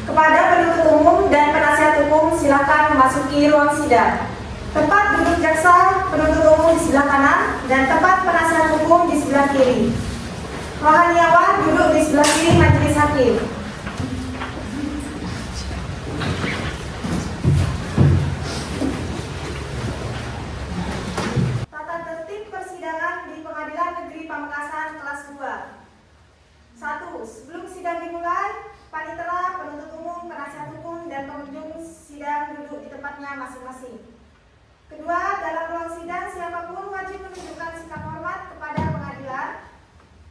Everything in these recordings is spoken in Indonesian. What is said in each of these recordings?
Kepada penuntut umum dan penasihat hukum, silakan memasuki ruang sidang. Tempat duduk jaksa penuntut umum di sebelah kanan dan tempat penasihat hukum di sebelah kiri. Rohaniawan duduk di sebelah kiri majelis hakim. Tata tertib persidangan di Pengadilan Negeri Pamekasan kelas 2. 1. Sebelum sidang dimulai, panitera, penuntut umum, penasihat hukum, dan pengunjung sidang duduk di tempatnya masing-masing. Kedua, dalam ruang sidang, siapapun wajib menunjukkan sikap hormat kepada pengadilan.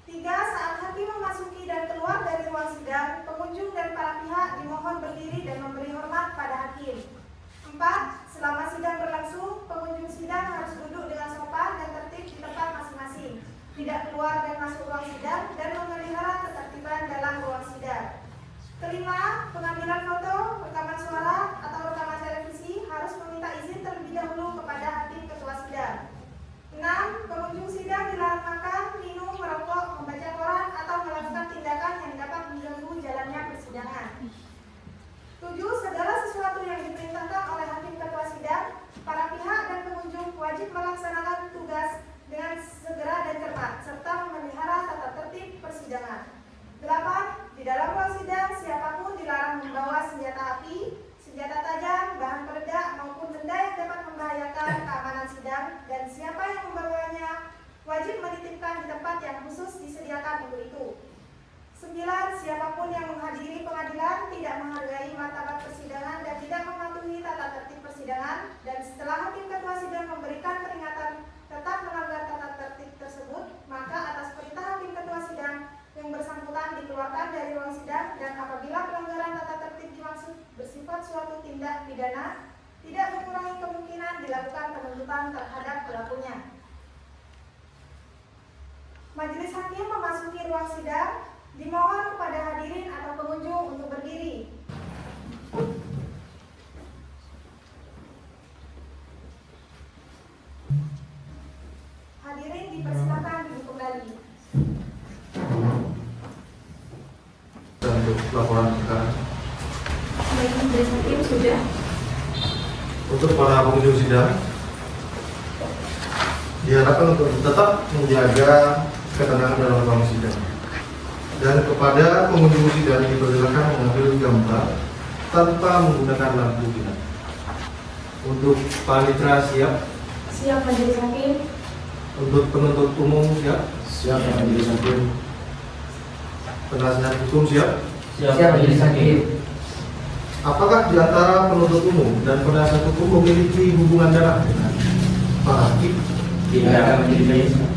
3. Saat hakim memasuki dan keluar dari ruang sidang, pengunjung dan para pihak dimohon berdiri dan memberi hormat pada hakim. 4. Selama sidang berlangsung, pengunjung sidang harus duduk dengan sopan dan tertib di tempat masing-masing, tidak keluar dan masuk ruang sidang, dan memelihara ketertiban dalam ruang sidang. Kelima, pengambilan foto, rekaman suara, atau rekaman televisi harus meminta izin terlebih dahulu kepada hakim ketua sidang. 6. Pengunjung sidang dilarang makan, minum, merokok, membaca koran, atau melakukan tindakan yang dapat mengganggu jalannya persidangan. 7. Segala sesuatu yang diperintahkan oleh hakim ketua sidang, para pihak dan pengunjung wajib melaksanakan tugas dengan segera dan cepat, serta memelihara tata tertib persidangan. 8. Di dalam ruang sidang, siapapun dilarang membawa senjata api, senjata tajam, bahan peledak, maupun benda yang dapat membahayakan keamanan sidang, dan siapa yang membawanya wajib menitipkan di tempat yang khusus disediakan untuk itu. 9. Siapapun yang menghadiri pengadilan tidak menghargai martabat persidangan dan tidak mematuhi tata tertib persidangan, dan setelah hakim ketua sidang memberikan peringatan tetap melanggar tata tertib tersebut, maka atas perintah hakim ketua sidang yang bersangkutan dikeluarkan dari ruang sidang, dan apabila pelanggaran tata tertib dimaksud bersifat suatu tindak pidana, tidak mengurangi kemungkinan dilakukan penuntutan terhadap pelakunya. Majelis hakim memasuki ruang sidang, dimohon kepada hadirin atau pengunjung untuk berdiri. Hadirin dipersilakan duduk kembali. Untuk laporan sekarang. Baik, majelis hakim sudah. Untuk para pengunjung sidang, diharapkan untuk tetap menjaga ketenangan dalam ruang sidang. Dan kepada pengunjung sidang dipersilakan mengambil gambar tanpa menggunakan lampu binar. Untuk panitera siap. Siap majelis hakim. Untuk penuntut umum siap. Siap majelis hakim. Penasihat hukum siap. Siap majelis hakim. Apakah di antara penuntut umum dan penasihat hukum memiliki hubungan darah dengan Pak Hakim? Tidak majelis hakim.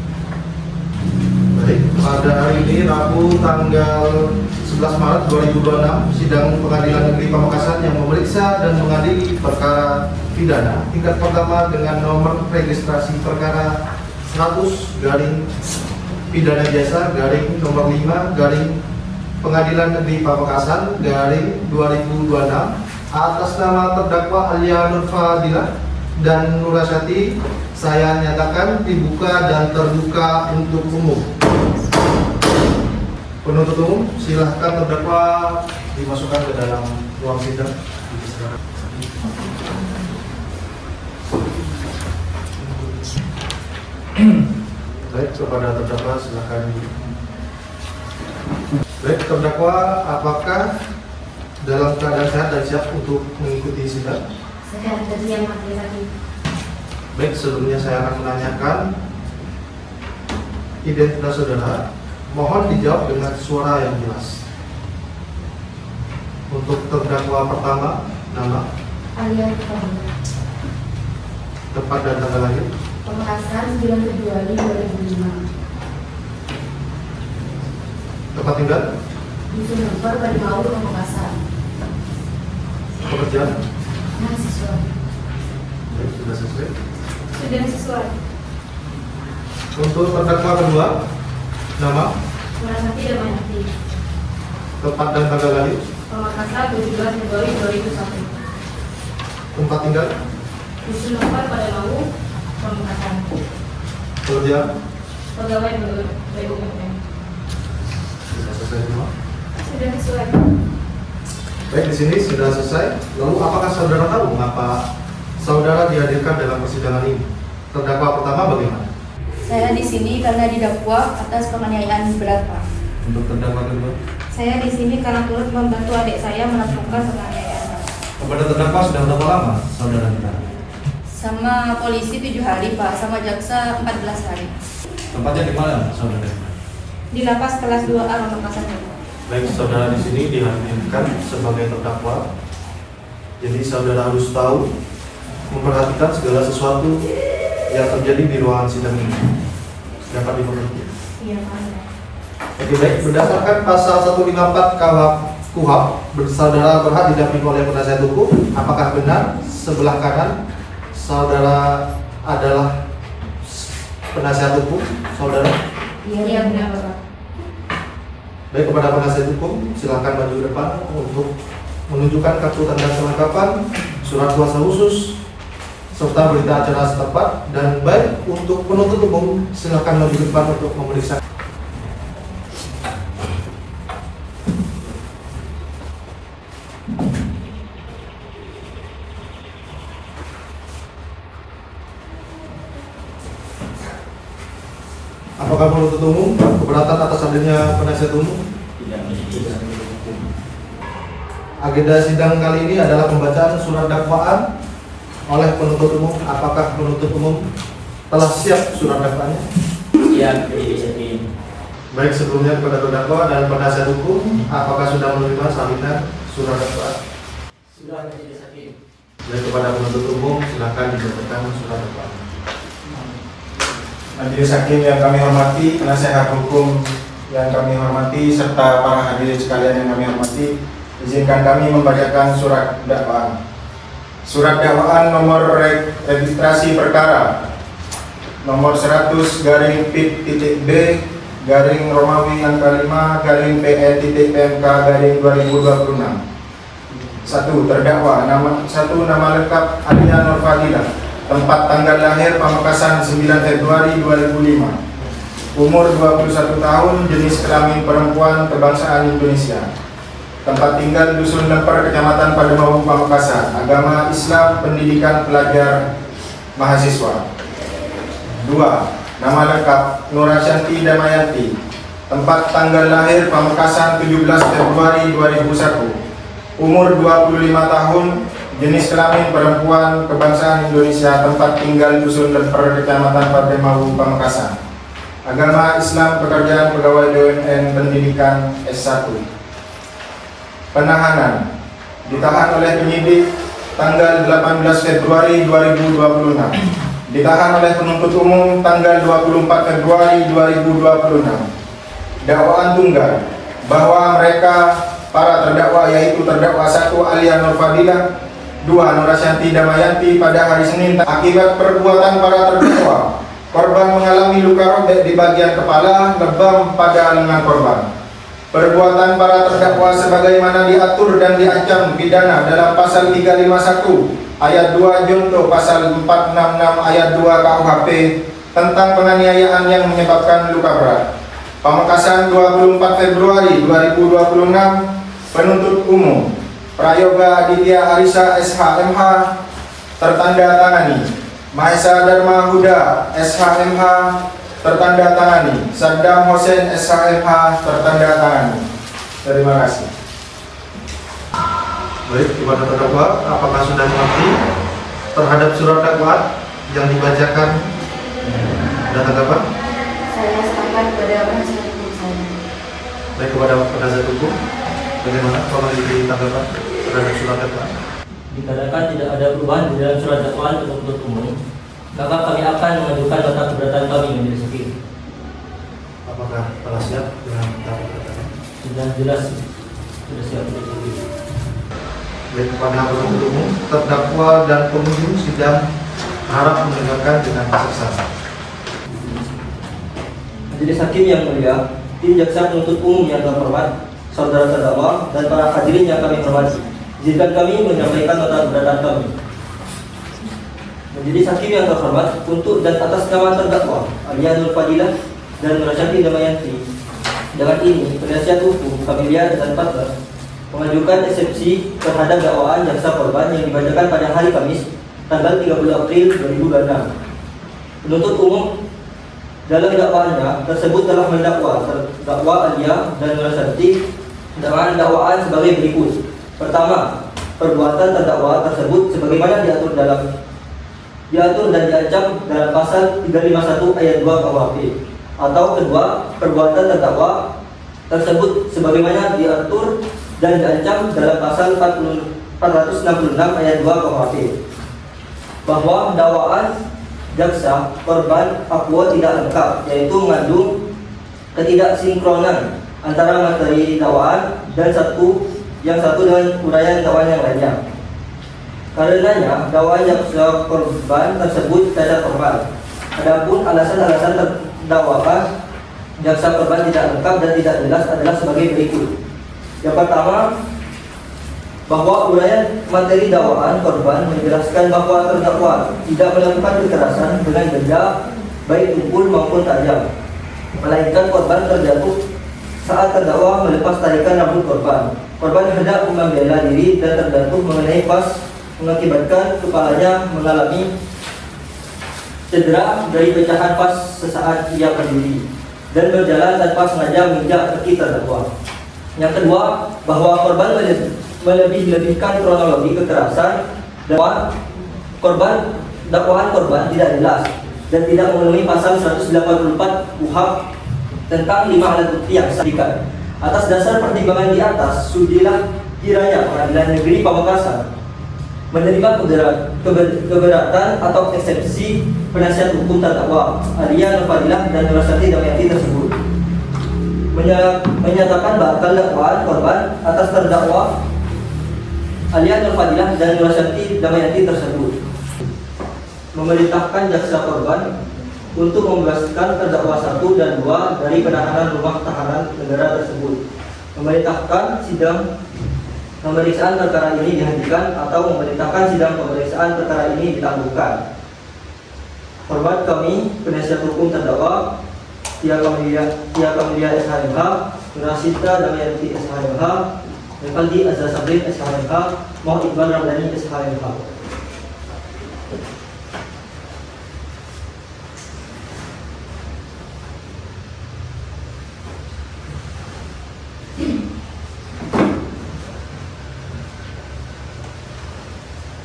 Baik, pada hari ini Rabu tanggal 11 Maret 2026, sidang Pengadilan Negeri Pamekasan yang memeriksa dan mengadili perkara pidana tingkat pertama dengan nomor registrasi perkara 100 garing pidana biasa garing nomor 5 garing Pengadilan Negeri Pamekasan garing 2026 atas nama terdakwa Alia Nur Fadilah dan Nurasyati, saya nyatakan dibuka dan terbuka untuk umum. Penuntut umum, silahkan terdakwa dimasukkan ke dalam ruang sidang. Baik, kepada terdakwa silahkan. Baik, terdakwa apakah dalam keadaan sehat dan siap untuk mengikuti sidang? Sehat dan siap majelis hakim. Baik, sebelumnya saya akan menanyakan identitas saudara. Mohon dijawab dengan suara yang jelas. Untuk terdakwa pertama, nama, Alia Nur Fadilah. tempat dan tanggal lahir, Pamekasan 9 Februari 2005. tempat tinggal, Dusun Lempar, Badimau, Pamekasan. pekerjaan. Mahasiswa. Baik, sudah sesuai. Sudah sesuai. Untuk terdakwa kedua, nama, Nurasati Damayati. tempat dan tanggal lahir, Pamekasan 17 Februari 2001. tempat tinggal, Dusun Lempar, Badimau, Pamekasan. pekerjaan. Pegawai BUMN. Sudah selesai semua. Sudah sesuai. Baik, di sini sudah selesai. Lalu apakah saudara tahu mengapa saudara dihadirkan dalam persidangan ini? Terdakwa pertama bagaimana? Saya di sini karena didakwa atas penganiayaan berat, Pak. Untuk terdakwa kedua? Saya di sini karena turut membantu adik saya melakukan penganiayaan, Pak. Kepada terdakwa sudah berapa lama saudara ditahan? Sama polisi 7 hari, Pak. Sama jaksa 14 hari. Tempatnya di mana saudara? Di lapas kelas 2A Pamekasan. Baik, saudara di sini dihadirkan sebagai terdakwa. Jadi saudara harus tahu, memperhatikan segala sesuatu yang terjadi di ruangan sidang ini. Dapat dimengerti? Iya, Pak. Oke, baik. Berdasarkan pasal 154 KUHP, saudara berhak didampingi oleh penasihat hukum. Apakah benar sebelah kanan saudara adalah penasihat hukum saudara? Iya, benar, Pak. Baik, kepada penasihat hukum, silakan maju ke depan untuk menunjukkan kartu tanda kelengkapan, surat kuasa khusus, serta berita acara setempat. Dan baik, untuk penuntut umum, silakan maju ke depan untuk memeriksa. Apakah penuntut umum keberatan atas adanya penasihat umum? Tidak majelis hakim. Agenda sidang kali ini adalah pembacaan surat dakwaan oleh penuntut umum. Apakah penuntut umum telah siap surat dakwaannya? Siap majelis hakim. Baik, sebelumnya kepada terdakwa dan penasihat hukum, apakah sudah menerima salinan surat dakwaan? Sudah majelis hakim. Baik, kepada penuntut umum, silakan dibacakan surat dakwaan. Majelis hakim yang kami hormati, penasihat hukum yang kami hormati, serta para hadirin sekalian yang kami hormati, izinkan kami membacakan surat dakwaan. Surat dakwaan nomor registrasi perkara nomor 100-PIT-B-Romawi-5-PE-PMK-2026. 1. Terdakwa nama lengkap Alia Nur Fadilah, tempat tanggal lahir Pamekasan 9 Februari 2005, umur 21 tahun, jenis kelamin perempuan, kebangsaan Indonesia, tempat tinggal Dusun Lemper, Kecamatan Pademawu, Pamekasan, agama Islam, pendidikan pelajar mahasiswa. 2. Nama lengkap Nur Ashanti Damayanti, tempat tanggal lahir Pamekasan 17 Februari 2001, umur 25 tahun, jenis kelamin perempuan, kebangsaan Indonesia, tempat tinggal Dusun Lemper, Kecamatan Pademawu, Pamekasan, agama Islam, pekerjaan pegawai BUMN, pendidikan S1. Penahanan. Ditahan oleh penyidik tanggal 18 Februari 2026. Ditahan oleh penuntut umum tanggal 24 Februari 2026. Dakwaan tunggal bahwa mereka para terdakwa, yaitu terdakwa 1 Alia Nur Fadilah, 2 Nur Ashanti Damayanti, pada hari Senin akibat perbuatan para terdakwa, korban mengalami luka robek di bagian kepala, lebam pada lengan korban. Perbuatan para terdakwa sebagaimana diatur dan diancam pidana dalam pasal 351 ayat 2 junto pasal 466 ayat 2 KUHP tentang penganiayaan yang menyebabkan luka berat. Pamekasan 24 Februari 2026. Penuntut umum Prayoga Aditya Arisa SHMH, tertanda tangani Mahesa Dharma Huda SHMH, tertanda tangani Saddam Hussein SHMH, tertanda tangani. Terima kasih. Baik, kepada terdakwa, apakah sudah mengerti terhadap surat dakwaan yang dibacakan? Ada tanggapan? Saya serahkan kepada penasihat hukum saya. Baik, kepada penasihat hukum, bagaimana kalau ditanggapan terhadap surat dakwaan? Dikarenakan tidak ada perubahan di dalam surat dakwaan penuntut umum, maka kami akan mengajukan nota keberatan kami majelis hakim. Apakah telah siap dengan tanggapan? Sudah jelas, sudah siap majelis hakim. Baik, kepada penuntut umum, terdakwa dan pengunjung sidang harap mendengarkan dengan seksama. Majelis hakim yang mulia, tim jaksa penuntut umum yang terhormat, saudara terdakwa dan para hadirin yang kami hormati, izinkan kami menyampaikan nota keberatan kami. Majelis hakim yang terhormat, untuk dan atas nama terdakwa Alia Nur Fadilah dan Nur Ashanti Damayanti, dengan ini penasihat hukum kami lihat dan partner mengajukan eksepsi terhadap dakwaan jaksa korban yang dibacakan pada hari Kamis tanggal 30 April 2026. Penuntut umum dalam dakwaannya tersebut telah mendakwa terdakwa Alia dan Nursanti dengan dakwaan sebagai berikut. Pertama, perbuatan terdakwa tersebut sebagaimana diatur dan diancam dalam pasal 351 ayat 2 KUHP. Atau kedua, perbuatan terdakwa tersebut sebagaimana diatur dan diancam dalam pasal 466 ayat 2 KUHP, bahwa dakwaan jaksa korban Aqua tidak lengkap, yaitu mengandung ketidaksinkronan antara materi dakwaan dan yang satu dengan uraian dakwaan yang lainnya. Karenanya dakwaan jaksa korban tersebut cacat formal. Adapun alasan-alasan terdakwa jaksa korban tidak lengkap dan tidak jelas adalah sebagai berikut. Yang pertama, bahwa uraian materi dakwaan korban menjelaskan bahwa terdakwa tidak melakukan kekerasan dengan benda baik tumpul maupun tajam, melainkan korban terjatuh saat terdakwa melepas tarikan rambut korban. Korban hendak membela diri dan terjatuh mengenai pas, mengakibatkan kepalanya mengalami cedera dari pecahan pas sesaat ia berdiri dan berjalan tanpa sengaja menginjak kaki terdakwa. Yang kedua, bahwa korban melebih-lebihkan kronologi kekerasan dakwaan korban tidak jelas dan tidak memenuhi pasal 184 KUHP tentang 5 alat bukti yang disediakan. Atas dasar pertimbangan di atas, sudilah kiranya Pengadilan Negeri Pamekasan menerima keberatan atau eksepsi penasihat hukum terdakwa Alia Nurfadilah dan Nursanti Damayanti tersebut, menyatakan batal dakwaan korban atas terdakwa Alia Nurfadilah dan Nursanti Damayanti tersebut, memerintahkan jaksa korban untuk membebaskan terdakwa 1 dan 2 dari penahanan rumah tahanan negara tersebut, memerintahkan sidang pemeriksaan perkara ini dihentikan atau memerintahkan sidang pemeriksaan perkara ini ditangguhkan. Hormat kami penasihat hukum terdakwa Tia Kamilia SHMH, Nurasita Damayanti SHMH, Revaldi Azza Sabrin SHMH, Muhammad Iqbal Ramdhani SHMH.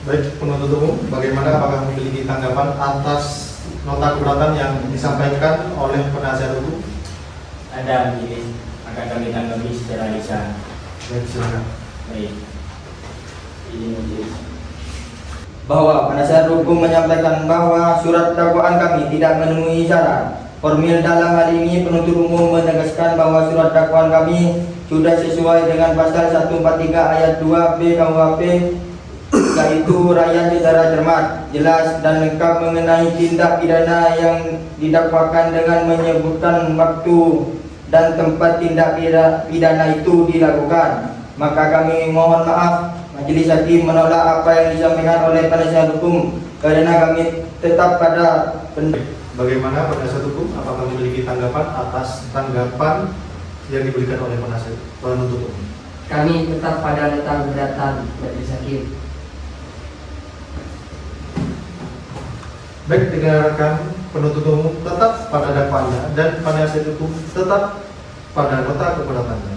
Baik, penuntut umum, bagaimana, apakah memiliki tanggapan atas nota keberatan yang disampaikan oleh penasihat hukum? Ada, jadi akan kami tanggapi secara lisan. Baik, silakan. Baik. Ini majelis. Bahwa penasihat hukum menyampaikan bahwa surat dakwaan kami tidak memenuhi syarat formil. Dalam hal ini penuntut umum menegaskan bahwa surat dakwaan kami sudah sesuai dengan pasal 143 ayat 2B KUHP, yaitu rakyat secara cermat, jelas dan lengkap mengenai tindak pidana yang didakwakan dengan menyebutkan waktu dan tempat tindak pidana itu dilakukan. Maka kami mohon maaf, majelis hakim menolak apa yang disampaikan oleh penasihat hukum karena kami tetap pada Bagaimana penasihat hukum, apakah memiliki tanggapan atas tanggapan yang diberikan oleh penasihat penuntut umum? Kami tetap pada nota keberatan majelis hakim. Baik, dengarkan penuntut umum tetap pada dakwaannya dan penasihat hukum tetap pada nota keberatannya.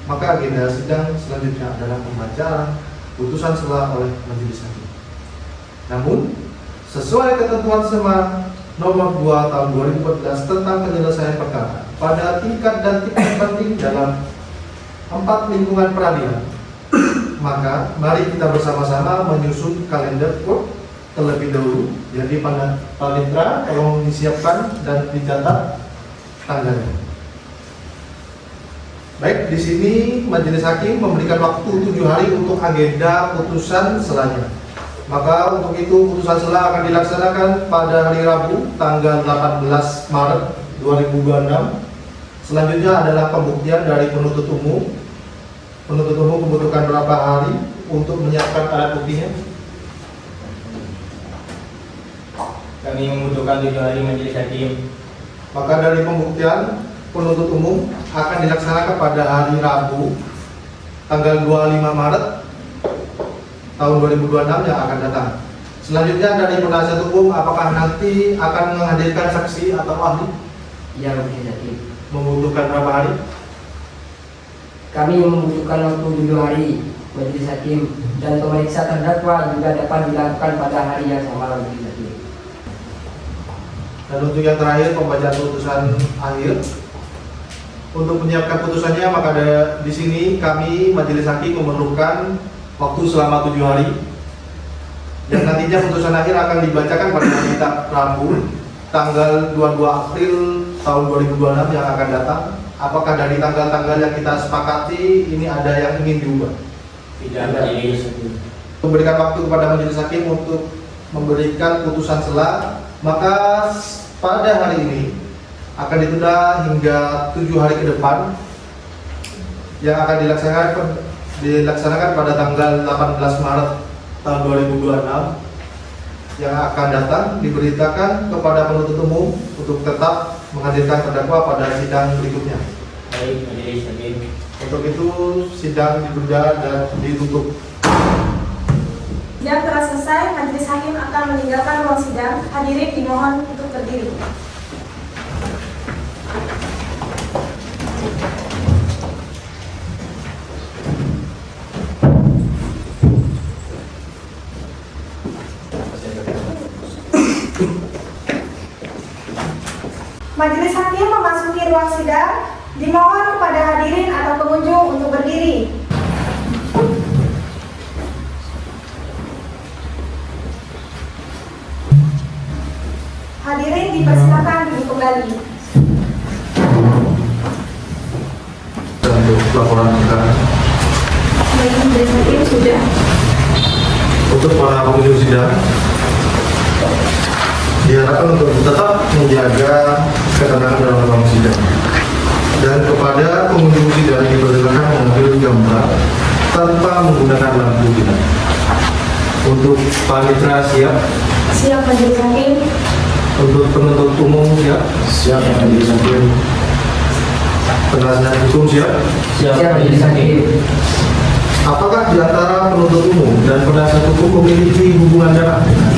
Maka agenda sidang selanjutnya adalah pembacaan putusan sela oleh majelis hakim. Namun, sesuai ketentuan SEMA nomor 2 tahun 2014 tentang penyelesaian perkara pada tingkat dan tingkat penting dalam 4 lingkungan peradilan, maka mari kita bersama-sama menyusun kalender court terlebih dahulu. Jadi panitra tolong disiapkan dan dicatat tanggalnya. Baik, di sini majelis hakim memberikan waktu 7 hari untuk agenda putusan selanya. Maka untuk itu putusan sela akan dilaksanakan pada hari Rabu tanggal 18 Maret 2026. Selanjutnya adalah pembuktian dari penuntut umum. Penuntut umum membutuhkan berapa hari untuk menyiapkan alat buktinya? Kami membutuhkan 7 hari majelis hakim. Maka dari pembuktian penuntut umum akan dilaksanakan pada hari Rabu tanggal 25 Maret tahun 2026 yang akan datang. Selanjutnya dari penasihat hukum, apakah nanti akan menghadirkan saksi atau ahli? Ya, Majelis Hakim. Membutuhkan berapa hari? Kami membutuhkan waktu 7 hari, Majelis Hakim, dan pemeriksa terdakwa juga dapat dilakukan pada hari yang sama, Majelis Hakim. Dan untuk yang terakhir, pembacaan putusan akhir. Untuk menyiapkan putusannya, maka di sini kami Majelis Hakim memerlukan waktu selama 7 hari. Dan nantinya putusan akhir akan dibacakan pada hari Rabu, tanggal 22 April tahun 2026 yang akan datang. Apakah dari tanggal-tanggal yang kita sepakati ini ada yang ingin diubah? Tidak, Majelis Hakim. Memberikan waktu kepada Majelis Hakim untuk memberikan putusan sela, maka pada hari ini akan ditunda hingga 7 hari ke depan yang akan dilaksanakan pada tanggal 18 Maret tahun 2026 yang akan datang. Diberitakan kepada penuntut umum untuk tetap menghadirkan terdakwa pada sidang berikutnya. Baik, Majelis Hakim. Untuk itu sidang ditunda dan ditutup. Sidang telah selesai, Majelis Hakim akan meninggalkan ruang sidang. Hadirin dimohon untuk berdiri. Majelis Hakim memasuki ruang sidang. Dimohon kepada hadirin atau pengunjung untuk berdiri. Hadirin dipersilakan duduk kembali. Untuk laporan kita, Baik, Majelis Hakim sudah. untuk para pengunjung sidang diharapkan untuk tetap menjaga ketenangan dalam ruang sidang. Dan kepada pengunjung sidang dipersilakan mengambil gambar tanpa menggunakan lampu sidang. Untuk panitera siap, Siap, Majelis Hakim. untuk penuntut umum siap, Siap, Majelis Hakim. penasihat hukum siap. Siap, Majelis Hakim. Apakah di antara penuntut umum dan penasihat hukum memiliki hubungan darah dengan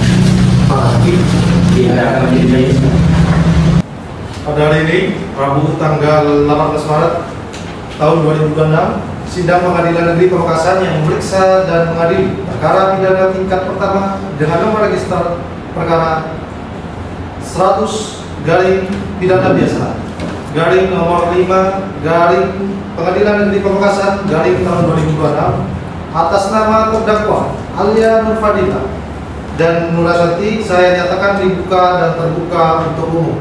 Pak Hakim? Tidak, Majelis. Pada hari ini, Rabu tanggal 18 Maret tahun 2026, sidang Pengadilan Negeri Pamekasan yang memeriksa dan mengadili perkara pidana tingkat pertama dengan nomor register perkara 100 garing pidana biasa garing nomor 5 garing Pengadilan Negeri Pamekasan garing tahun 2026 atas nama terdakwa Alia Nur Fadila dan Nur Ashanti saya nyatakan dibuka dan terbuka untuk umum.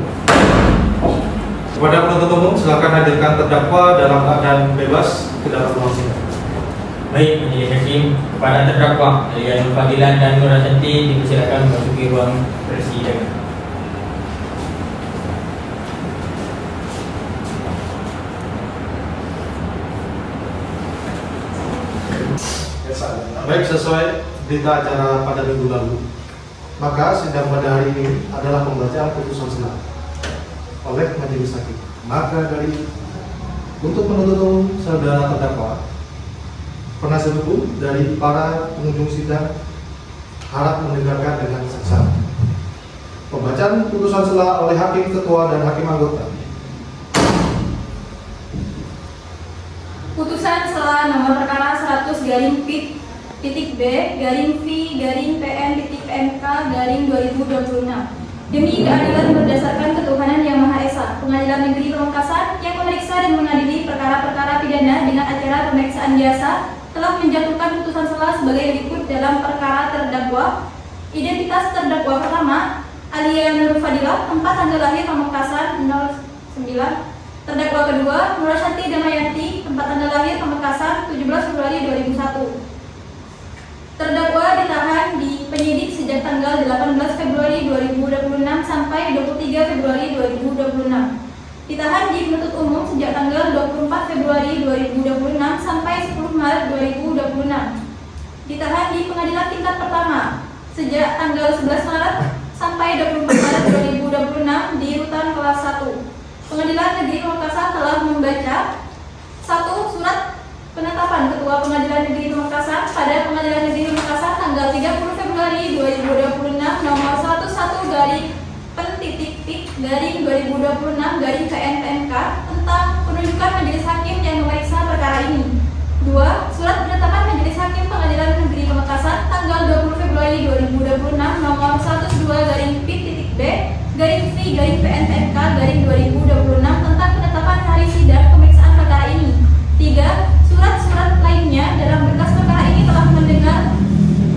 Kepada penuntut umum, silakan hadirkan terdakwa dalam keadaan bebas ke dalam ruang sidang. Baik, Majelis Hakim. Kepada terdakwa Alia Nur Fadila dan Nur Ashanti dipersilakan memasuki ruang persidangan. Baik, sesuai berita acara pada minggu lalu, maka sidang pada hari ini adalah pembacaan putusan sela oleh Majelis Hakim. Maka dari untuk penuntut umum saudara terdakwa, penasihat hukum dari para pengunjung sidang harap mendengarkan dengan saksama. Pembacaan putusan sela oleh hakim ketua dan hakim anggota. Putusan sela nomor perkara 100 garing titik B garing V garing PN titik PNK garing 2026. Demi keadilan berdasarkan ketuhanan yang Maha Esa, Pengadilan Negeri Pamekasan yang memeriksa dan mengadili perkara-perkara pidana dengan acara pemeriksaan biasa telah menjatuhkan putusan sela sebagai berikut dalam perkara terdakwa. Identitas terdakwa pertama, Alia Nur Fadila, tempat tanggal lahir Pamekasan 09. Terdakwa kedua, Nur Ashanti Damayanti, tempat tanggal lahir Pamekasan 17 Februari 2001. Terdakwa ditahan di penyidik sejak tanggal 18 Februari 2026 sampai 23 Februari 2026. Ditahan di penuntut umum sejak tanggal 24 Februari 2026 sampai 10 Maret 2026. Ditahan di pengadilan tingkat pertama sejak tanggal 11 Maret sampai 24 Maret 2026 di rutan kelas 1. Pengadilan Negeri Pamekasan telah membaca 1. Surat penetapan Ketua Pengadilan Negeri Pamekasan pada Pengadilan Negeri Pamekasan tanggal 30 Februari 2026 nomor 11-PN-2026-PN-PMK tentang penunjukan majelis hakim yang memeriksa perkara ini. 2. Surat penetapan Majelis Hakim Pengadilan Negeri Pamekasan tanggal 20 Februari 2026 nomor 102-PIT-B-V-PN-PMK-2026 tentang penetapan hari sidang pemeriksaan perkara ini. 3. Surat-surat lainnya dalam berkas perkara ini telah mendengar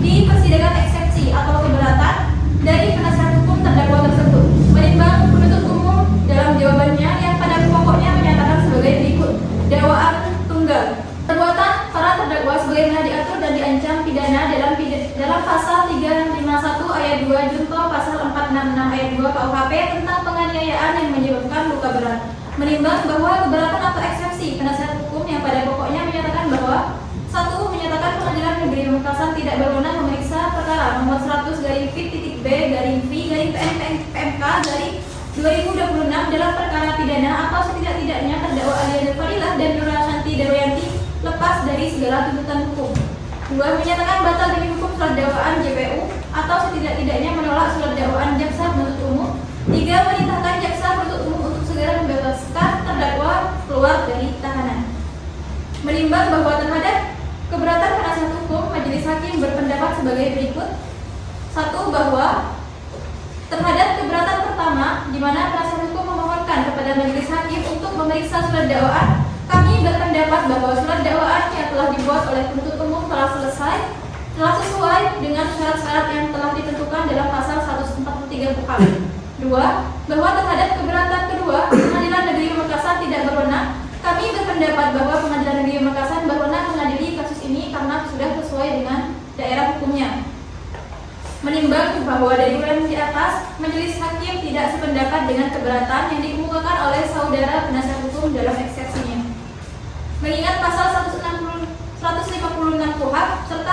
di persidangan eksepsi atau keberatan dari penasihat hukum terdakwa tersebut. Menimbang penuntut umum dalam jawabannya yang pada pokoknya menyatakan sebagai berikut. Dakwaan tunggal. Perbuatan para terdakwa sebagaimana diatur dan diancam pidana dalam pasal 351 ayat 2 junto pasal 466 ayat 2 KUHP tentang penganiayaan yang menyebabkan luka berat. Menimbang bahwa keberatan atau eksepsi penasihat hukum yang pada pokoknya menyatakan bahwa 1. Menyatakan Pengadilan Negeri Pamekasan tidak berwenang memeriksa perkara nomor 100-PIT-B-V-PMK-2026 dalam perkara pidana atau setidak-tidaknya terdakwa Alia Fadilah dan Nur Ashanti Darwayanti lepas dari segala tuntutan hukum. 2. Menyatakan batal demi hukum surat dakwaan JPU atau setidak-tidaknya menolak surat dakwaan jaksa penuntut umum. 3. Memerintahkan jaksa penuntut umum untuk segera membebaskan terdakwa keluar dari tahanan. Menimbang bahwa terhadap keberatan penasihat hukum, majelis hakim berpendapat sebagai berikut. 1. Bahwa terhadap keberatan pertama, di mana penasihat hukum memohonkan kepada majelis hakim untuk memeriksa surat dakwaan, kami berpendapat bahwa surat dakwaan yang telah dibuat oleh penuntut umum telah sesuai dengan syarat-syarat yang telah ditentukan dalam pasal 143 KUHP. 2. Bahwa terhadap keberatan kedua, Pengadilan Negeri Pamekasan tidak berwenang, kami berpendapat bahwa Pengadilan Negeri Pamekasan berwenang mengadili kasus ini karena sudah sesuai dengan daerah hukumnya. Menimbang bahwa dari uraian di atas, majelis hakim tidak sependapat dengan keberatan yang dikemukakan oleh saudara penasihat hukum dalam eksepsinya. Mengingat pasal 156 KUHP serta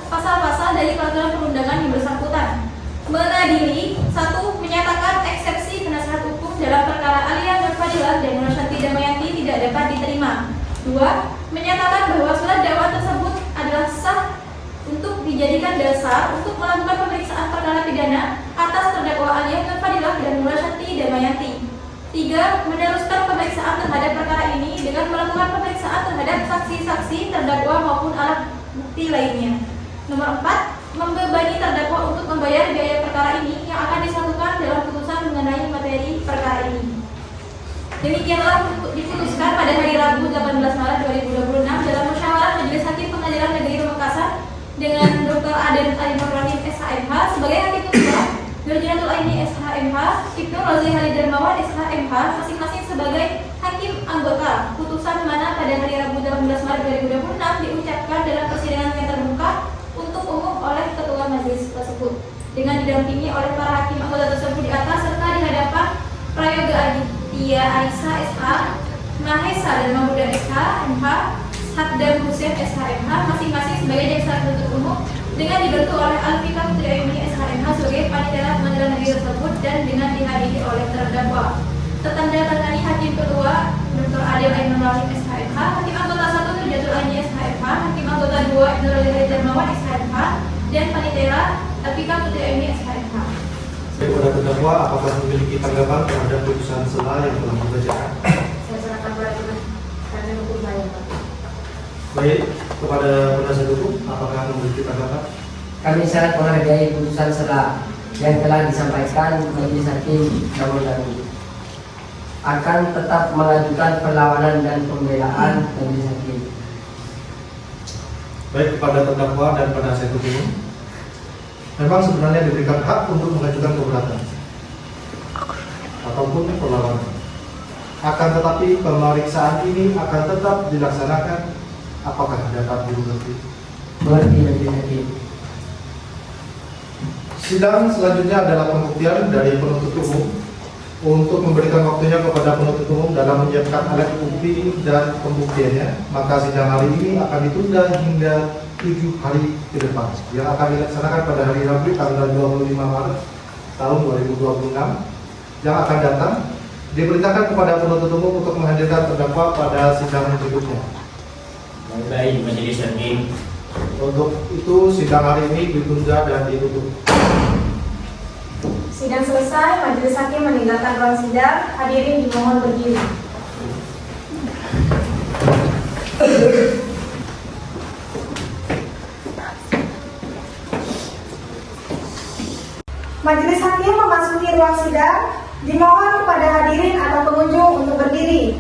pasal-pasal dari peraturan perundangan yang bersangkutan, mengadili 1. Menyatakan eksepsi penasihat hukum dalam perkara Alia Nur Fadilah dan Nur Ashanti Darwayanti tidak dapat diterima. 2. Menyatakan bahwa surat dakwaan tersebut adalah sah untuk dijadikan dasar untuk melakukan pemeriksaan perkara pidana atas terdakwa Alia Nur Fadilah dan Nur Ashanti Darwayanti. 3. Meneruskan pemeriksaan terhadap perkara ini dengan melakukan pemeriksaan terhadap saksi-saksi terdakwa maupun alat bukti lainnya. Nomor 4. Membebani terdakwa untuk membayar biaya perkara ini yang akan disatukan dalam putusan mengenai materi perkara ini. Demikianlah diputuskan pada hari Rabu 18 Maret 2026 dalam musyawarah Majelis Hakim Pengadilan Negeri Pamekasan dengan Dr. Aden Alimur Rahim SHMH sebagai hakim ketua, Nurjinatul Aini SHMH, Ibnu Rozi Halid Darmawan SHMH masing-masing sebagai hakim anggota. Putusan mana pada hari Rabu 18 Maret 2026 diucapkan dalam persidangan yang terbuka untuk umum oleh ketua majelis tersebut dengan didampingi oleh para hakim anggota tersebut di atas serta di hadapan Prayoga Aditya Arisa SH, Mahesa dan Mahmuda SH MH, Hadam Hussein SHMH masing-masing sebagai jaksa penuntut umum dengan dibantu oleh Alfika Putri Ayuni SHMH sebagai panitia pengadilan negeri tersebut dan dengan dihadiri oleh terdakwa. Tertanda tangani hakim ketua Dr. Adel Ainur Rahim SHMH, hakim anggota 1 Nurjatul Aini SHMH, hakim anggota 2 Ibnu Rozi Halid Darmawan SHMH dan panitia Alfika Putri Ayuni SHMH. Kepada terdakwa, apakah memiliki tanggapan terhadap putusan selah yang telah dibacakan? Saya serahkan kepada karena hukum saya, Pak. Baik, kepada penasihat hukum, apakah memiliki tanggapan? Kami sangat menghargai putusan selah yang telah disampaikan majelis hakim namun kami akan tetap mengajukan perlawanan dan pembelaan majelis hakim. Baik, kepada terdakwa dan penasihat hukum, memang sebenarnya diberikan hak untuk mengajukan keberatan ataupun perlawanan. Akan tetapi pemeriksaan ini akan tetap dilaksanakan. Apakah dapat dimengerti? Mengerti majelis hakim. Sidang selanjutnya adalah pembuktian dari penuntut umum untuk memberikan waktunya kepada penuntut umum dalam menyiapkan alat bukti dan pembuktiannya. Maka sidang hari ini akan ditunda hingga 7 hari ke depan yang akan dilaksanakan pada hari Rabu tanggal 25 Maret tahun 2026 yang akan datang. Diperintahkan kepada penuntut umum untuk menghadirkan terdakwa pada sidang berikutnya. Mulai majelis hakim. Untuk itu sidang hari ini ditunda dan ditutup. Sidang selesai, majelis hakim meninggalkan ruang sidang. Hadirin dimohon berdiri. Majelis hakim memasuki ruang sidang. Dimohon kepada hadirin atau pengunjung untuk berdiri.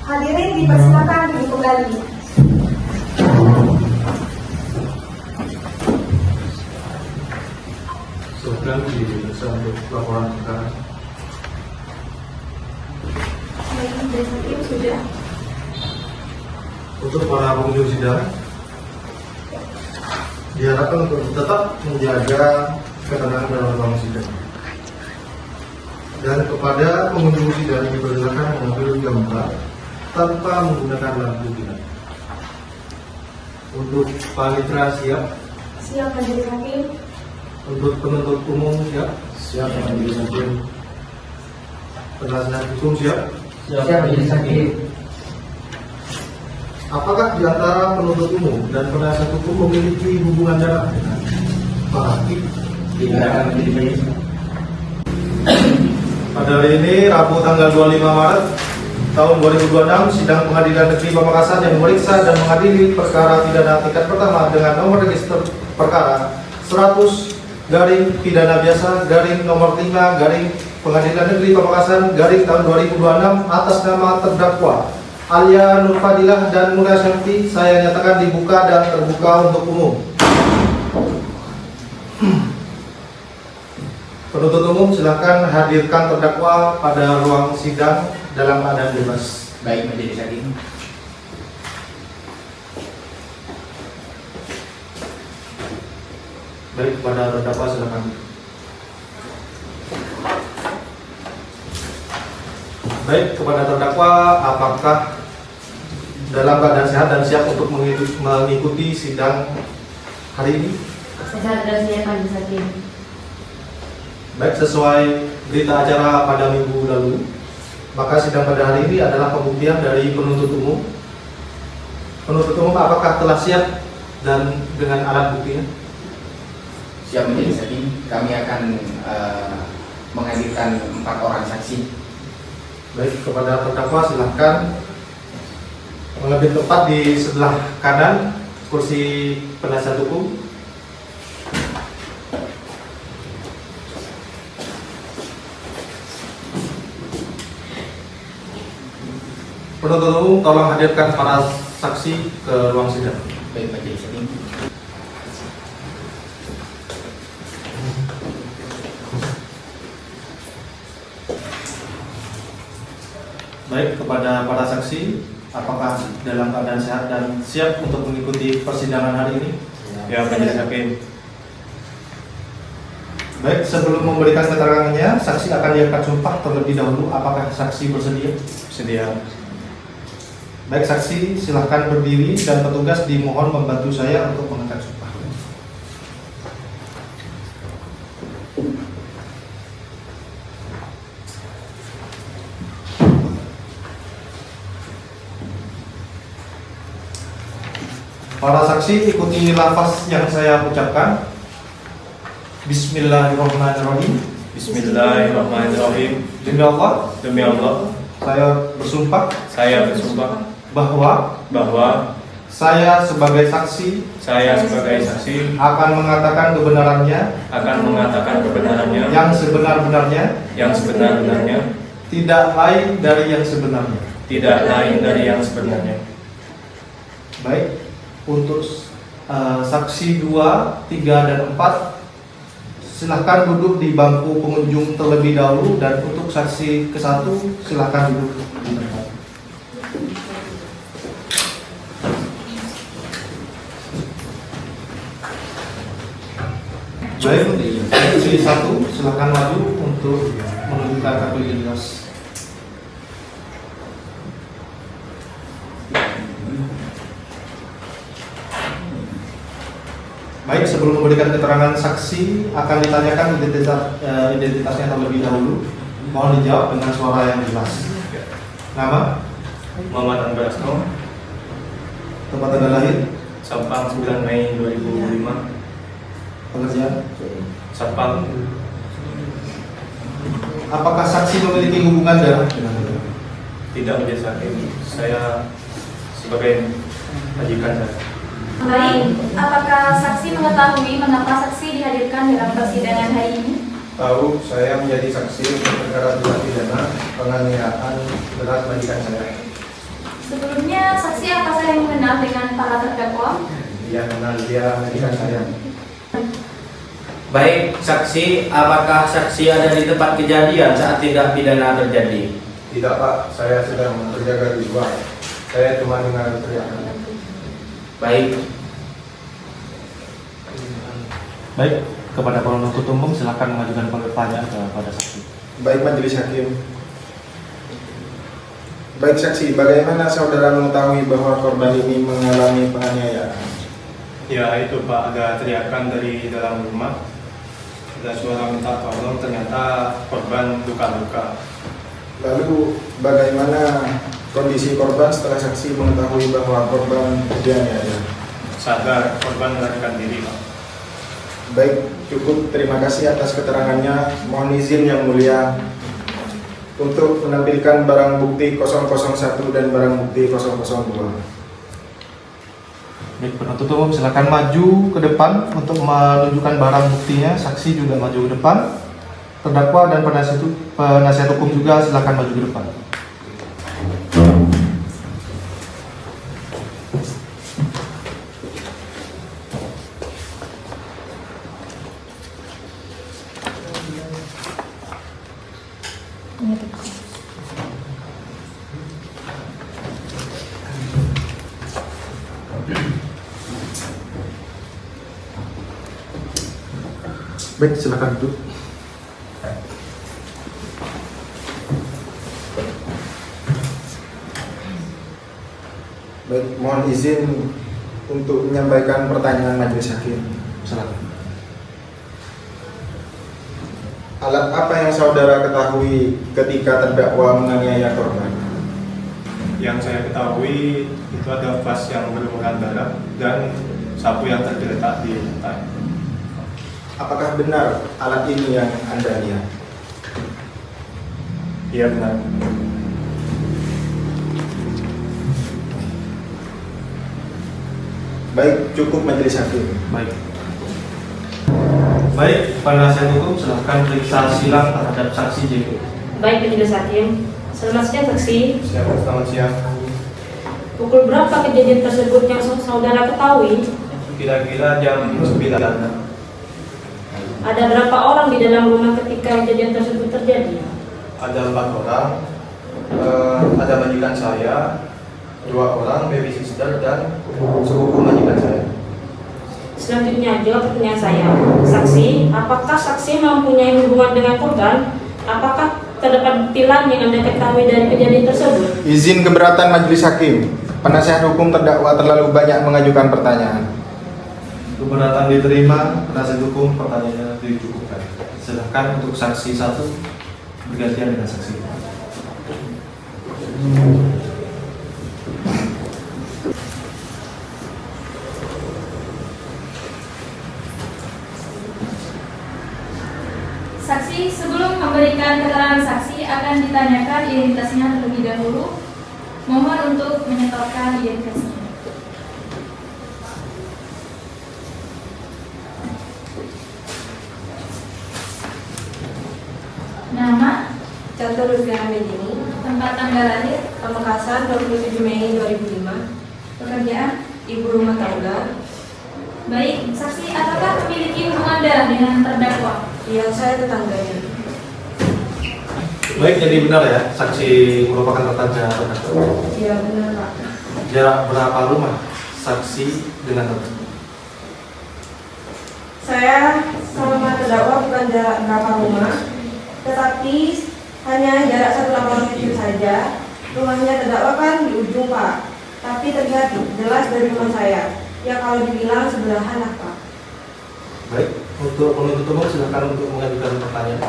Hadirin dipersilakan duduk kembali. Silakan diperiksa untuk laporan perkara. Baik, majelis hakim sudah. Untuk para pengunjung sidang, diharapkan untuk tetap menjaga ketenangan dalam ruang sidang. Dan kepada pengunjung sidang dipersilakan mengambil gambar tanpa menggunakan lampu biru. Untuk panitera siap, Siap majelis hakim. untuk penuntut umum siap, siap majelis hakim. Penasihat hukum siap. Siap majelis hakim. Apakah di antara penuntut umum dan penasihat hukum memiliki hubungan darah dengan Pak Hakim? Tidak akan menjadi Pada hari ini, Rabu tanggal 25 Maret tahun 2026, sidang Pengadilan Negeri Pamekasan yang memeriksa dan mengadili perkara pidana tingkat pertama dengan nomor register perkara 100 garing pidana biasa garing nomor 5 garing Pengadilan Negeri Pamekasan garing tahun 2026 atas nama terdakwa Alia Nur Fadilah dan Nur Syanti saya nyatakan dibuka dan terbuka untuk umum. Penuntut umum silakan hadirkan terdakwa pada ruang sidang dalam keadaan bebas. Baik, majelis hakim. Baik, kepada terdakwa silakan. Baik, kepada terdakwa, apakah dalam keadaan sehat dan siap untuk mengikuti sidang hari ini? Sehat dan siap majelis hakim. Baik, sesuai berita acara pada minggu lalu, maka sidang pada hari ini adalah pembuktian dari penuntut umum. Penuntut umum apakah telah siap dan dengan alat buktinya? Siap majelis hakim, kami akan menghadirkan 4 orang saksi. Baik, kepada terdakwa silahkan mengambil tempat di sebelah kanan kursi penasihat hukum. Penuntut umum tolong hadirkan para saksi ke ruang sidang. Baik, majelis hakim. Baik, kepada para saksi, apakah dalam keadaan sehat dan siap untuk mengikuti persidangan hari ini? Ya, majelis hakim. Baik, sebelum memberikan keterangannya, saksi akan diangkat sumpah terlebih dahulu. Apakah saksi bersedia? Sedia. Baik, saksi silahkan berdiri dan petugas dimohon membantu saya untuk mengangkat sumpah. Para saksi ikuti lafaz yang saya ucapkan. Bismillahirrahmanirrahim. Bismillahirrahmanirrahim. Demi Allah, Demi Allah, saya bersumpah saya bersumpah bahwa saya sebagai saksi sebagai saksi akan mengatakan kebenarannya akan mengatakan kebenarannya yang sebenar-benarnya, tidak lain dari yang sebenarnya. tidak lain dari yang sebenarnya. Baik, untuk saksi 2, 3, dan 4 silahkan duduk di bangku pengunjung terlebih dahulu, dan untuk saksi ke-1 silahkan duduk di tempat. Baik, saksi 1 silahkan maju untuk menunjukkan kartu identitas. Baik, sebelum memberikan keterangan saksi akan ditanyakan identitasnya terlebih dahulu. Mohon dijawab dengan suara yang jelas. Nama? Muhammad Anbarasno, Tempat tanggal lahir? Sampang 9 Mei 2005. Pekerjaan? Sampang. Apakah saksi memiliki hubungan darah dengan saudara? Tidak menjadi hakim. Saya sebagai majikan saya. Baik, apakah saksi mengetahui mengapa saksi dihadirkan dalam persidangan hari ini? Tahu, saya menjadi saksi untuk perkara tindak pidana penganiayaan berat majikan saya. Sebelumnya, saksi apa saya mengenal dengan para terdakwa? Dia kenal dia majikan saya. Baik, saksi, apakah saksi ada di tempat kejadian saat tindak pidana terjadi? Tidak Pak, saya sedang berjaga di luar. Saya cuma dengar teriakan. Baik. Baik, kepada penuntut umum silakan mengajukan pertanyaan kepada saksi. Baik majelis hakim. Baik saksi, bagaimana saudara mengetahui bahwa korban ini mengalami penganiayaan? Ya itu Pak, ada teriakan dari dalam rumah. Ada suara minta tolong, ternyata korban luka-luka. Lalu bagaimana kondisi korban setelah saksi mengetahui bahwa korban dianiaya? Sadar, korban melarikan diri Pak. Baik, cukup. Terima kasih atas keterangannya. Mohon izin yang mulia untuk menampilkan barang bukti 001 dan barang bukti 002. Baik, penuntut umum silakan maju ke depan untuk menunjukkan barang buktinya. Saksi juga maju ke depan. Terdakwa dan penasihat hukum juga silakan maju ke depan. Baik, silakan duduk. Baik, mohon izin untuk menyampaikan pertanyaan majelis hakim. Silakan. Alat apa yang saudara ketahui ketika terdakwa menganiaya korban? Yang saya ketahui itu ada vas yang berlumuran darah dan sapu yang tergeletak di lantai. Apakah benar alat ini yang Anda lihat? Iya benar. Baik, cukup majelis hakim. Baik. Baik, penasihat hukum silakan periksa silang terhadap saksi JP. Baik, majelis hakim. Selamat siang saksi. Selamat siang. Pukul berapa kejadian tersebut yang saudara ketahui? Kira-kira jam 9. Ada berapa orang di dalam rumah ketika kejadian tersebut terjadi? Ada 4 orang. Ada majikan saya, 2 orang babysitter dan sepupu majikan saya. Selanjutnya, jawab pertanyaan saya. Saksi, apakah saksi mempunyai hubungan dengan korban? Apakah terdapat bukti lain yang Anda ketahui dari kejadian tersebut? Izin keberatan majelis hakim. Penasihat hukum terdakwa terlalu banyak mengajukan pertanyaan. Keberatan diterima, penasihat hukum pertanyaannya dicukupkan. Silakan untuk saksi 1 bergantian dengan saksi. Saksi sebelum memberikan keterangan saksi akan ditanyakan identitasnya terlebih dahulu. Mohon untuk menyetorkan identitasnya. Nama, Catur Rufiana Medini, tempat tanggal lahir, Pamekasan 27 Mei 2005, pekerjaan. ibu rumah tangga. Baik, saksi apakah memiliki hubungan darah dengan terdakwa? Iya, saya tetangganya. Baik, jadi benar ya, saksi merupakan tetangga terdakwa. Iya, benar Pak. Jarak berapa rumah saksi dengan terdakwa? Saya sama terdakwa bukan jarak berapa rumah, tetapi hanya jarak 1 lapangan kecil saja. Rumahnya terdakwa kan di ujung Pak, tapi terlihat jelas dari rumah saya. Ya kalau dibilang sebelahan lah Pak. Baik, untuk penuntut umum silakan untuk mengajukan pertanyaan.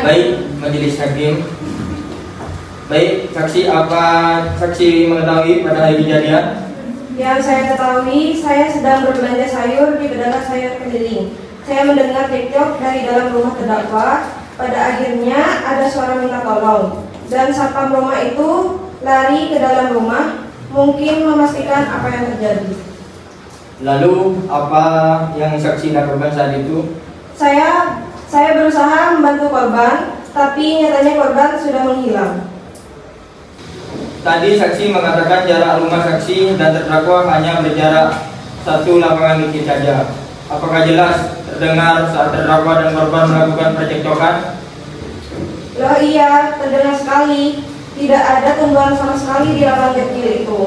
Baik, majelis hakim. Baik, saksi, apa saksi mengetahui pada hari kejadian? Yang saya ketahui, saya sedang berbelanja sayur di pedagang sayur keliling. Saya mendengar cekcok dari dalam rumah terdakwa. Pada akhirnya ada suara minta tolong, dan satpam rumah itu lari ke dalam rumah, mungkin memastikan apa yang terjadi. Lalu apa yang saksi lakukan saat itu? Saya berusaha membantu korban, tapi nyatanya korban sudah menghilang. Tadi saksi mengatakan jarak rumah saksi dan terdakwa hanya berjarak 1 lapangan kaki saja. Apakah jelas terdengar saat terdakwa dan korban melakukan percekcokan? Loh iya, terdengar sekali. Tidak ada tumbuhan sama sekali di lapangan kecil itu.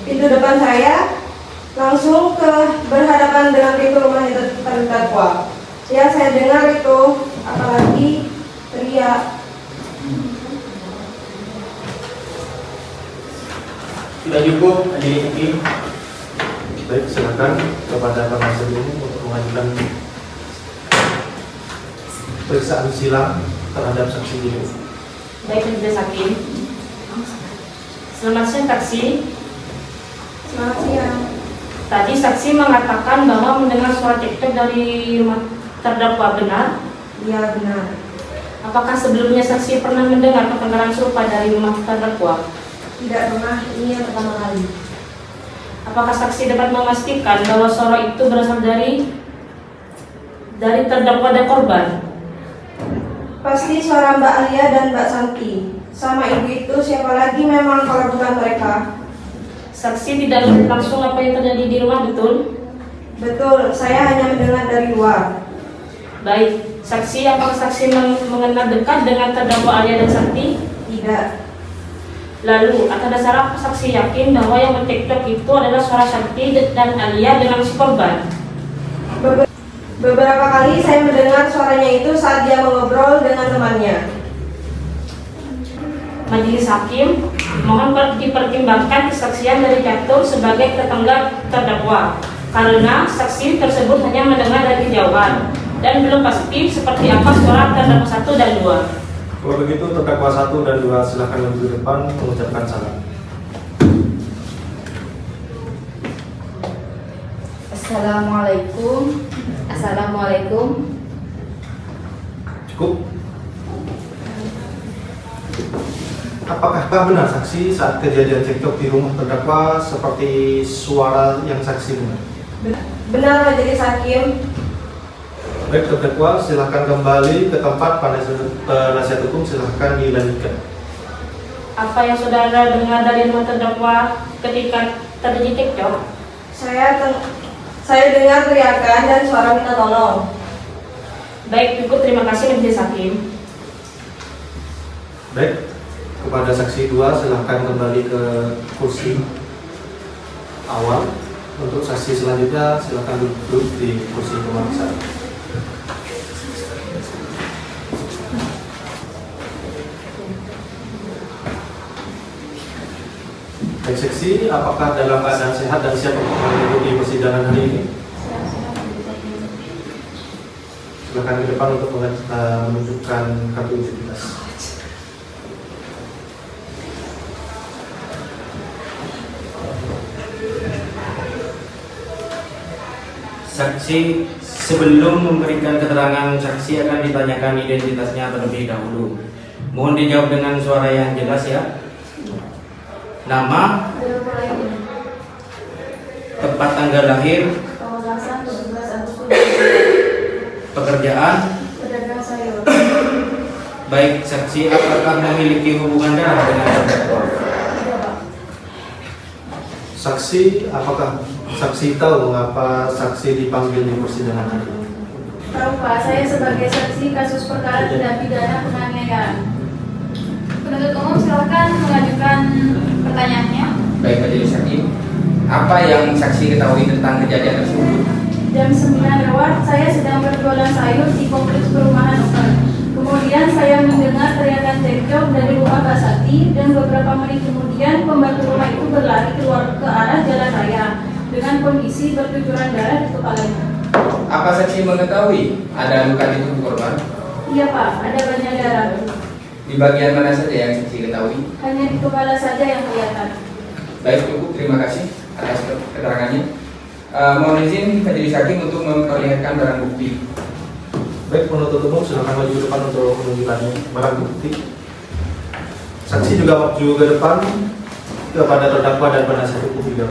Pintu depan saya langsung berhadapan dengan pintu rumah terdakwa. Yang saya dengar itu apalagi teriak. Sudah cukup, majelis hakim. Baik, silakan kepada penasihat umum untuk mengajukan periksaan silang terhadap saksi ini. Baik, majelis hakim. Selamat siang, saksi. Selamat siang. Tadi saksi mengatakan bahwa mendengar suara cekcok dari rumah terdakwa, benar? Iya, benar. Apakah sebelumnya saksi pernah mendengar kedengaran serupa dari rumah terdakwa? Tidak pernah, ini yang pertama kali. Apakah saksi dapat memastikan bahwa suara itu berasal dari terdakwa dan korban? Pasti suara Mbak Alia dan Mbak Santi. Sama ibu itu siapa lagi memang kalau bukan mereka? Saksi tidak melihat langsung apa yang terjadi di rumah, betul? Betul, saya hanya mendengar dari luar. Baik, saksi, apakah saksi mengenal dekat dengan terdakwa Alia dan Santi? Tidak. Lalu, atas dasar apa saksi yakin bahwa yang bercekcok itu adalah suara Santi dan Alia dengan si korban? Beberapa kali saya mendengar suaranya itu saat dia mengobrol dengan temannya. Majelis hakim, mohon dipertimbangkan kesaksian dari Catur sebagai tetangga terdakwa, karena saksi tersebut hanya mendengar dari kejauhan dan belum pasti seperti apa suara terdakwa 1 dan 2. Kalau begitu terdakwa 1 dan 2 silakan maju ke depan mengucapkan salam. Assalamualaikum. Assalamualaikum. Cukup. Apakah benar saksi saat kejadian cekcok di rumah terdakwa seperti suara yang saksi dengar? Benar, majelis hakim. Baik, terdakwa silakan kembali ke tempat. Penasihat hukum silakan dilanjutkan. Apa yang saudara dengar dari rumah terdakwa ketika terjadi cekcok? Saya dengar teriakan dan suara minta tolong. Baik, cukup, terima kasih majelis hakim. Baik, kepada saksi 2 silakan kembali ke kursi awal. Untuk saksi selanjutnya silakan duduk di kursi pemeriksaan. Baik, saksi, apakah dalam keadaan sehat dan siap untuk mengikuti persidangan hari ini? Silakan ke depan untuk menunjukkan kartu identitas. Saksi, sebelum memberikan keterangan, saksi akan ditanyakan identitasnya terlebih dahulu. Mohon dijawab dengan suara yang jelas ya. Nama, tempat tanggal lahir, pekerjaan. Baik, saksi, apakah memiliki hubungan darah dengan terdakwa? Saksi, apakah saksi tahu mengapa saksi dipanggil di persidangan hari ini? Tahu Pak, saya sebagai saksi kasus perkara tindak pidana penganiayaan. Penuntut umum silakan mengajukan pertanyaannya. Baik, majelis hakim. Apa yang saksi ketahui tentang kejadian tersebut? Jam 9 lewat, saya sedang berjualan sayur di kompleks perumahan Okan. Kemudian saya mendengar teriakan cekcok dari rumah Mbak Sati dan beberapa menit kemudian pembantu rumah itu berlari keluar ke arah jalan raya dengan kondisi bercucuran darah di kepalanya. Apa saksi mengetahui ada luka di tubuh korban? Iya Pak, ada banyak darah. Di bagian mana saja yang saksi ketahui? Hanya di kepala saja yang kelihatan. Baik, cukup. Terima kasih atas keterangannya. Mohon izin majelis hakim untuk memperlihatkan barang bukti. Baik, penuntut umum silakan maju ke depan untuk menunjukkan barang bukti. Saksi juga maju ke depan kepada terdakwa dan penasihat hukum juga.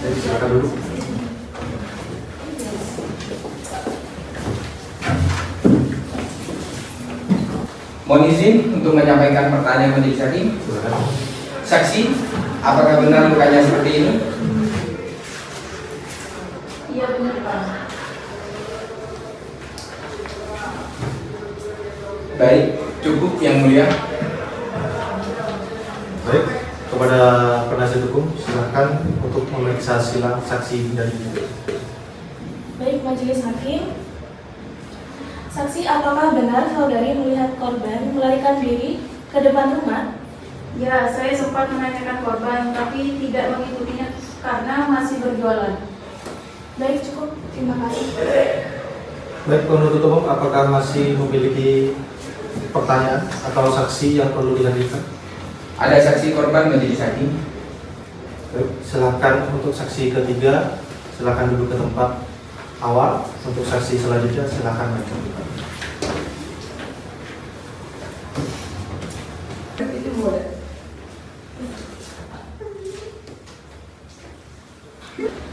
Jadi silakan duduk. Mohon izin untuk menyampaikan pertanyaan majelis hakim. Saksi, apakah benar lukanya seperti ini? Iya benar Pak. Baik, cukup yang mulia. Baik, kepada penasihat hukum silakan untuk memeriksa silang saksi dari ibu. Baik, majelis hakim. Saksi, apakah benar saudari melihat korban melarikan diri ke depan rumah? Ya, saya sempat menanyakan korban, tapi tidak mengikutinya karena masih berjualan. Baik, cukup. Terima kasih. Baik, penuntut umum apakah masih memiliki pertanyaan atau saksi yang perlu dihadirkan? Ada saksi korban majelis hakim. Baik, silakan untuk saksi ketiga, silakan duduk ke tempat awal. Untuk saksi selanjutnya silakan maju.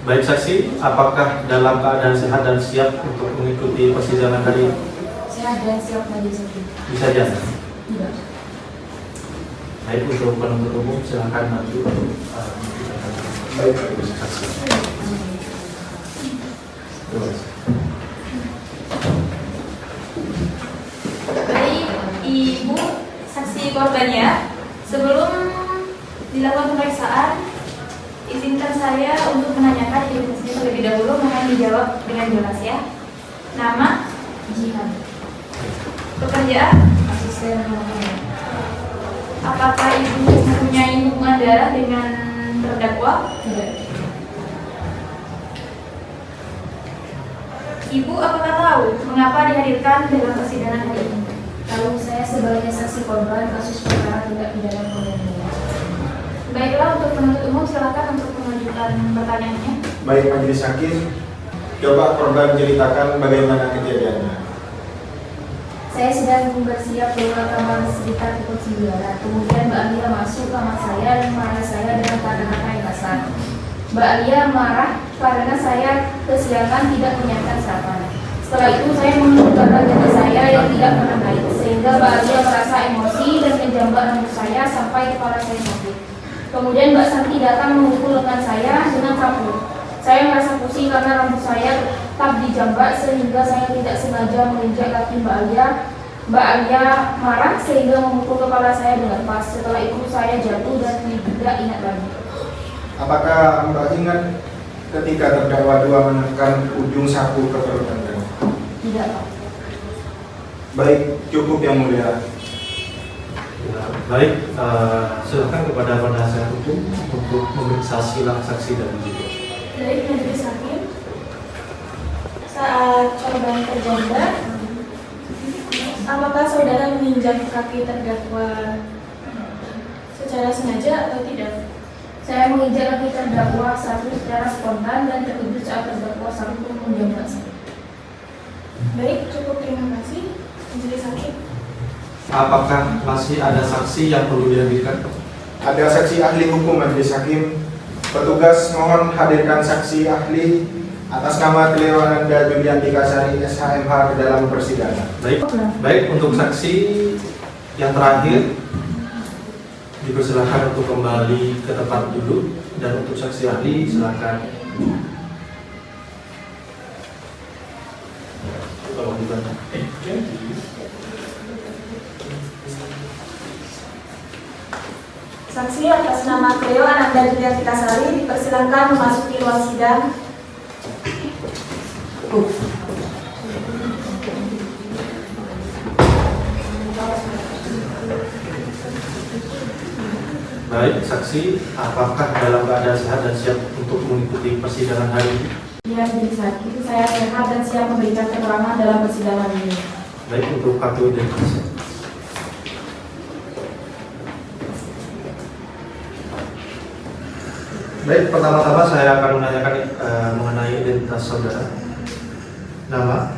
Baik saksi, apakah dalam keadaan sehat dan siap untuk mengikuti persidangan hari ini? Sehat dan siap majelis hakim. Bisa jalan? Tidak. Baik, untuk penuntut umum silakan maju. Baik, saksi. Baik, Ibu saksi korbannya, sebelum dilakukan pemeriksaan, izinkan saya untuk menanyakan identitasnya terlebih dahulu. Mohon dijawab dengan jelas ya. Nama? Jihan. Pekerjaan? Asisten rumah tangga. Apakah Ibu mempunyai hubungan darah dengan terdakwa? Tidak. Ibu apakah tahu mengapa dihadirkan dalam persidangan hari ini? Tahu, saya sebagai saksi korban kasus perkara tindak pidana penganiayaan. Baiklah, untuk penuntut umum silakan untuk mengajukan pertanyaannya. Baik, majelis hakim, coba korban ceritakan bagaimana kejadiannya. Saya sedang bersiap keluar kamar sekitar pukul 9. Kemudian Mbak Alia masuk kamar saya dan marah saya dengan kata-kata yang kasar. Mbak Alia marah karena saya kesiangan tidak menyiapkan sarapan. Setelah itu saya mengeluarkan jari saya yang tidak pernah baik, sehingga Mbak Alia merasa emosi dan menjambak rambut saya sampai kepala saya sakit. Kemudian Mbak Santi datang memukul lengan saya dengan sapu. Saya merasa pusing karena rambut saya tetap dijambak sehingga saya tidak sengaja menginjak kaki Mbak Alia. Mbak Alia marah sehingga memukul kepala saya dengan pas. Setelah itu saya jatuh dan tidak ingat lagi. Apakah Mbak ingat ketika terdakwa 2 menekan ujung sapu ke perut Anda? Tidak, Pak. Baik, cukup yang mulia. Ya, baik, silakan kepada penasihat hukum untuk memeriksa silang saksi dan ibu. Baik, majelis hakim. Saat korban terjambak, apakah saudara menginjak kaki terdakwa secara sengaja atau tidak? Saya menginjak kaki terdakwa satu secara spontan dan terkejut saat terdakwa satu menjambak saya. Baik, cukup. Terima kasih, majelis hakim. Apakah masih ada saksi yang perlu dihadirkan? Ada saksi ahli hukum majelis hakim. Petugas mohon hadirkan saksi ahli atas nama Cleonanda Julianti Kasari SHMH ke dalam persidangan. Baik, untuk saksi yang terakhir dipersilakan untuk kembali ke tempat duduk, dan untuk saksi ahli silakan tolong dibantu. Saksi atas nama Cleo Ananda Juliantika Sari dipersilakan memasuki ruang sidang. Baik, saksi, apakah dalam keadaan sehat dan siap untuk mengikuti persidangan hari ini? Ya, jadi saksi, saya sehat dan siap memberikan keterangan dalam persidangan ini. Baik, untuk kartu identitas. Baik, pertama-tama saya akan menanyakan mengenai identitas saudara. Nama,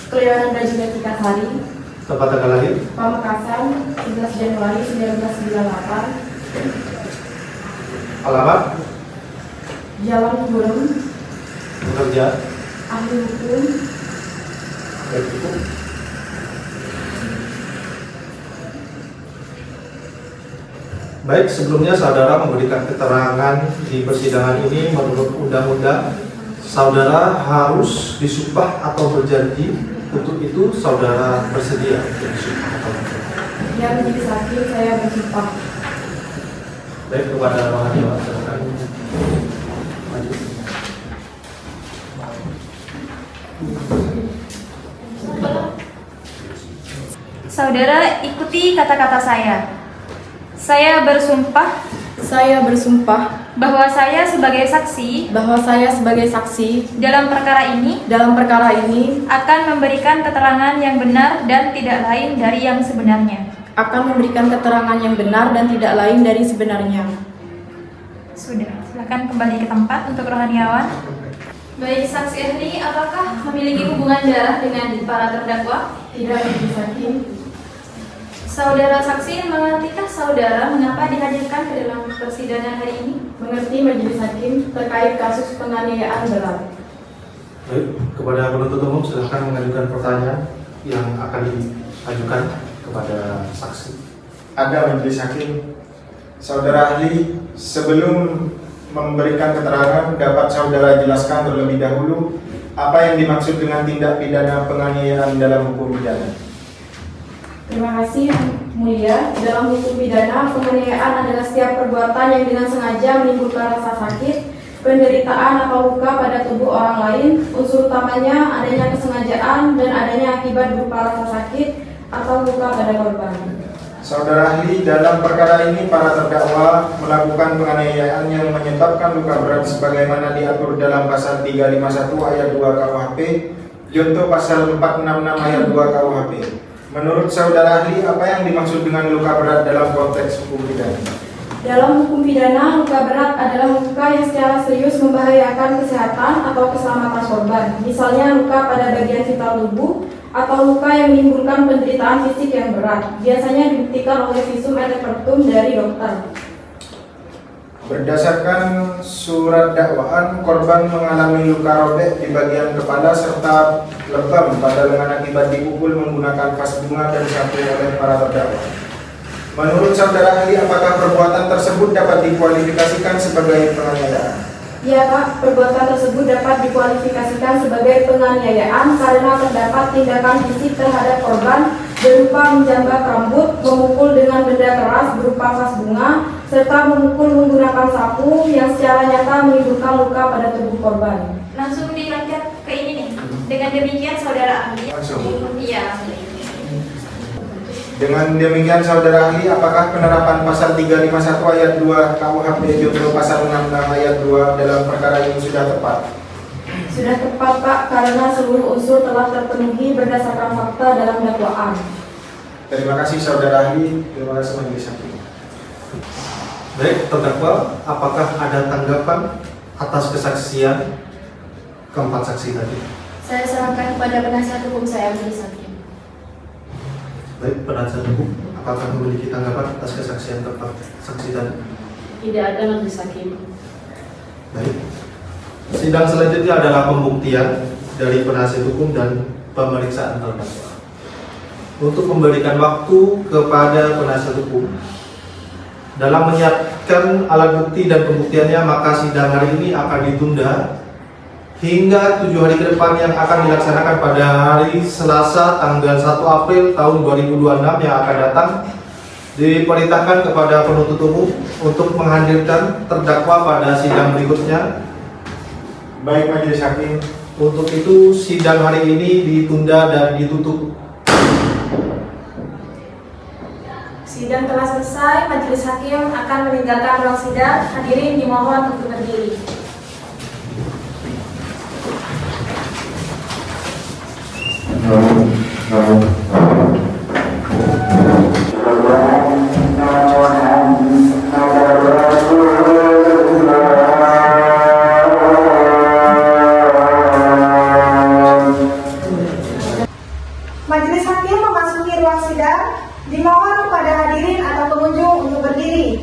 Cleo Ananda Juliantika Sari, tempat tanggal lahir, Pamekasan, 11 Januari 1998, alamat, Jalan Burung, bekerja, ahli hukum, baik cukup. Baik, sebelumnya saudara memberikan keterangan di persidangan ini menurut undang-undang saudara harus disumpah atau berjanji. Untuk itu saudara bersedia untuk disumpah atau berjanji? yang menjadi saksi saya bersumpah. Baik, kepada Bang Adi, silakan maju. Saudara ikuti kata-kata saya. Saya bersumpah bahwa saya sebagai saksi dalam perkara ini akan memberikan keterangan yang benar dan tidak lain dari yang sebenarnya. Sudah, silakan kembali ke tempat untuk rohaniawan. Baik, saksi ahli, apakah memiliki hubungan darah dengan para terdakwa? Tidak, menjadi saksi. Saudara saksi, mengertikah saudara mengapa dihadirkan ke dalam persidangan hari ini? Mengerti majelis hakim terkait kasus penganiayaan berat. Baik, kepada penuntut umum silakan mengajukan pertanyaan yang akan diajukan kepada saksi. Ada majelis hakim. Saudara ahli, sebelum memberikan keterangan, dapat saudara jelaskan terlebih dahulu apa yang dimaksud dengan tindak pidana penganiayaan dalam hukum pidana? Terima kasih, Mulia. Dalam hukum pidana, penganiayaan adalah setiap perbuatan yang dengan sengaja menimbulkan rasa sakit, penderitaan atau luka pada tubuh orang lain. Unsur utamanya adanya kesengajaan dan adanya akibat berupa rasa sakit atau luka pada korban. Saudara ahli, dalam perkara ini para terdakwa melakukan penganiayaan yang menyebabkan luka berat sebagaimana diatur dalam pasal 351 ayat 2 KUHP, junto pasal 466 ayat 2 KUHP. Menurut saudara ahli, apa yang dimaksud dengan luka berat dalam konteks hukum pidana? Dalam hukum pidana, luka berat adalah luka yang secara serius membahayakan kesehatan atau keselamatan korban. Misalnya luka pada bagian vital tubuh atau luka yang menimbulkan penderitaan fisik yang berat. Biasanya dibuktikan oleh visum et repertum dari dokter. Berdasarkan surat dakwaan, korban mengalami luka robek di bagian kepala serta lebam pada lengan akibat dipukul menggunakan vas bunga dan sapu oleh para terdakwa. Menurut saudara ahli, apakah perbuatan tersebut dapat dikualifikasikan sebagai penganiayaan? Ya Pak, perbuatan tersebut dapat dikualifikasikan sebagai penganiayaan karena terdapat tindakan fisik terhadap korban berupa menjambak rambut, memukul dengan benda keras berupa vas bunga, serta memukul menggunakan sapu yang secara nyata menimbulkan luka pada tubuh korban. Langsung dilanjut ke ini nih. Dengan demikian saudara ahli. Iya. Dengan demikian saudara ahli, apakah penerapan pasal 351 ayat 2 KUHP junto pasal 66 ayat 2 dalam perkara ini sudah tepat? Sudah tepat Pak, karena seluruh unsur telah terpenuhi berdasarkan fakta dalam dakwaan. Terima kasih saudara ahli, terima kasih majelis hakim. Baik, terdakwa, apakah ada tanggapan atas kesaksian keempat saksi tadi? Saya serahkan kepada penasihat hukum saya, majelis hakim. Baik, penasihat hukum, apakah memiliki tanggapan atas kesaksian keempat saksi tadi? Tidak ada, majelis hakim. Baik. Sidang selanjutnya adalah pembuktian dari penasihat hukum dan pemeriksaan terdakwa. Untuk memberikan waktu kepada penasihat hukum dalam menyiapkan alat bukti dan pembuktiannya, maka sidang hari ini akan ditunda hingga 7 hari ke depan yang akan dilaksanakan pada hari Selasa tanggal 1 April tahun 2026 yang akan datang Diperintahkan kepada penuntut umum untuk menghadirkan terdakwa pada sidang berikutnya. Baik Majelis Hakim. Untuk itu sidang hari ini ditunda dan ditutup. Sidang telah selesai, Majelis Hakim akan meninggalkan ruang sidang. Hadirin dimohon untuk berdiri. Majelis Hakim memasuki ruang sidang. Dimohon kepada hadirin atau pengunjung untuk berdiri.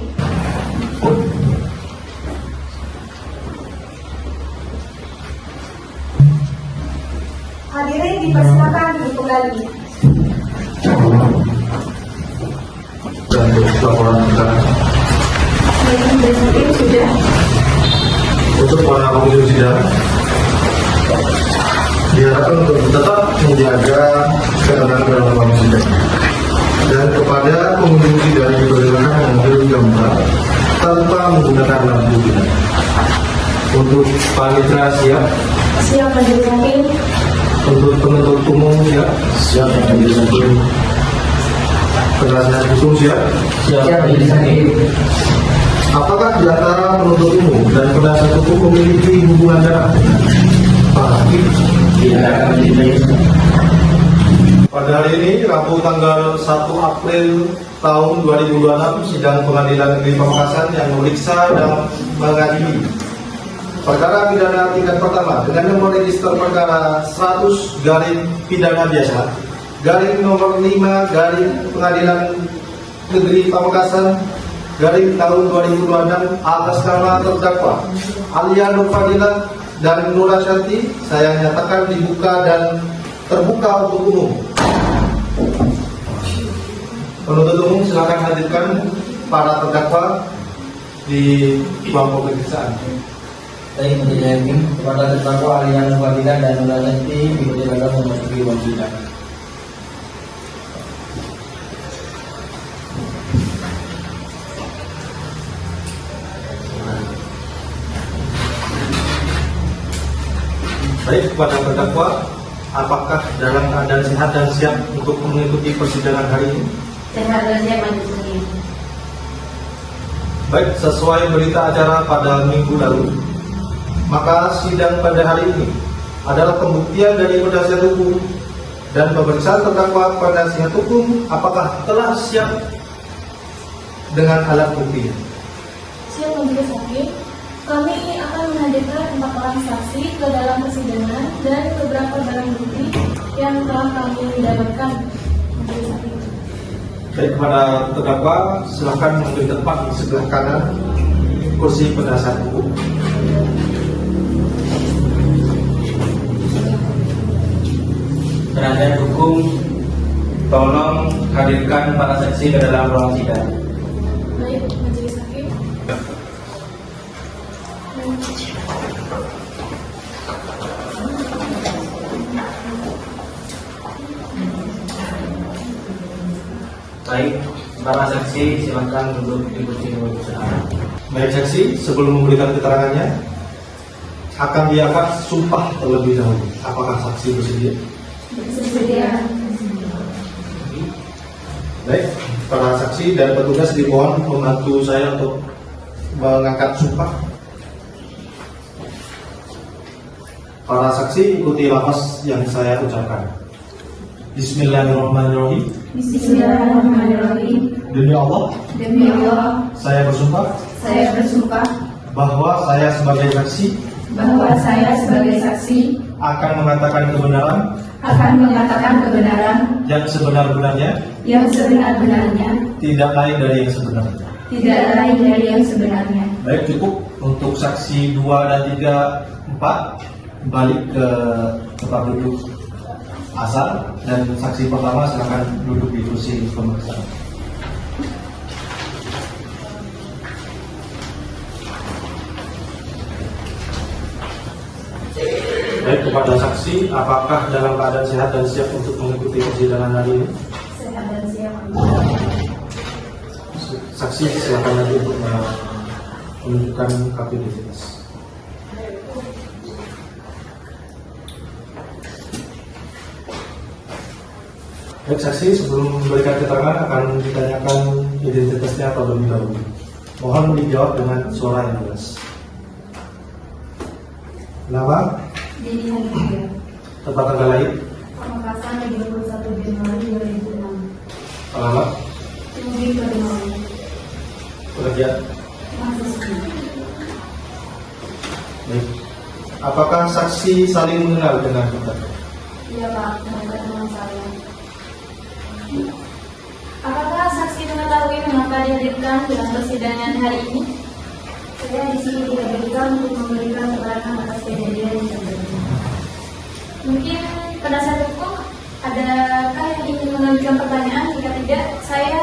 Hadirin dipersilakan duduk kembali. Dan laporan perkara. Majelis Hakim sudah. Untuk para pengunjung sidang, diharapkan untuk tetap menjaga ketenangan dalam ruang sidang. Dan kepada pengunjung sidang dipersilakan mengambil gambar tanpa menggunakan lampu biru. Untuk panitera siap. Siap Majelis Hakim. Untuk penuntut umum siap. Siap Majelis Hakim. Penasihat hukum siap. Siap Majelis Hakim. Apakah di antara penuntut umum dan penasihat hukum memiliki hubungan darah? Pak Hakim. Tidak. Pada hari ini, Rabu tanggal 1 April tahun 2026, sidang Pengadilan Negeri Pamekasan yang memeriksa dan mengadili perkara pidana tingkat pertama dengan nomor register perkara 100 garing pidana biasa garing nomor 5 garing Pengadilan Negeri Pamekasan garing tahun 2026 atas nama terdakwa Alia Nur Fadilah dan Nur Rasyanti saya nyatakan dibuka dan terbuka untuk umum. Penuntut umum silakan hadirkan para terdakwa di ruang pemeriksaan. Baik, Majelis Hakim, kepada terdakwa Alia Nur Fadilah dan Nur Rasyanti dipersilakan memasuki ruang sidang. Baik, kepada terdakwa, apakah dalam keadaan sehat dan siap untuk mengikuti persidangan hari ini? Sehat dan siap Majelis Hakim. Baik, sesuai berita acara pada minggu lalu, maka sidang pada hari ini adalah pembuktian dari penasihat hukum dan pemeriksaan terdakwa penasihat hukum apakah telah siap dengan alat bukti. Siap Majelis Hakim. Kami akan menghadirkan 4 orang saksi ke dalam persidangan dan beberapa barang bukti yang telah kami dapatkan. Majelis Hakim. Baik, kepada terdakwa silakan mengambil tempat di sebelah kanan kursi penasihat hukum. Penasihat hukum, tolong hadirkan para saksi ke dalam ruang sidang. Baik, Majelis Hakim. Baik, para saksi silakan duduk di kursi pemeriksaan. Baik saksi, sebelum memberikan keterangannya akan diangkat sumpah terlebih dahulu. Apakah saksi bersedia? Bersedia. Baik, para saksi dan petugas dimohon membantu saya untuk mengangkat sumpah. Para saksi ikuti lafaz yang saya ucapkan. Bismillahirrahmanirrahim. Bismillahirrahmanirrahim. Demi Allah, Demi Allah, saya bersumpah saya bersumpah bahwa saya sebagai saksi bahwa saya sebagai saksi akan mengatakan kebenaran yang sebenar-benarnya, yang sebenar-benarnya, tidak lain dari yang sebenarnya. tidak lain dari yang sebenarnya. Baik, cukup untuk saksi 2 dan 3, 4 balik ke tempat duduk asal, dan saksi pertama silakan duduk di kursi pemeriksaan. Baik, kepada saksi, apakah dalam keadaan sehat dan siap untuk mengikuti persidangan hari ini? Sehat dan siap. saksi silakan lagi untuk menunjukkan kartu identitas. Baik, saksi sebelum memberikan keterangan akan ditanyakan identitasnya terlebih dahulu. Mohon dijawab dengan suara yang jelas. Nama, Dini Hadiah. tempat tanggal lahir, Pamekasan 21 Januari 2006. alamat, Tinggi Kedemang. pekerjaan. Mahasiswa. Baik. Apakah saksi saling mengenal dengan terdakwa? Iya Pak, mereka teman saya. Apakah saksi mengetahui mengapa dihadirkan dalam persidangan hari ini? Saya di sini dihadirkan untuk memberikan keterangan atas kejadian yang terjadi. Mungkin penasihat hukum adakah yang ingin mengajukan pertanyaan? Jika tidak, saya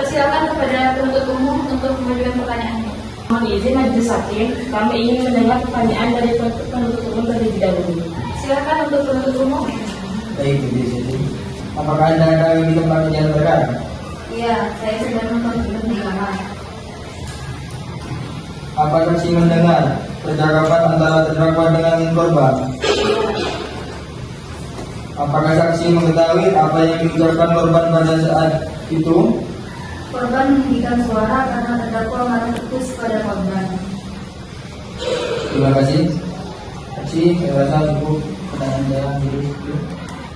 persilakan kepada penuntut umum untuk mengajukan pertanyaannya. Mohon izin majelis hakim, kami ingin mendengar pertanyaan dari penuntut umum terlebih dahulu. Silakan untuk penuntut umum. Baik, di sini. Apakah Anda ada di tempat kejadian perkara? Iya, saya sedang nonton film di kamar. Apa saksi mendengar percakapan antara terdakwa dengan korban? Apakah saksi mengetahui apa yang diucapkan korban pada saat itu? Korban menghentikan suara karena terdakwa marah ketus pada korban. Terima kasih. Saksi, saya rasa cukup pertanyaan saya.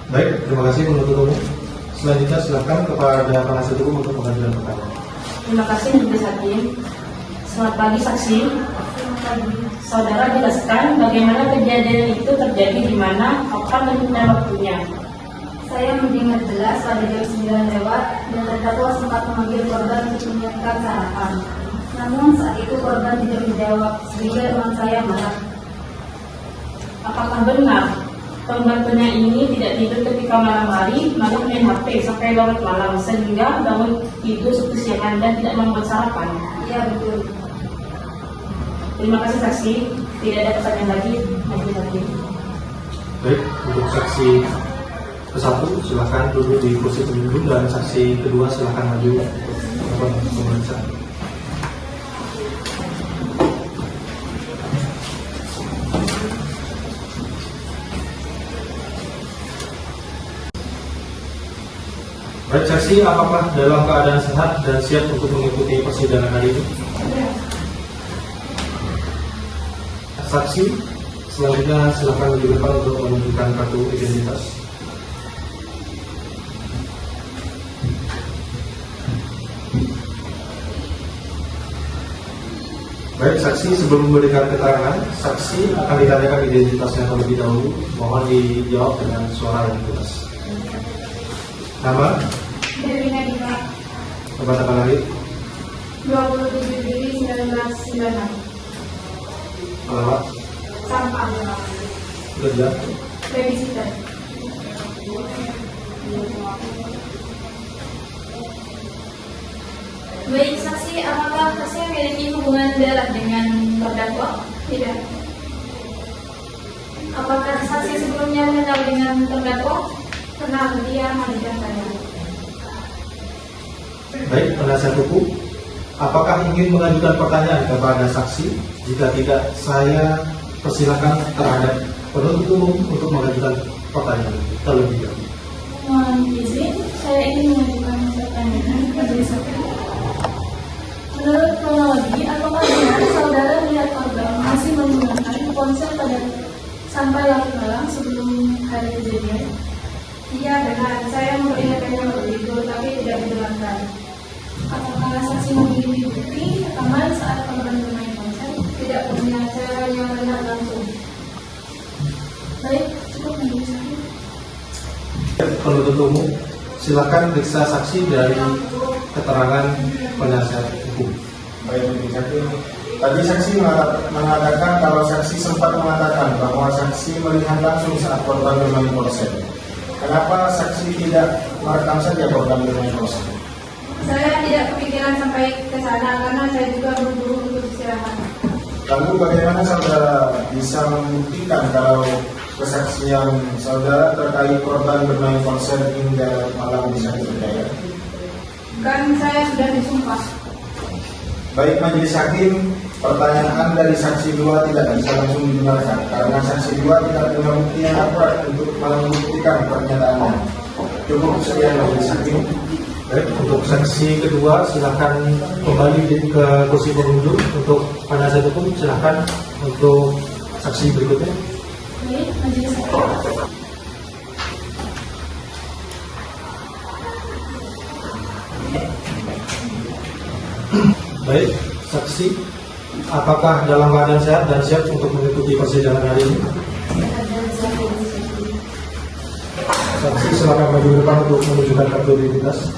Baik, terima kasih penuntut umum. Selanjutnya silakan kepada penasihat hukum untuk mengajukan pertanyaan. Terima kasih majelis hakim. Selamat pagi saksi. Saudara jelaskan bagaimana kejadian itu terjadi di mana, kapan dan waktunya. Saya mendengar jelas pada jam 9 lewat dan terdakwa sempat memanggil korban untuk menyiapkan sarapan. Namun saat itu korban tidak menjawab sehingga teman saya marah. Apakah benar pembantunya ini tidak tidur ketika malam hari, malah main HP sampai larut malam sehingga bangun tidur kesiangan dan tidak membuat sarapan? Iya betul. Terima kasih saksi. Tidak ada pertanyaan lagi majelis hakim. Baik, untuk saksi ke-1 silakan duduk di kursi penunjuk dan saksi kedua silakan maju untuk pemeriksaan. Baik, saksi apakah dalam keadaan sehat dan siap untuk mengikuti persidangan hari ini? Saksi selanjutnya silakan maju depan untuk menunjukkan kartu identitas. Baik, saksi sebelum memberikan keterangan, saksi akan ditanyakan identitasnya terlebih dahulu. Mohon dijawab dengan suara yang jelas. Nama, Dewi Nadira, tempat tanggal lahir, 27 Juli 1996. alamat, Sampang, kerja. babysitter. Baik, saksi, apakah saksi memiliki hubungan darah dengan terdakwa? Tidak. Apakah saksi sebelumnya mengenal dengan terdakwa? Kenal, dia manajer saya. Baik, penasihat hukum, apakah ingin mengajukan pertanyaan kepada saksi? Jika tidak, saya persilakan terhadap penuntut umum untuk mengajukan pertanyaan terlebih dahulu. Mohon izin, saya ingin mengajukan pertanyaan majelis hakim. Menurut kronologi, apakah benar saudara melihat korban masih menggunakan ponsel pada sampai larut malam sebelum hari kejadian? Iya benar, saya memperingatkannya waktu itu, tapi tidak didengarkan. Apakah saksi memiliki bukti rekaman saat korban bermain ponsel? Tidak punya, saya hanya melihat langsung. Baik, cukup majelis hakim. Penuntut umum, silakan periksa saksi dari keterangan penasihat hukum. Baik, tadi saksi mengatakan kalau saksi sempat mengatakan bahwa saksi melihat langsung saat korban bermain ponsel. Kenapa saksi tidak merekam saja korban bermain ponsel? Saya tidak kepikiran sampai ke sana karena saya juga buru-buru untuk istirahat. Lalu bagaimana saudara bisa membuktikan kalau kesaksian saudara terkait korban bermain ponsel hingga malam bisa dipercaya? Bukan, saya sudah disumpah. Baik majelis hakim, pertanyaan dari saksi 2 tidak bisa langsung dibenarkan karena saksi 2 tidak punya bukti yang akurat untuk membuktikan pernyataannya. Cukup sekian majelis hakim. Baik, untuk saksi kedua silakan kembali ke kursi pengunjung. Untuk penasihat hukum silakan untuk saksi berikutnya. Baik, majelis hakim. Baik, saksi, apakah dalam keadaan sehat dan siap untuk mengikuti persidangan hari ini? Saksi silakan maju ke depan untuk menunjukkan kartu identitas.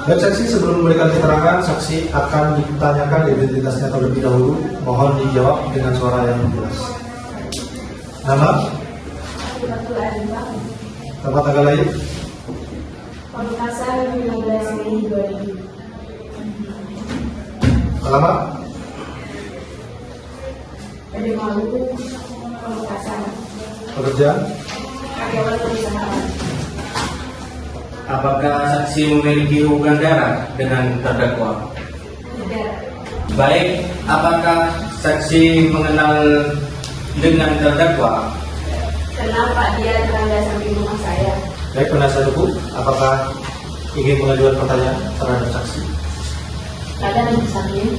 Baik saksi, sebelum memberikan keterangan, saksi akan ditanyakan identitasnya terlebih dahulu. Mohon dijawab dengan suara yang jelas. Nama? Tempat tanggal lahir? Pamekasan 15 Mei 2000. Alamat? Pada Maluku, Pamekasan. Pekerjaan? Karyawan perusahaan. Apakah saksi memiliki hubungan darah dengan terdakwa? Tidak. Baik, apakah saksi mengenal dengan terdakwa? Kenapa dia tetangga samping rumah saya? Baik, penasihat hukum, apakah ingin mengajukan pertanyaan terhadap saksi? Ada majelis hakim.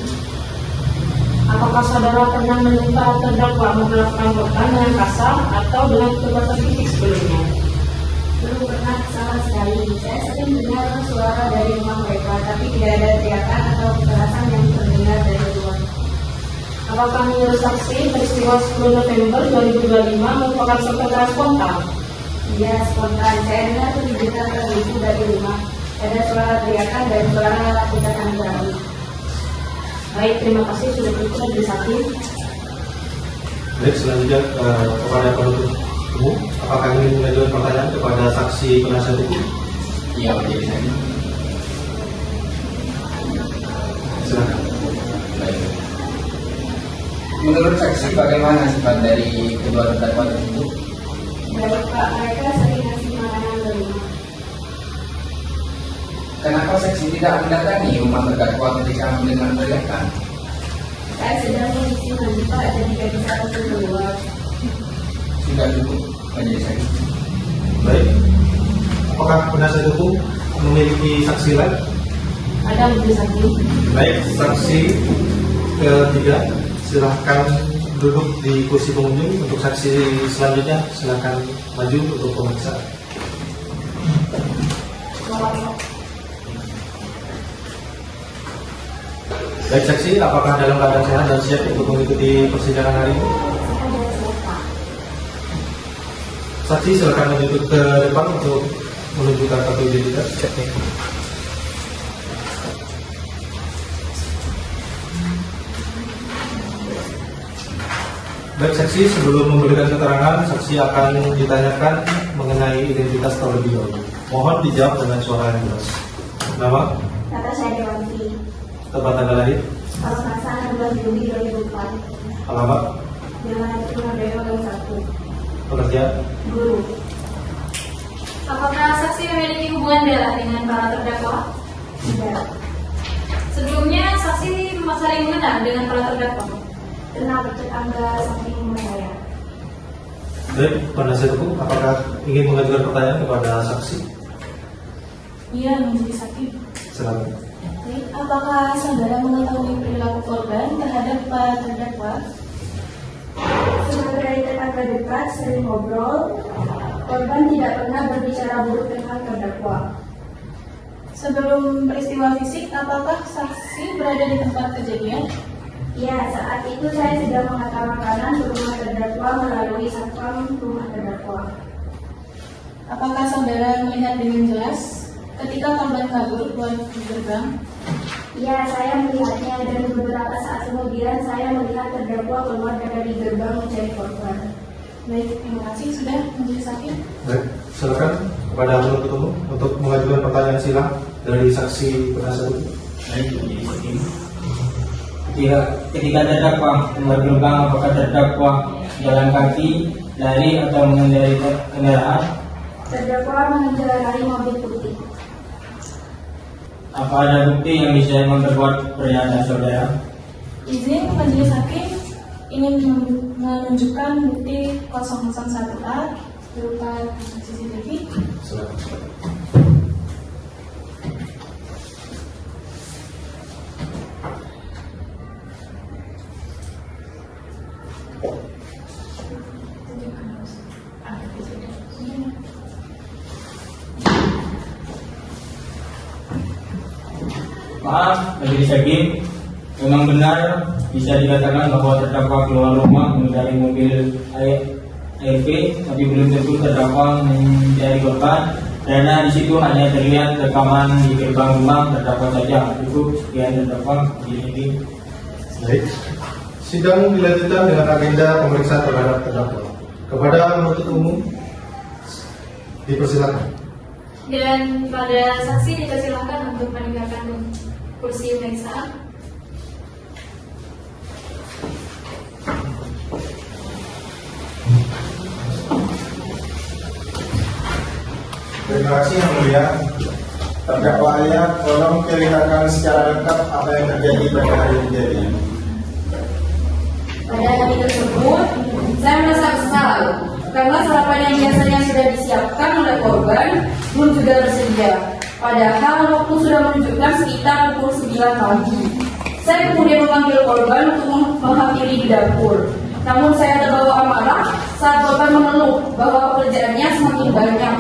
Apakah saudara pernah meminta terdakwa memperlakukan korban dengan kasar atau dengan kekerasan fisik sebelumnya? Belum pernah sama sekali. Saya sering dengar suara dari rumah mereka, tapi tidak ada teriakan atau kekerasan yang terdengar dari luar. Apakah menurut saksi peristiwa 10 November 2025 merupakan sekedar spontan? Iya, spontan. Saya dengar kebijakan terlibu dari rumah. Ada suara teriakan dan suara ledakan berapi. Baik, terima kasih sudah berikut majelis hakim. Baik, selanjutnya kepada penuntut umum, apakah ingin mengajukan pertanyaan kepada saksi penasihat hukum? Iya, majelis hakim. Silakan. Baik. Menurut saksi bagaimana sifat dari kedua terdakwa tersebut? Baik Pak, mereka sering ngasih makanan ke rumah. Kenapa saksi tidak mendatangi rumah terdakwa ketika mendengar teriakan? Saya sedang mengisi mandi Pak, jadi tidak bisa langsung keluar. Sudah cukup majelis hakim. Baik, apakah penasihat hukum memiliki saksi lain? Ada majelis hakim. Baik, saksi ketiga silahkan duduk di kursi pengunjung. Untuk saksi selanjutnya silahkan maju untuk pemeriksaan. Baik saksi, apakah dalam keadaan sehat dan siap untuk mengikuti persidangan hari ini? Saksi silakan maju ke depan untuk menunjukkan kartu identitas. Baik saksi, sebelum memberikan keterangan, saksi akan ditanyakan mengenai identitas terlebih dahulu. Mohon dijawab dengan suara yang jelas. Nama? Natasha Dewanti. Tempat tanggal lahir? Pamekasan 12 Juli 2004. Alamat? Jalan Adi Mardaya Gang 1. Pekerjaan? Guru. Apakah saksi memiliki hubungan darah dengan para terdakwa? Tidak. Sebelumnya saksi saling mengenal dengan para terdakwa. Pernah bertetangga samping rumah saya. Baik, penasihat hukum, apakah ingin mengajukan pertanyaan kepada saksi? Iya, majelis hakim. Silakan. Baik, apakah saudara mengetahui perilaku korban terhadap para terdakwa? Sebagai tetangga dekat, sering ngobrol. Korban tidak pernah berbicara buruk dengan terdakwa. Sebelum peristiwa fisik, apakah saksi berada di tempat kejadian? Ya, saat itu saya sedang mengantar makanan ke rumah terdakwa melalui satpam rumah terdakwa. Apakah saudara melihat dengan jelas ketika korban kabur keluar gerbang? Ya, saya melihatnya dan beberapa saat kemudian saya melihat terdakwa keluar dari gerbang mencari korban. Baik, terima kasih sudah majelis hakim. Baik, silakan kepada penuntut umum untuk mengajukan pertanyaan silang dari saksi penasihat hukum. Baik, majelis hakim. Ketika terdakwa keluar gerbang, apakah terdakwa jalan kaki lari atau mengendarai kendaraan? Terdakwa mengendarai mobil putih. Apa ada bukti yang bisa memperkuat pernyataan saudara? Izin majelis hakim ingin menunjukkan bukti 001A berupa CCTV. Maaf, majelis hakim, memang benar bisa dikatakan bahwa terdakwa keluar rumah mengendarai mobil ARV, tapi belum tentu terdakwa menjadi korban karena di situ hanya terlihat rekaman di gerbang rumah terdakwa saja. Cukup sekian terdakwa ini. Baik. Sidang dilanjutkan dengan agenda pemeriksaan terhadap terdakwa. Kepada penuntut umum dipersilakan. Dan pada saksi dipersilakan untuk meninggalkan kursi pemeriksaan. Terima kasih yang mulia. Terdakwa ayah, tolong ceritakan secara lengkap apa yang terjadi pada hari kejadian. Pada hari tersebut, saya merasa kesal karena sarapan yang biasanya sudah disiapkan oleh korban belum juga tersedia. Padahal waktu sudah menunjukkan sekitar pukul 9 pagi. Saya kemudian memanggil korban untuk menghampiri di dapur. Namun saya terbawa amarah saat korban mengeluh bahwa pekerjaannya semakin banyak,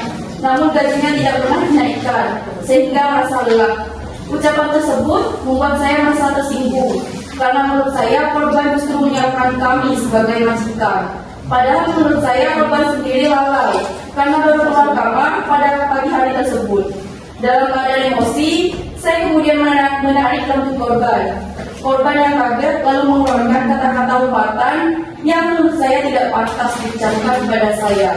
namun gajinya tidak pernah dinaikkan, sehingga merasa lelah. Ucapan tersebut membuat saya merasa tersinggung, karena menurut saya korban justru menyalahkan kami sebagai majikan. Padahal menurut saya korban sendiri lalai, karena baru keluar kamar pada pagi hari tersebut. Dalam keadaan emosi, saya kemudian menarik rambut korban. Korban yang kaget lalu mengeluarkan kata-kata umpatan yang menurut saya tidak pantas diucapkan kepada saya.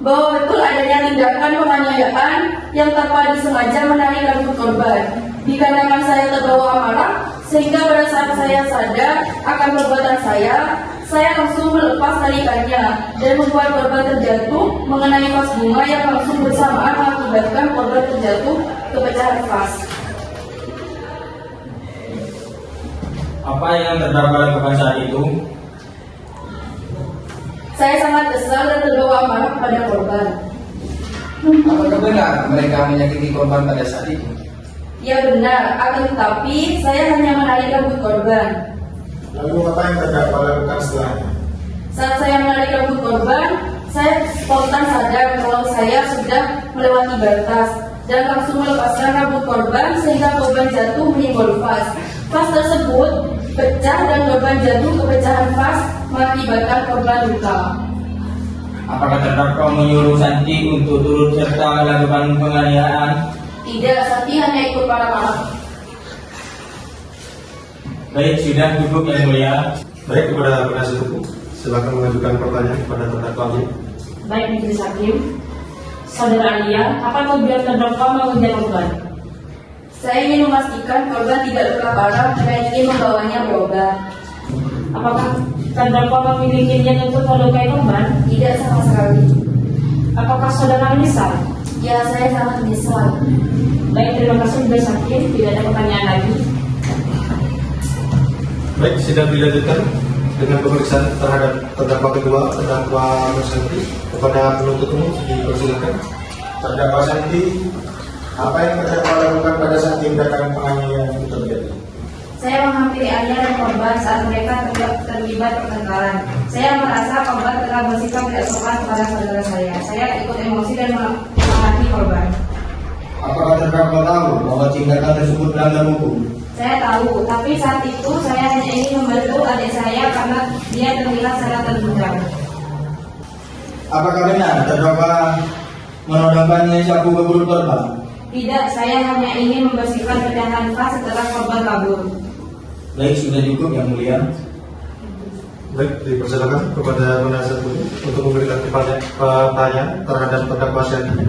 Bahwa betul adanya tindakan penganiayaan yang tanpa disengaja menarik rambut korban. Dikarenakan saya terbawa amarah, sehingga pada saat saya sadar akan perbuatan saya langsung melepas tarikannya dan membuat korban terjatuh mengenai vas bunga yang langsung bersamaan mengakibatkan korban terjatuh ke pecahan vas. Apa yang terdakwa lakukan saat itu? Saya sangat kesal dan terbawa amarah kepada korban. Apakah benar mereka menyakiti korban pada saat itu? Ya benar, akan tetapi saya hanya menarik rambut korban. Lalu apa yang terdakwa lakukan setelahnya? Saat saya menarik rambut korban, saya spontan sadar kalau saya sudah melewati batas dan langsung melepaskan rambut korban sehingga korban jatuh menyenggol vas. Vas tersebut pecah dan korban jatuh ke pecahan vas mengakibatkan korban luka. Apakah terdakwa menyuruh Santi untuk turut serta melakukan penganiayaan? Tidak, Santi hanya ikut marah-marah. Baik, sudah cukup yang mulia. Baik, kepada penasihat hukum, silakan mengajukan pertanyaan kepada terdakwa. Baik, majelis hakim. Saudara Alia, apa tujuan terdakwa mengejar korban? Saya ingin memastikan korban tidak luka parah dan ingin membawanya berobat. Apakah terdakwa memiliki niat untuk melukai korban? Tidak sama sekali. Apakah saudara menyesal? Ya, saya sangat menyesal. Baik, terima kasih majelis hakim. Tidak ada pertanyaan lagi. Baik, sidang dilanjutkan dengan pemeriksaan terhadap terdakwa kedua, terdakwa Santi. Kepada penuntut umum dipersilakan. Terdakwa Santi, apa yang terdakwa lakukan pada saat tindakan penganiayaan itu terjadi? Saya menghampiri ayah dan korban saat mereka terlibat pertengkaran. Saya merasa korban telah bersikap tidak sopan kepada saudara saya. Saya ikut emosi dan menghakimi korban. Apakah terdakwa tahu bahwa tindakan tersebut melanggar hukum? Saya tahu, tapi saat itu saya hanya ingin membantu adik saya karena dia terlihat sangat terguncang. Apakah benar terdakwa menodongkan sapu ke mulut korban? Tidak, saya hanya ingin membersihkan pecahan vas setelah korban kabur. Baik, sudah cukup yang mulia. Baik, dipersilakan kepada penasihat hukum untuk memberikan pertanyaan terhadap terdakwa Santi.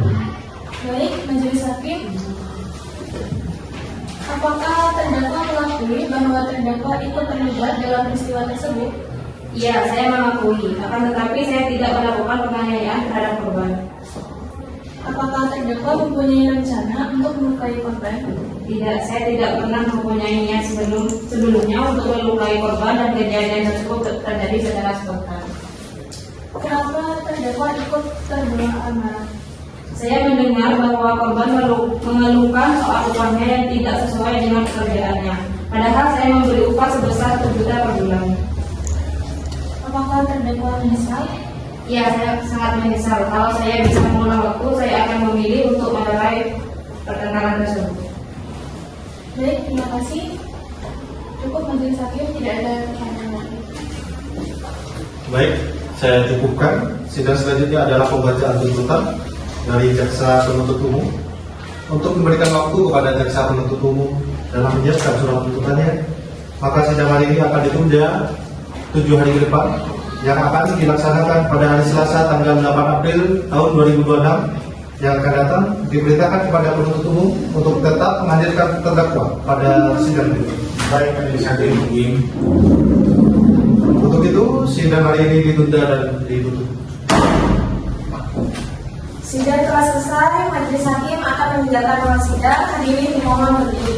Baik, majelis hakim. Apakah terdakwa mengakui bahwa terdakwa ikut terlibat dalam peristiwa tersebut? Iya, saya mengakui. Akan tetapi saya tidak melakukan penganiayaan terhadap korban. Apakah terdakwa mempunyai rencana untuk melukai korban? Tidak, saya tidak pernah mempunyai niat sebelumnya untuk melukai korban dan kejadian tersebut terjadi secara spontan. Kenapa terdakwa ikut terbawa amarah? Saya mendengar bahwa korban mengeluhkan soal upahnya yang tidak sesuai dengan pekerjaannya. Padahal saya memberi upah sebesar 1 juta per bulan. Apakah terdakwa menyesal? Ya, saya sangat menyesal. Kalau saya bisa mengulang waktu, saya akan memilih untuk melerai pertengkaran tersebut. Baik, terima kasih. Cukup majelis hakim, tidak ada pertanyaan lagi. Baik, saya cukupkan. Sidang selanjutnya adalah pembacaan tuntutan dari jaksa penuntut umum. Untuk memberikan waktu kepada jaksa penuntut umum dalam menyiapkan surat tuntutannya, maka sidang hari ini akan ditunda 7 hari ke depan, yang akan dilaksanakan pada hari Selasa tanggal 8 April tahun 2026 yang akan datang. Diperintahkan kepada penuntut umum untuk tetap menghadirkan terdakwa pada sidang ini. Baik, majelis hakim. Untuk itu, sidang hari ini ditunda dan ditutup. Sidang telah selesai. Majelis hakim akan meninggalkan ruang sidang. Hadirin dimohon berdiri.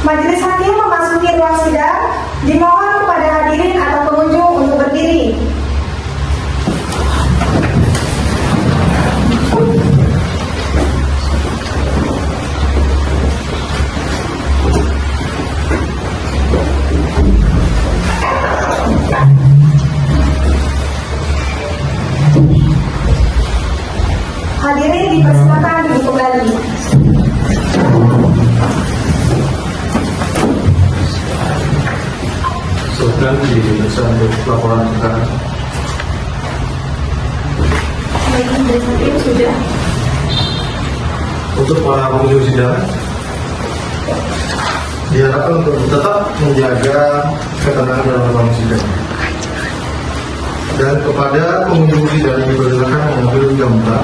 Majelis hakim memasuki ruang sidang. Dimohon kepada hadirin atau pengunjung untuk berdiri. Hadirin dipersilakan duduk kembali. Silakan diperiksa untuk laporan perkara. Baik, majelis hakim sudah. Untuk para pengunjung sidang, diharapkan untuk tetap menjaga ketenangan dalam ruang sidang. Dan kepada pengunjung sidang dipersilakan mengambil gambar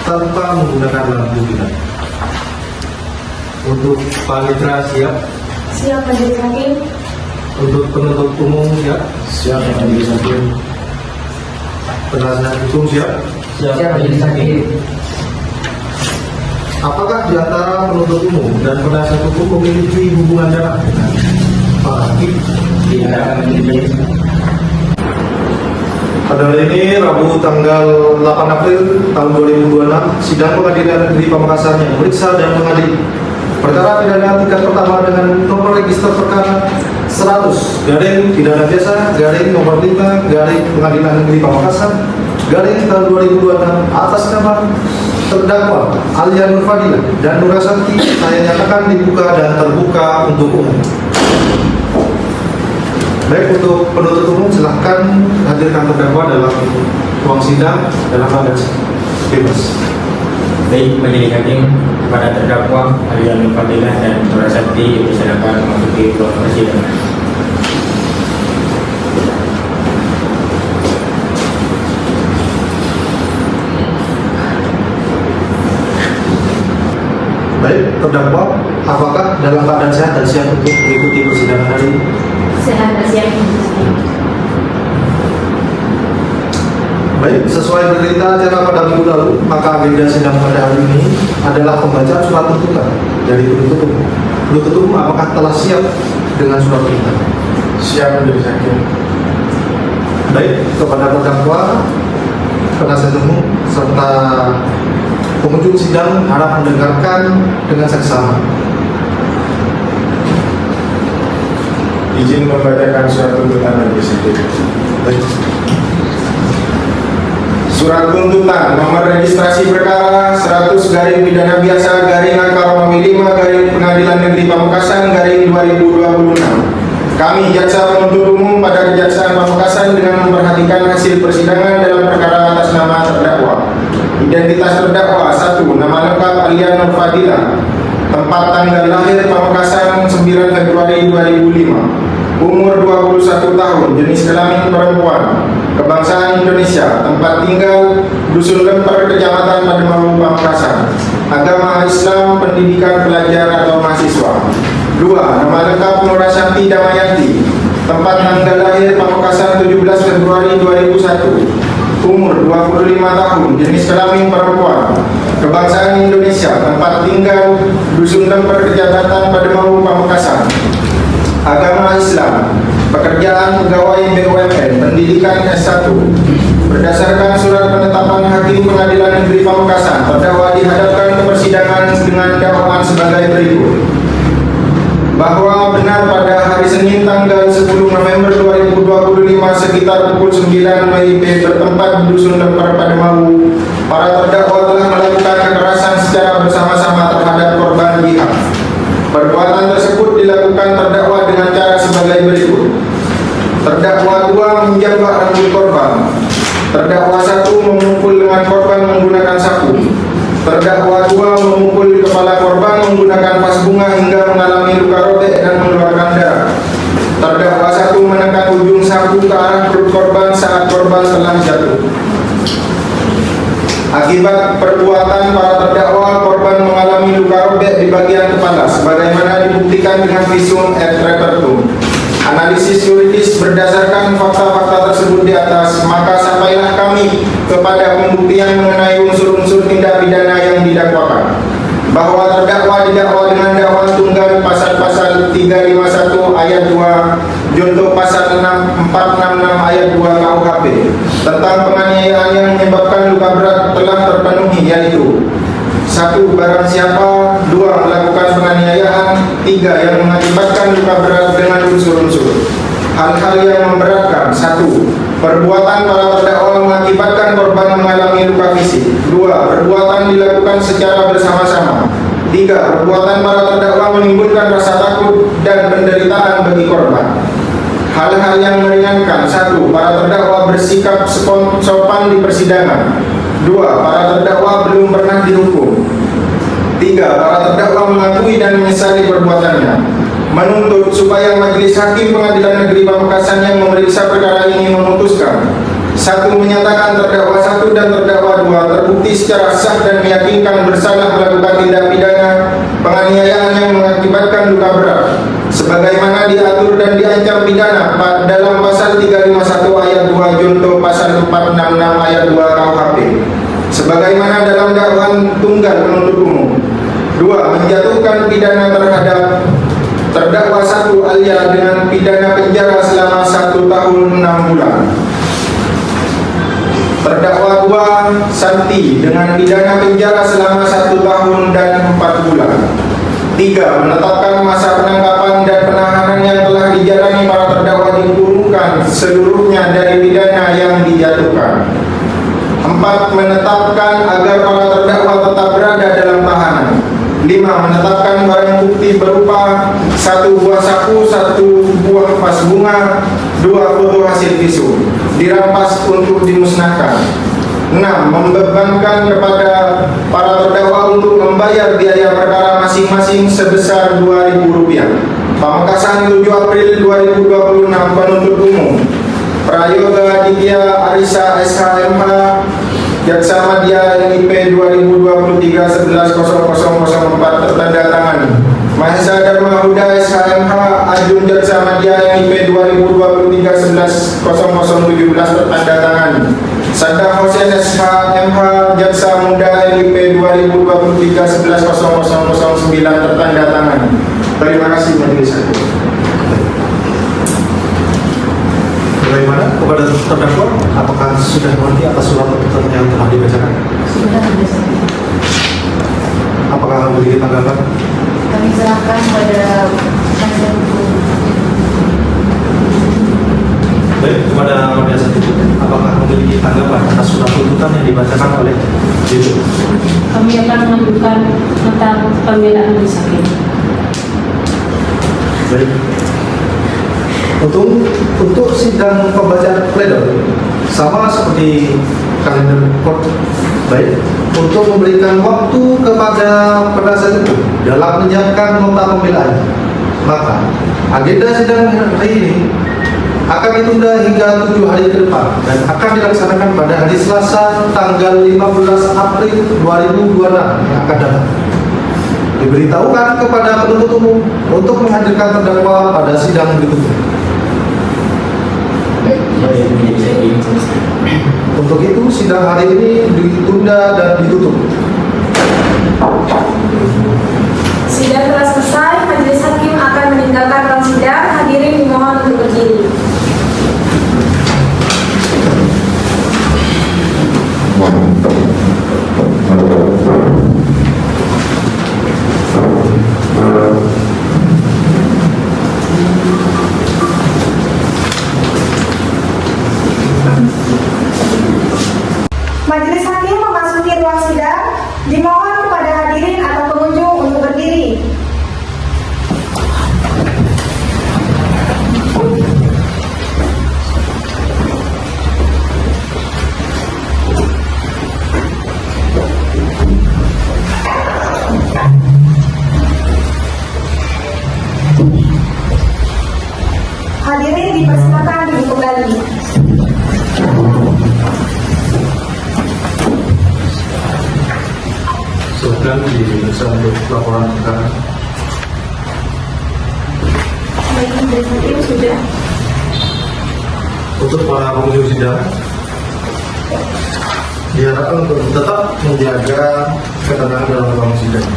tanpa menggunakan lampu binar. Untuk panitera siap. Siap, majelis hakim. Untuk penuntut umum siap. Siap, majelis hakim. Penasihat hukum siap. Siap, majelis hakim. Apakah di antara penuntut umum dan penasihat hukum memiliki hubungan darah dengan Pak Hakim? Tidak, majelis. Pada hari ini, Rabu tanggal 8 April tahun 2026, sidang Pengadilan Negeri Pamekasan yang memeriksa dan mengadili perkara pidana tingkat pertama dengan nomor register perkara 100 garing pidana biasa garing nomor 5 garing Pengadilan Negeri Pamekasan garing tahun 2026 atas nama terdakwa Alia Nur Fadila dan Nur Asanti saya nyatakan dibuka dan terbuka untuk umum. Baik, untuk penuntut umum silahkan hadirkan terdakwa dalam ruang sidang dalam keadaan bebas. Baik, majelis hakim, kepada terdakwa Alia Nur Fadila dan Nur Asanti dipersilakan memasuki ruang persidangan. Baik, terdakwa, apakah dalam keadaan sehat dan siap untuk mengikuti persidangan hari ini? Sehat dan siap. Baik, sesuai berita acara pada minggu lalu, maka agenda sidang pada hari ini adalah pembacaan surat tuntutan dari penuntut umum. Penuntut umum apakah telah siap dengan surat tuntutan? Siap, majelis hakim. Baik, kepada terdakwa, penasihat umum serta pengunjung sidang harap mendengarkan dengan seksama. Izin membacakan surat tuntutan majelis hakim. Baik. Surat tuntutan nomor registrasi perkara 100 garing pidana biasa garing angka Romawi 5 garing Pengadilan Negeri Pamekasan garing 2026. Kami jaksa penuntut umum pada Kejaksaan Pamekasan dengan memperhatikan hasil persidangan dalam perkara atas nama terdakwa. Identitas terdakwa: 1. Nama lengkap Alia Nur Fadila. Tempat tanggal lahir Pamekasan 9 Februari 2005. Umur 21 tahun, jenis kelamin perempuan. Kebangsaan Indonesia. Tempat tinggal Dusun Lemper, Kecamatan Pademawu, Pamekasan. Agama Islam, pendidikan pelajar atau mahasiswa. 2. Nama lengkap Nurasyanti Damayanti. Tempat tanggal lahir Pamekasan 17 Februari 2001. Umur 25 tahun, jenis kelamin perempuan. Kebangsaan Indonesia. Tempat tinggal Dusun Lemper, Kecamatan Pademawu, Pamekasan. Agama Islam. Pekerjaan pegawai BUMN, pendidikan S1. Berdasarkan surat penetapan Hakim Pengadilan Negeri Pamekasan, terdakwa dihadapkan ke persidangan dengan dakwaan sebagai berikut. Bahwa benar pada hari Senin tanggal 10 November 2025 sekitar pukul 9 WIB bertempat di Dusun Lemper, Pademawu, para terdakwa telah melakukan kekerasan secara bersama-sama terhadap korban jihad. Perbuatan tersebut dilakukan terdakwa dengan cara sebagai berikut. Terdakwa 2 menjambak rambut korban. Terdakwa 1 memukul lengan korban menggunakan sapu. Terdakwa 2 memukul kepala korban menggunakan vas bunga hingga mengalami luka robek dan mengeluarkan darah. Terdakwa 1 menekan ujung sapu ke arah perut korban saat korban telah jatuh. Akibat perbuatan para terdakwa, korban mengalami luka robek di bagian kepala, sebagaimana dibuktikan dengan visum et repertum. Analisis yuridis berdasarkan fakta-fakta tersebut di atas, maka sampailah kami kepada pembuktian mengenai unsur-unsur tindak pidana yang didakwakan. Bahwa terdakwa didakwa dengan dakwaan tunggal pasal-pasal 351 ayat 2 junto pasal 466 ayat 2 KUHP tentang penganiayaan yang menyebabkan luka berat telah terpenuhi, yaitu 1. Barang siapa. 2. Melakukan penganiayaan. 3. Yang mengakibatkan luka berat dengan unsur-unsur. Hal-hal yang memberatkan. 1. Perbuatan para terdakwa mengakibatkan korban mengalami luka fisik. 2. Perbuatan dilakukan secara bersama-sama. 3. Perbuatan para terdakwa menimbulkan rasa takut dan penderitaan bagi korban. Hal-hal yang meringankan. 1. Para terdakwa bersikap sopan di persidangan. 2. Para terdakwa belum pernah dihukum. 3. Para terdakwa mengakui dan menyesali perbuatannya. Menuntut supaya Majelis Hakim Pengadilan Negeri Pamekasan yang memeriksa perkara ini memutuskan: 1. Menyatakan terdakwa 1 dan terdakwa 2 terbukti secara sah dan meyakinkan bersalah melakukan tindak pidana penganiayaan yang mengakibatkan luka berat, sebagaimana diatur dan diancam pidana dalam pasal 351 ayat 2 junto pasal 466 ayat 2 KUHP, sebagaimana dalam dakwaan tunggal penuntut umum. 2. Menjatuhkan pidana terhadap terdakwa 1 Alia dengan pidana penjara selama 1 tahun 6 bulan. Terdakwa 2 Santi dengan pidana penjara selama 1 tahun dan 4 bulan. 3. Menetapkan masa penangkapan dan penahanan yang telah dijalani para terdakwa dikurungkan seluruhnya dari pidana yang dijatuhkan. 4. Menetapkan agar para terdakwa tetap berada dalam tahanan. 5. Menetapkan barang bukti berupa 1 buah sapu, 1 buah vas bunga, 2 foto hasil visum dirampas untuk dimusnahkan. 6. Membebankan kepada para terdakwa untuk membayar biaya perkara masing-masing sebesar Rp2.000. Pamekasan 7 April 2026. Penuntut umum Prayoga Ditya Arisa SHMH, Jaksa Madya NIP 2023 11.0004 tertanda tangani. Mahesa Dharma Huda SHMH, Ajun Jaksa Madya NIP 2023 11.0017 tertanda tangani. Saddam Hussein SHMH, Jaksa Muda NIP 2023 11.0009 tertanda tangani. Terima kasih Majelis Hakim. Bagaimana kepada terdakwa? Apakah sudah mengerti atas surat tuntutan yang telah dibacakan? Sudah dibacakan. Apakah memiliki tanggapan? Kami serahkan pada penasihat hukum. Baik, kepada penasihat hukum, apakah memiliki tanggapan atas surat tuntutan yang dibacakan oleh Jujur? Kami akan mengajukan tentang pembelaan Majelis Hakim. Baik. Untuk sidang pembacaan pledoi sama seperti kalender court. Baik, untuk memberikan waktu kepada penasihat hukum dalam menyiapkan nota pembelaan, maka agenda sidang hari ini akan ditunda hingga 7 hari ke depan dan akan dilaksanakan pada hari Selasa tanggal 15 April 2026 yang akan datang. Diberitahukan kepada penuntut umum untuk menghadirkan terdakwa pada sidang berikutnya. Untuk itu sidang hari ini ditunda dan ditutup. Sidang telah selesai, majelis hakim akan meninggalkan ruang sidang. Hadirin dimohon untuk berdiri. Majelis hakim memasuki ruang sidang. Dimohon kepada hadirin atau pengunjung untuk berdiri. Hadirin dipersilakan duduk kembali. Silakan diperiksa untuk laporan perkara. Baik, majelis hakim sudah. Untuk para pengunjung sidang, diharapkan untuk tetap menjaga ketenangan dalam ruang sidang.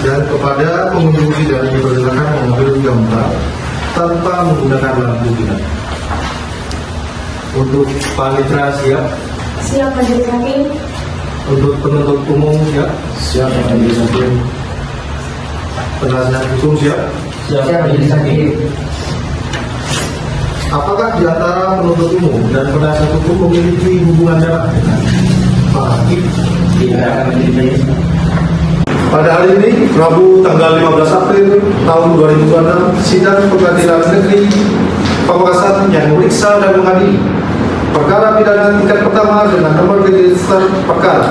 Dan kepada pengunjung sidang dipersilakan mengambil gambar tanpa menggunakan lampu sidang. Untuk panitera siap. Siap majelis hakim. Untuk penuntut umum siap. Siap majelis hakim. Penasihat hukum siap. Siap majelis hakim. Apakah di antara penuntut umum dan penasihat hukum memiliki hubungan darah dengan Pak Hakim? Tidak majelis. Pada hari ini, Rabu tanggal 15 April tahun 2026, sidang Pengadilan Negeri Pamekasan yang memeriksa dan mengadili perkara pidana tingkat pertama dengan nomor register perkara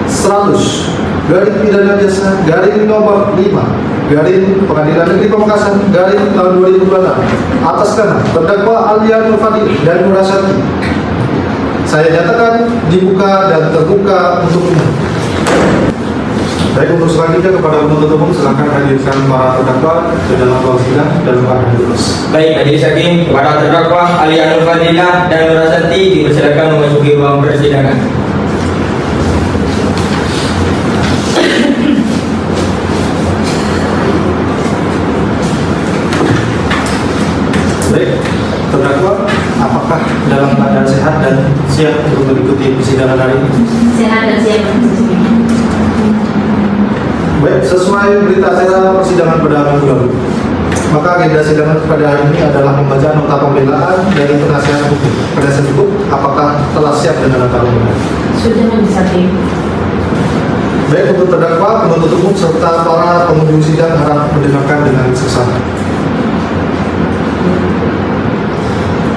100 garing pidana biasa garing nomor 5 garing Pengadilan Negeri Pamekasan garing tahun 2026 atas nama terdakwa Alia Nur Fadil dan Nur Asyati. Saya nyatakan dibuka dan terbuka untuk umum. Baik, untuk selanjutnya kepada penuntut umum silakan hadirkan para terdakwa ke dalam ruang sidang dalam keadaan lurus. Baik, majelis hakim, kepada terdakwa Alia Nur Fadilah dan Nur Asyati dipersilakan memasuki ruang persidangan. Baik, terdakwa, apakah dalam keadaan sehat dan siap untuk mengikuti persidangan hari ini? Sehat dan siap. Baik, sesuai berita acara persidangan pada minggu lalu, maka agenda sidang pada hari ini adalah pembacaan nota pembelaan dari penasihat hukum. Penasihat hukum, apakah telah siap dengan nota pembelaan? Sudah majelis hakim. Baik, untuk terdakwa, penuntut umum serta para pengunjung sidang harap mendengarkan dengan seksama.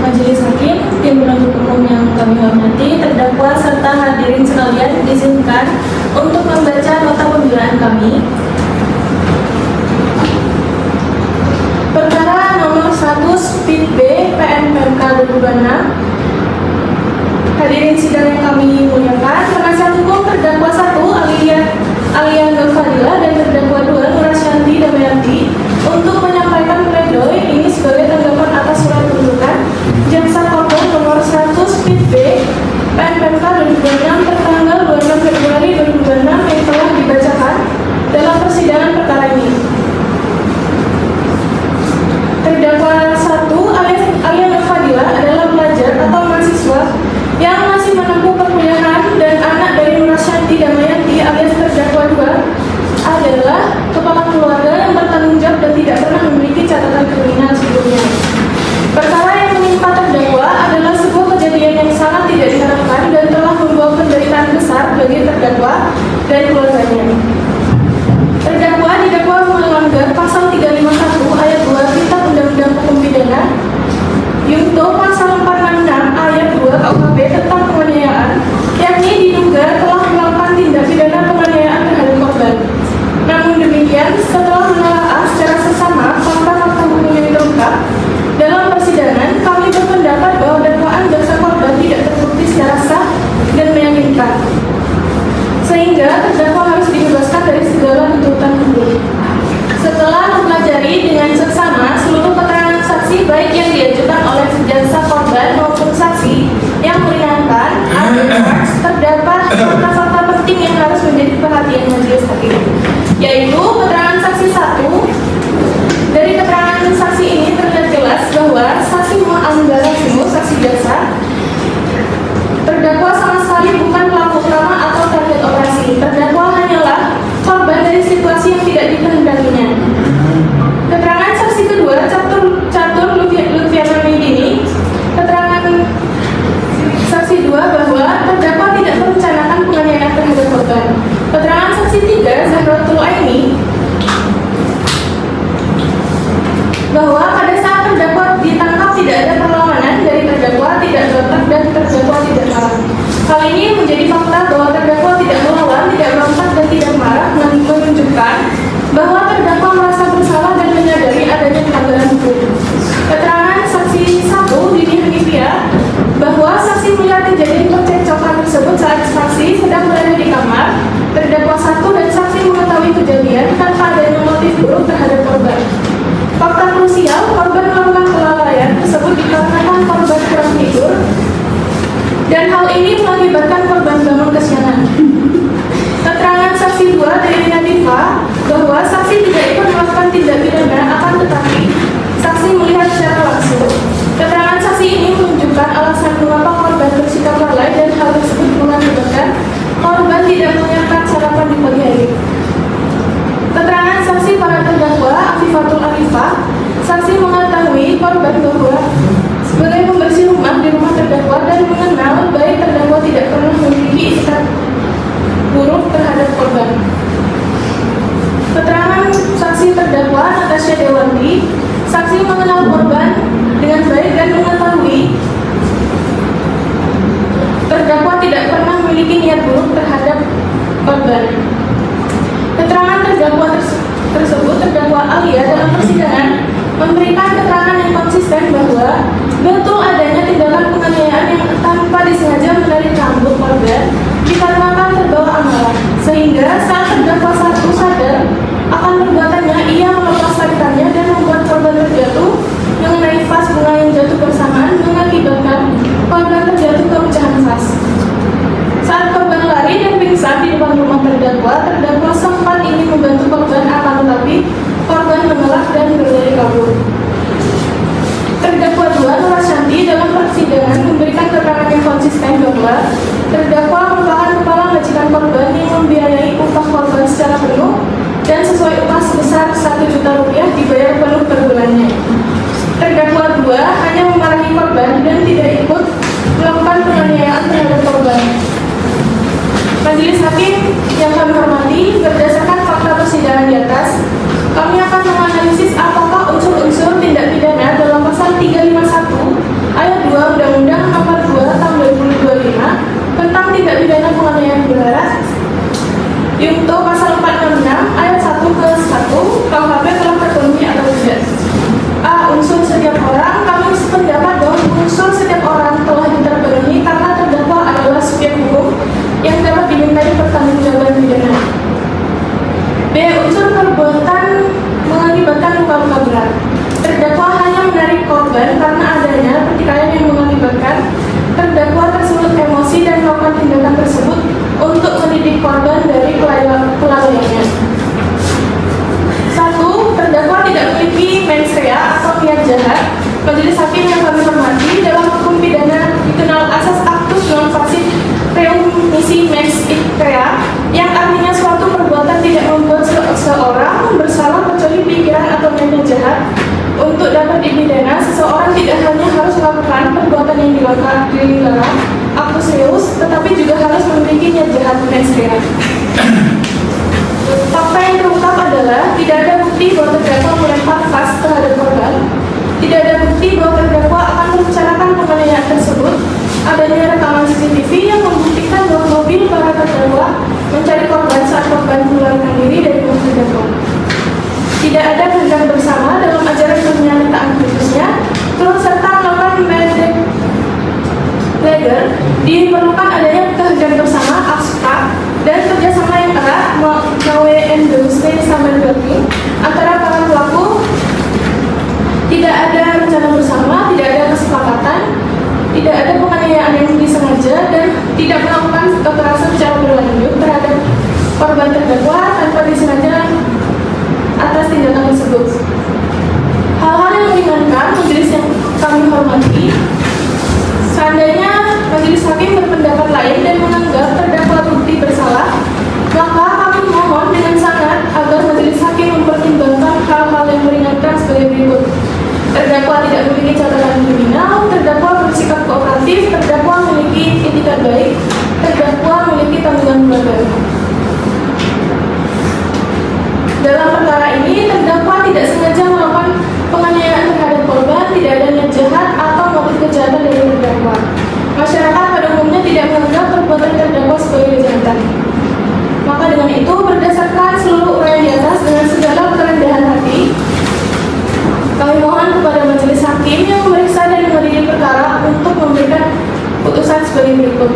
Majelis hakim, tim penuntut umum yang kami hormati, terdakwa serta hadirin sekalian diizinkan untuk membaca nota pembelaan kami. Perkara nomor 100 Pit B PN/PMK 2026. Hadirin sidang yang kami muliakan, penasihat hukum terdakwa 1 Alia Nur Fadilah dan terdakwa 2 Nur Asyati Damayanti untuk menyampaikan pledoi ini sebagai tanggapan atas surat tuntutan jaksa korban nomor 100 Pit B PN/PMK 2026 tertanggal 26 Februari 2026 yang telah dibacakan dalam persidangan perkara ini. Terdakwa 1 Alia Nur Fadilah adalah pelajar atau mahasiswa yang masih menempuh perkuliahan dan anak dari Nur Asyati Damayanti alias terdakwa 2 adalah kepala keluarga yang bertanggung jawab dan tidak pernah memiliki catatan kriminal sebelumnya. Perkara yang menimpa terdakwa adalah sebuah kejadian yang sangat tidak diharapkan dan telah membawa penderitaan besar bagi terdakwa dan keluarganya. Terdakwa didakwa melanggar pasal 351 ayat 2 Kitab Undang-Undang Hukum Pidana Yungto pasal 466 ayat 2 KUHP tentang sehingga terdakwa harus dibebaskan dari segala tuntutan hukum. Setelah mempelajari dengan seksama seluruh keterangan saksi baik yang diajukan oleh jasa korban maupun saksi yang meringankan, terdapat fakta-fakta penting yang harus menjadi perhatian majelis hakim, yaitu keterangan saksi 1. Dari keterangan saksi ini terlihat jelas bahwa saksi Anggara saksi jasa terdakwa sama sekali bukan pelaku utama atau target operasi. Terdakwa hanyalah korban dari situasi yang tidak dikehendakinya. Keterangan saksi kedua, Catur Lutfiana Medini, keterangan saksi 2 bahwa terdakwa tidak merencanakan penganiayaan terhadap korban. Keterangan saksi 3, Zahratul Aini, bahwa pada saat terdakwa ditangkap tidak ada perlawanan dari terdakwa, tidak berontak dan terdakwa tidak marah. Hal ini menjadi fakta bahwa terdakwa tidak melawan, tidak berontak dan tidak marah, menunjukkan bahwa terdakwa merasa bersalah dan menyadari adanya pelanggaran hukum. Keterangan saksi 1, Dini Hanifia, bahwa saksi melihat kejadian percekcokan tersebut saat saksi sedang berada di kamar terdakwa 1 dan saksi mengetahui kejadian tanpa adanya motif buruk terhadap korban. Fakta krusial, korban melakukan kelalaian tersebut dikarenakan korban kurang tidur dan hal ini mengakibatkan korban bangun kesiangan. Keterangan saksi 2 dari Nadifa bahwa saksi tidak ikut melakukan tindak pidana, akan tetapi saksi melihat secara langsung. Keterangan saksi ini menunjukkan alasan mengapa korban bersikap lalai dan hal tersebut mengakibatkan korban tidak menyiapkan sarapan di pagi hari. Keterangan saksi para terdakwa Afifatul Arifah, saksi mengetahui korban bahwa sebagai pembersih rumah di rumah terdakwa dan mengenal baik terdakwa tidak pernah memiliki itikat buruk terhadap korban. Keterangan saksi terdakwa Natasha Dewanti, saksi mengenal korban dengan baik dan mengetahui terdakwa tidak pernah memiliki niat buruk terhadap korban. Keterangan terdakwa tersebut, terdakwa Alia dalam persidangan memberikan keterangan yang konsisten bahwa betul adanya tindakan penganiayaan yang tanpa disengaja menarik rambut korban dikarenakan terbawa amarah, sehingga saat terdakwa 1 sadar akan perbuatannya, ia melepas tarikannya dan membuat korban terjatuh mengenai vas bunga yang jatuh bersamaan mengakibatkan korban terjatuh ke pecahan vas. Saat korban lari dan pingsan di depan rumah terdakwa sempat ingin membantu korban, akan tetapi korban menolak dan berlari kabur. Terdakwa 2 Nur Ashanti dalam persidangan memberikan keterangan yang konsisten bahwa terdakwa merupakan kepala majikan korban yang membiayai upah korban secara penuh dan sesuai upah sebesar 1 juta rupiah dibayar penuh per bulannya. Terdakwa 2 hanya memarahi korban dan tidak ikut melakukan penganiayaan terhadap korban. Majelis hakim yang kami hormati, berdasarkan fakta persidangan di atas, kami akan menganalisis apakah unsur-unsur tindak pidana dalam pasal 351 ayat 2 Undang-Undang Nomor 2 Tahun 2025 tentang tindak pidana penganiayaan berat untuk pasal 466 ayat 1 ke 1 KUHP telah terpenuhi atau tidak. A. Unsur setiap orang, kami sependapat bahwa unsur setiap orang telah terpenuhi karena terdakwa adalah subjek hukum yang dapat dimintai pertanggungjawaban pidana. B. Unsur perbuatan mengakibatkan luka-luka berat. Terdakwa hanya menarik korban karena adanya pertikaian yang mengakibatkan terdakwa tersebut emosi dan melakukan tindakan tersebut untuk mendidik korban dari kelalaiannya. 1. Terdakwa tidak memiliki mens rea atau niat jahat. Majelis hakim yang kami hormati, dalam hukum pidana dikenal asas actus non facit reum nisi mens rea, yang artinya suatu perbuatan tidak membuat seseorang bersalah kecuali pikiran atau niat jahat. Untuk dapat dipidana, seseorang tidak hanya harus melakukan perbuatan yang dilarang actus reus, tetapi juga harus memiliki niat jahat mens rea. Fakta yang terungkap adalah tidak ada bukti bahwa terdakwa melempar vas terhadap korban, tidak ada bukti bahwa terdakwa akan merencanakan penganiayaan tersebut. Adanya rekaman CCTV yang membuktikan bahwa mobil para terdakwa mencari korban saat korban melarikan diri dari rumah terdakwa. Tidak ada kehendak bersama dalam ajaran pernyataan khususnya, turut serta melakukan medek legal, diperlukan adanya kehendak bersama abstrak dan kerjasama korban terdakwa tanpa disengaja atas tindakan tersebut. Hal-hal yang meringankan majelis yang kami hormati, seandainya majelis hakim berpendapat lain dan menganggap terdakwa terbukti bersalah, maka kami mohon dengan sangat agar majelis hakim mempertimbangkan hal-hal yang meringankan sebagai berikut. Terdakwa tidak memiliki catatan kriminal, terdakwa bersikap kooperatif, terdakwa memiliki etikat baik, terdakwa memiliki tanggungan keluarga. Dalam perkara ini, terdakwa tidak sengaja melakukan penganiayaan terhadap korban, tidak ada niat jahat atau motif kejahatan dari terdakwa. Masyarakat pada umumnya tidak menganggap perbuatan terdakwa sebagai kejahatan. Maka dengan itu, berdasarkan seluruh uraian di atas dengan segala kerendahan hati, kami mohon kepada majelis hakim yang memeriksa dan mengadili perkara untuk memberikan putusan sebagai berikut.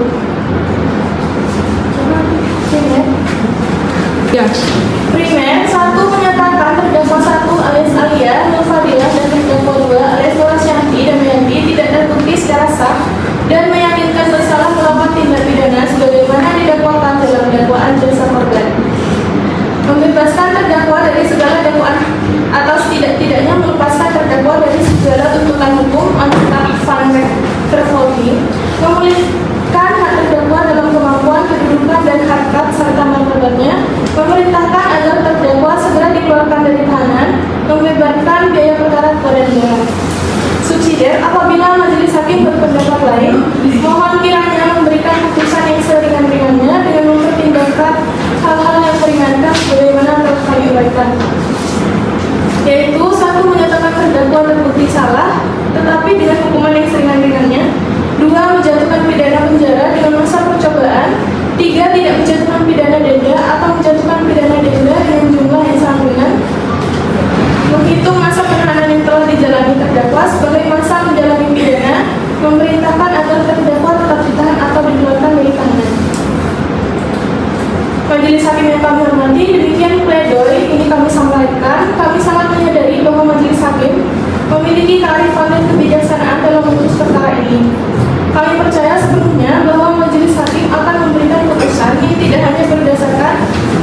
Primer, 1. Menyatakan terdakwa 1 alias Alia, Nur Fadilah dan terdakwa 2 alias Nur Syanti dan Mayanti tidak terbukti secara sah dan meyakinkan bersalah melakukan tindak pidana sebagaimana didakwakan dalam dakwaan jasa korban. Membebaskan terdakwa dari segala dakwaan atau setidak-tidaknya melepaskan terdakwa dari segala tuntutan hukum antara van Vervolging, memulihkan hak terdakwa dalam kemampuan, kedudukan dan harkat serta martabatnya, memerintahkan agar terdakwa segera dikeluarkan dari tahanan, membebankan biaya perkara kepada negara. Subsidiar, apabila majelis hakim berpendapat lain, mohon kiranya memberikan putusan yang seringan-ringannya dengan mempertimbangkan hal-hal yang meringankan sebagaimana telah kami uraikan, yaitu 1. Menyatakan terdakwa terbukti salah tetapi dengan hukuman yang seringan-ringannya, 2. Menjatuhkan pidana penjara dengan masa percobaan, 3. Tidak menjatuhkan pidana denda atau menjatuhkan pidana denda dengan jumlah yang sangat ringan, menghitung masa penahanan yang telah dijalani terdakwa sebagai masa menjalani pidana, memerintahkan agar terdakwa tetap ditahan atau dikeluarkan dari tahanan. Majelis hakim yang kami hormati, demikian pledoi ini kami sampaikan. Kami sangat menyadari bahwa majelis hakim memiliki kearifan dan kebijaksanaan dalam memutus perkara ini. Kami percaya sepenuhnya bahwa majelis hakim akan memberikan putusan yang tidak hanya berdasarkan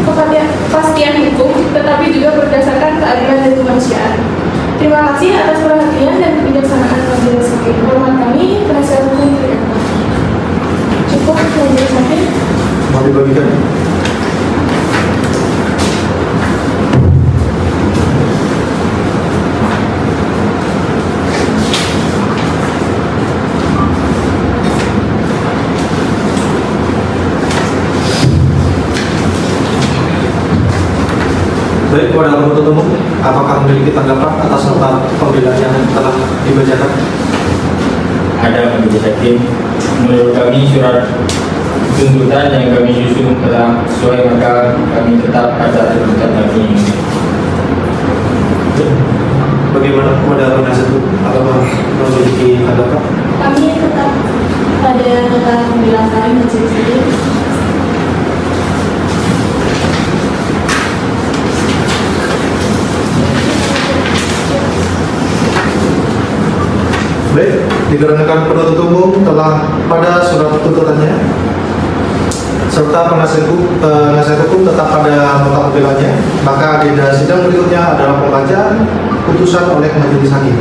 kepastian hukum, tetapi juga berdasarkan keadilan dan kemanusiaan. Terima kasih atas perhatian dan kebijaksanaan majelis hakim. Hormat kami, penasihat hukum terdakwa. Cukup majelis hakim. Mau dibagikan? Baik, kepada penuntut umum, apakah memiliki tanggapan atas nota pembelaan yang telah dibacakan? Ada majelis hakim. Menurut kami surat tuntutan yang kami susun telah sesuai, maka kami tetap pada tuntutan kami. Bagaimana kepada penasihat hukum? Apakah memiliki tanggapan? Kami tetap pada nota pembelaan kami majelis hakim. Baik, dikarenakan penuntut umum telah pada surat tuntutannya serta penasihat hukum tetap pada nota pembelaannya, maka agenda sidang berikutnya adalah pembacaan putusan oleh majelis hakim.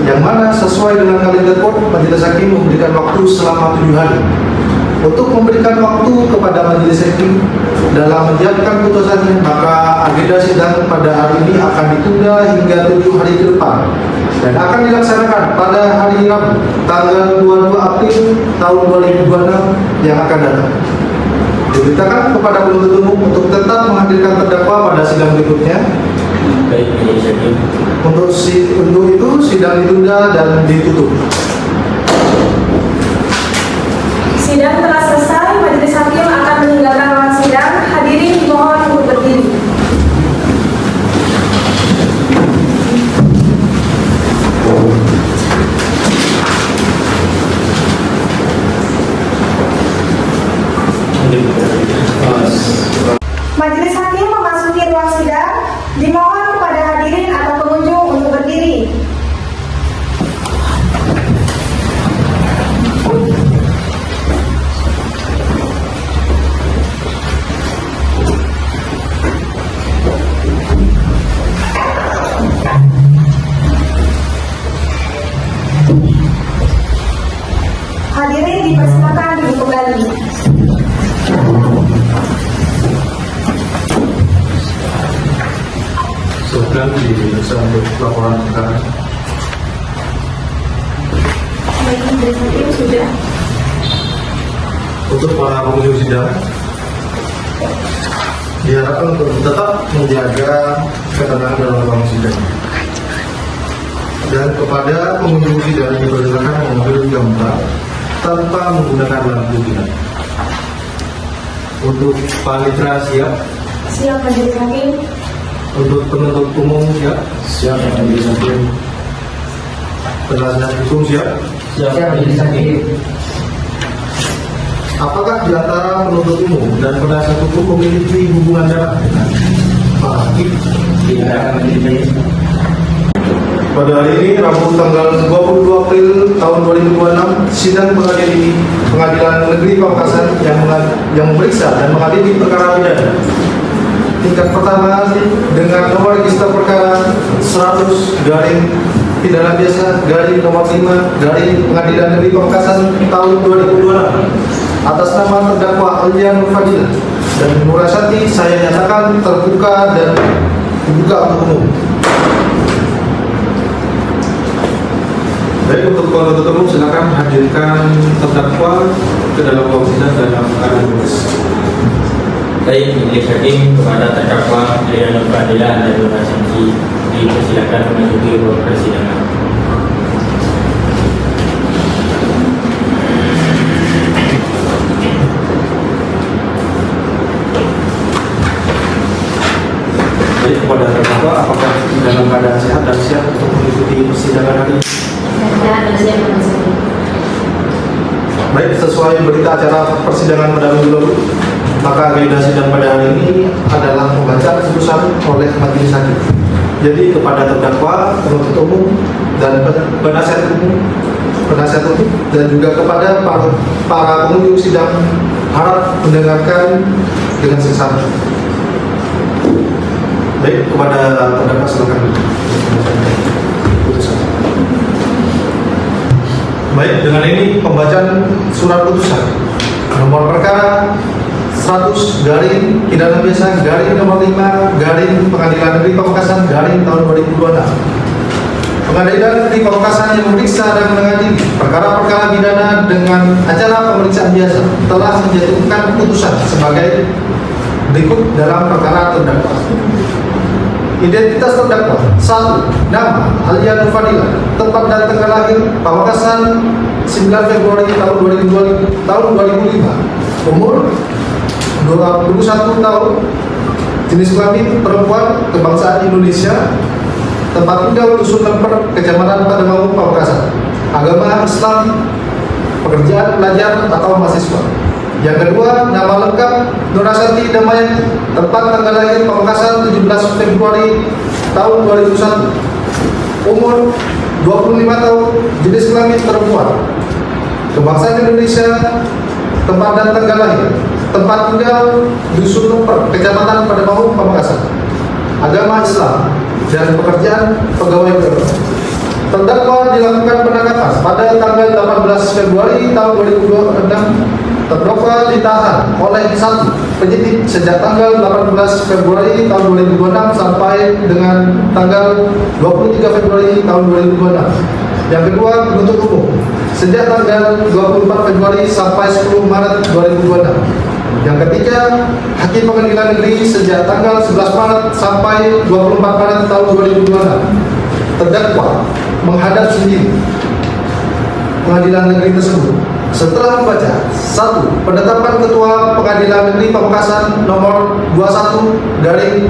Yang mana sesuai dengan kalender court, majelis hakim memberikan waktu selama 7 hari untuk memberikan waktu kepada majelis hakim dalam menyiapkan putusannya. Maka agenda sidang pada hari ini akan ditunda hingga 7 hari ke depan dan akan dilaksanakan pada hari Rabu tanggal 22 April tahun 2026 yang akan datang. Diberitakan kepada penuntut umum untuk tetap menghadirkan terdakwa pada sidang berikutnya. Baik, majelis hakim. Untuk itu sidang ditunda dan ditutup. Sidang telah selesai, majelis hakim akan meninggalkan ruang sidang. Hadirin dimohon untuk berdiri. Majelis hakim memasuki ruang sidang. Dimohon kepada hadirin atau pengunjung untuk berdiri. diperiksa untuk laporan perkara. Baik, majelis hakim sudah. Untuk para pengunjung sidang diharapkan untuk tetap menjaga ketenangan dalam ruang sidang. Dan kepada pengunjung sidang dipersilakan mengambil gambar tanpa menggunakan lampu binar. Untuk panitera siap. Siap majelis hakim. Untuk penuntut umum siap. Siap majelis hakim. Penasihat hukum siap. Siap majelis hakim. Apakah di antara penuntut umum dan penasihat hukum memiliki hubungan darah dengan Pak Hakim? Tidak memiliki. Pada hari ini, Rabu tanggal 22 April tahun 2026, sidang pengadilan negeri Pamekasan yang memeriksa dan mengadili perkara pidana tingkat pertama dengan nomor register perkara 100 garing pidana biasa garing nomor 5 garing pengadilan negeri Pamekasan tahun 2026 atas nama terdakwa Alia Nur Fadilah dan Nurasati saya nyatakan terbuka dan dibuka untuk umum. Baik, untuk penuntut umum silakan hadirkan terdakwa ke dalam ruang sidang dalam keadaan bebas. Baik, majelis hakim kepada terdakwa Alia Nur Fadilah dan Nurasati dipersilakan memasuki ruang persidangan. Baik, kepada terdakwa apakah dalam keadaan sehat dan siap untuk mengikuti persidangan hari ini? Baik, sesuai berita acara persidangan pada minggu lalu, maka agenda sidang pada hari ini adalah membaca keputusan oleh majelis hakim. Jadi kepada terdakwa, penuntut umum dan penasihat hukum dan juga kepada para pengunjung sidang harap mendengarkan dengan seksama. Baik, kepada terdakwa silakan putusan. Baik, dengan ini pembacaan surat putusan nomor perkara 100 garing pidana biasa garing nomor 5 garing pengadilan negeri Pamekasan garing tahun 2026. Pengadilan negeri Pamekasan yang memeriksa dan mengadili perkara-perkara pidana dengan acara pemeriksaan biasa telah menjatuhkan putusan sebagai berikut dalam perkara terdakwa. Identitas terdakwa: 1. Nama Alia Nur Fadilah, tempat dan tanggal lahir Pamekasan 9 Februari tahun 2005, umur 21 tahun, jenis kelamin perempuan, kebangsaan Indonesia, tempat tinggal dusun Lemper, kecamatan Padamaung, Pamekasan, agama Islam, pekerjaan pelajar atau mahasiswa. Yang kedua, nama lengkap Nurasati Damayanti, tempat tanggal lahir Pamekasan 17 Februari tahun 2001, umur 25 tahun, jenis kelamin perempuan, kebangsaan Indonesia, tempat dan tanggal lahir, tempat tinggal dusun Lemper, kecamatan Padamaung, Pamekasan, agama Islam, dan pekerjaan pegawai negeri. Terdakwa dilakukan penangkapan pada tanggal 18 Februari tahun 2026. Terdakwa ditahan oleh 1. penyidik sejak tanggal 18 Februari tahun 2026 sampai dengan tanggal 23 Februari tahun 2026. Yang kedua, penuntut umum sejak tanggal 24 Februari sampai 10 Maret 2026. Yang ketiga, hakim pengadilan negeri sejak tanggal 11 Maret sampai 24 Maret tahun 2026. Terdakwa menghadap sendiri pengadilan negeri tersebut setelah membaca 1. Penetapan Ketua Pengadilan Negeri Pamekasan nomor 21 garing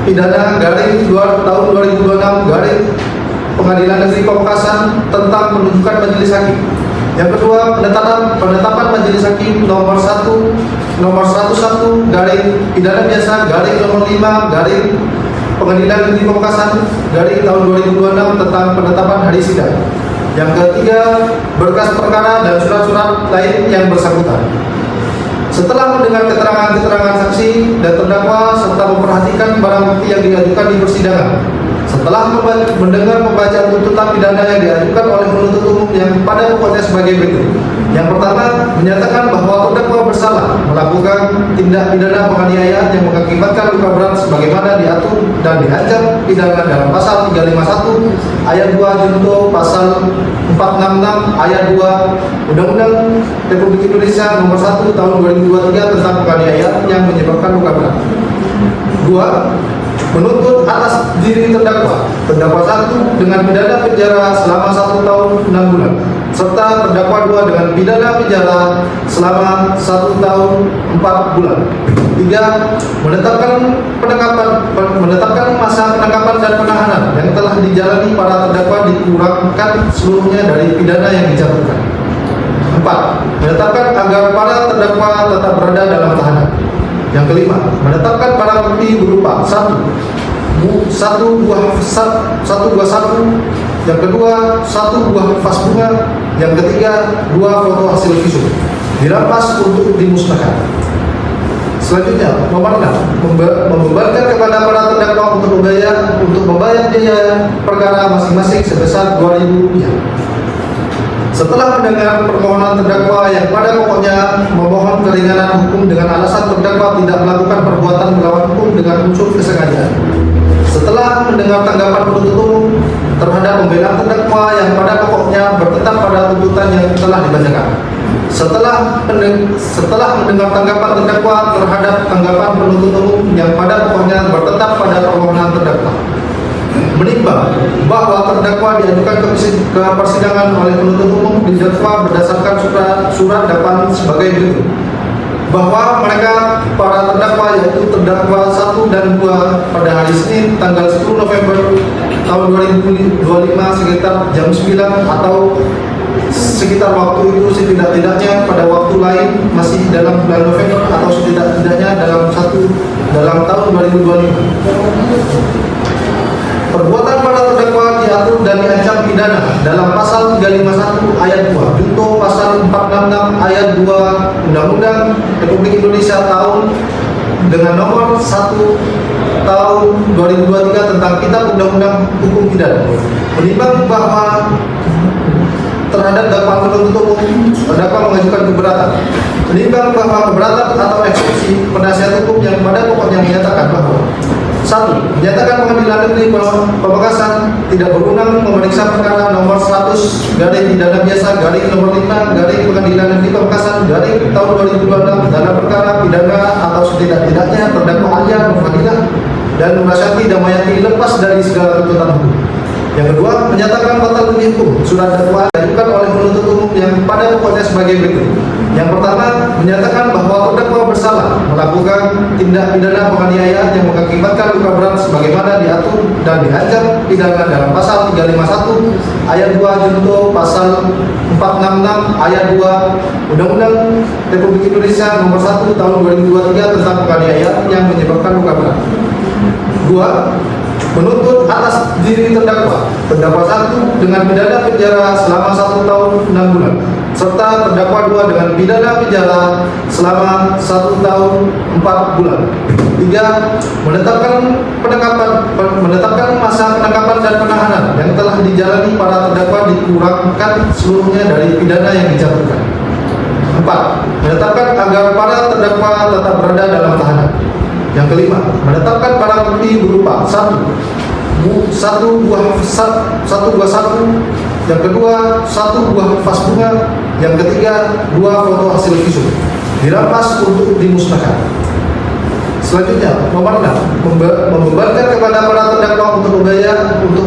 pidana garing 2 tahun 2026 garing Pengadilan Negeri Pamekasan tentang penunjukan majelis hakim. Yang kedua, penetapan majelis hakim nomor 111 garing pidana biasa garing nomor 5 garing Pengadilan Negeri Pamekasan garing tahun 2026 tentang penetapan hari sidang. Yang ketiga, berkas perkara dan surat-surat lain yang bersangkutan. Setelah mendengar keterangan-keterangan saksi dan terdakwa serta memperhatikan barang bukti yang diajukan di persidangan, setelah mendengar pembacaan tuntutan pidana yang diajukan oleh penuntut umum yang pada pokoknya sebagai berikut. Yang pertama, menyatakan bahwa terdakwa bersalah melakukan tindak pidana penganiayaan yang mengakibatkan luka berat sebagaimana diatur dan diancam pidana dalam pasal 351 ayat 2 junto pasal 466 ayat 2 Undang-Undang Republik Indonesia Nomor 1 Tahun 2023 tentang penganiayaan yang menyebabkan luka berat. 2. Menuntut atas diri terdakwa 1 dengan pidana penjara selama 1 tahun 6 bulan serta terdakwa 2 dengan pidana penjara selama 1 tahun 4 bulan. 3. Menetapkan masa penangkapan dan penahanan yang telah dijalani para terdakwa dikurangkan seluruhnya dari pidana yang dijatuhkan. 4. Menetapkan agar para terdakwa tetap berada dalam tahanan. Yang kelima, menetapkan barang bukti berupa 1 buah sapu, yang kedua 1 buah vas bunga, yang ketiga 2 foto hasil visum dirampas untuk dimusnahkan. Selanjutnya, nomor 6, membebankan kepada para terdakwa untuk membayar biaya perkara masing-masing sebesar Rp2.000. Setelah mendengar permohonan terdakwa yang pada pokoknya memohon keringanan hukum dengan alasan terdakwa tidak melakukan perbuatan melawan hukum dengan unsur kesengajaan. Setelah mendengar tanggapan penuntut umum terhadap pembelaan terdakwa yang pada pokoknya bertetap pada tuntutan yang telah dibacakan. Setelah mendengar tanggapan terdakwa terhadap tanggapan penuntut umum yang pada pokoknya bertetap pada permohonan terdakwa. Menimbang bahwa terdakwa diajukan ke persidangan oleh penuntut umum didakwa berdasarkan surat dakwaan sebagai berikut. Bahwa mereka para terdakwa yaitu terdakwa 1 dan 2 pada hari Senin tanggal 10 November tahun 2025 sekitar jam 9 atau sekitar waktu itu setidak-tidaknya pada waktu lain masih dalam bulan November atau setidak-tidaknya dalam tahun 2025. Perbuatan para terdakwa diatur dan diancam pidana dalam pasal 351 ayat 2 junto pasal 466 ayat 2 Undang-Undang Republik Indonesia dengan nomor 1 tahun 2023 tentang Kitab Undang-Undang Hukum Pidana. Menimbang bahwa terhadap dakwaan penuntut umum terdakwa mengajukan keberatan. Menimbang bahwa keberatan atau eksepsi penasihat hukum yang pada pokoknya menyatakan bahwa 1. Menyatakan Pengadilan Negeri Pamekasan tidak berwenang memeriksa perkara nomor 100 garing pidana biasa garing nomor 5 garing Pengadilan Negeri Pamekasan garing tahun 2026 dalam perkara pidana atau setidak-tidaknya terdakwa Alia, Nurfadilah dan Nurasyanti Damayati lepas dari segala tuntutan hukum. Yang kedua, menyatakan batal demi hukum surat dakwaan diajukan oleh penuntut umum yang pada pokoknya sebagai berikut. Yang pertama, menyatakan bahwa terdakwa bersalah melakukan tindak pidana penganiayaan yang mengakibatkan luka berat sebagaimana diatur dan diancam pidana dalam pasal 351 ayat 2 junto pasal 466 ayat 2 Undang-Undang Republik Indonesia Nomor 1 Tahun 2023 tentang penganiayaan yang menyebabkan luka berat. 2. Menuntut atas diri terdakwa 1 dengan pidana penjara selama 1 tahun 6 bulan serta terdakwa 2 dengan pidana penjara selama 1 tahun 4 bulan. 3. Menetapkan masa penangkapan dan penahanan yang telah dijalani para terdakwa dikurangkan seluruhnya dari pidana yang dijatuhkan. 4. Menetapkan agar para terdakwa tetap berada dalam tahanan. Yang kelima, menetapkan barang bukti berupa 1 buah sapu, yang kedua 1 buah vas bunga, yang ketiga 2 foto hasil visum dirampas untuk dimusnahkan. Selanjutnya, nomor 6, membebankan kepada para terdakwa untuk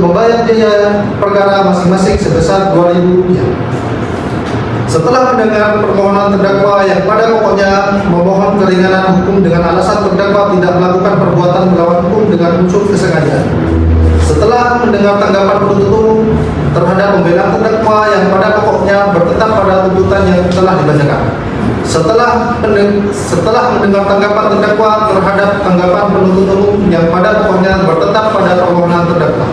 membayar biaya perkara masing-masing sebesar Rp2.000. Setelah mendengar permohonan terdakwa yang pada pokoknya memohon keringanan hukum dengan alasan terdakwa tidak melakukan perbuatan melawan hukum dengan unsur kesengajaan. Setelah mendengar tanggapan penuntut umum terhadap pembelaan terdakwa yang pada pokoknya bertetap pada tuntutan yang telah dibacakan. Setelah mendengar tanggapan terdakwa terhadap tanggapan penuntut umum yang pada pokoknya bertetap pada permohonan terdakwa.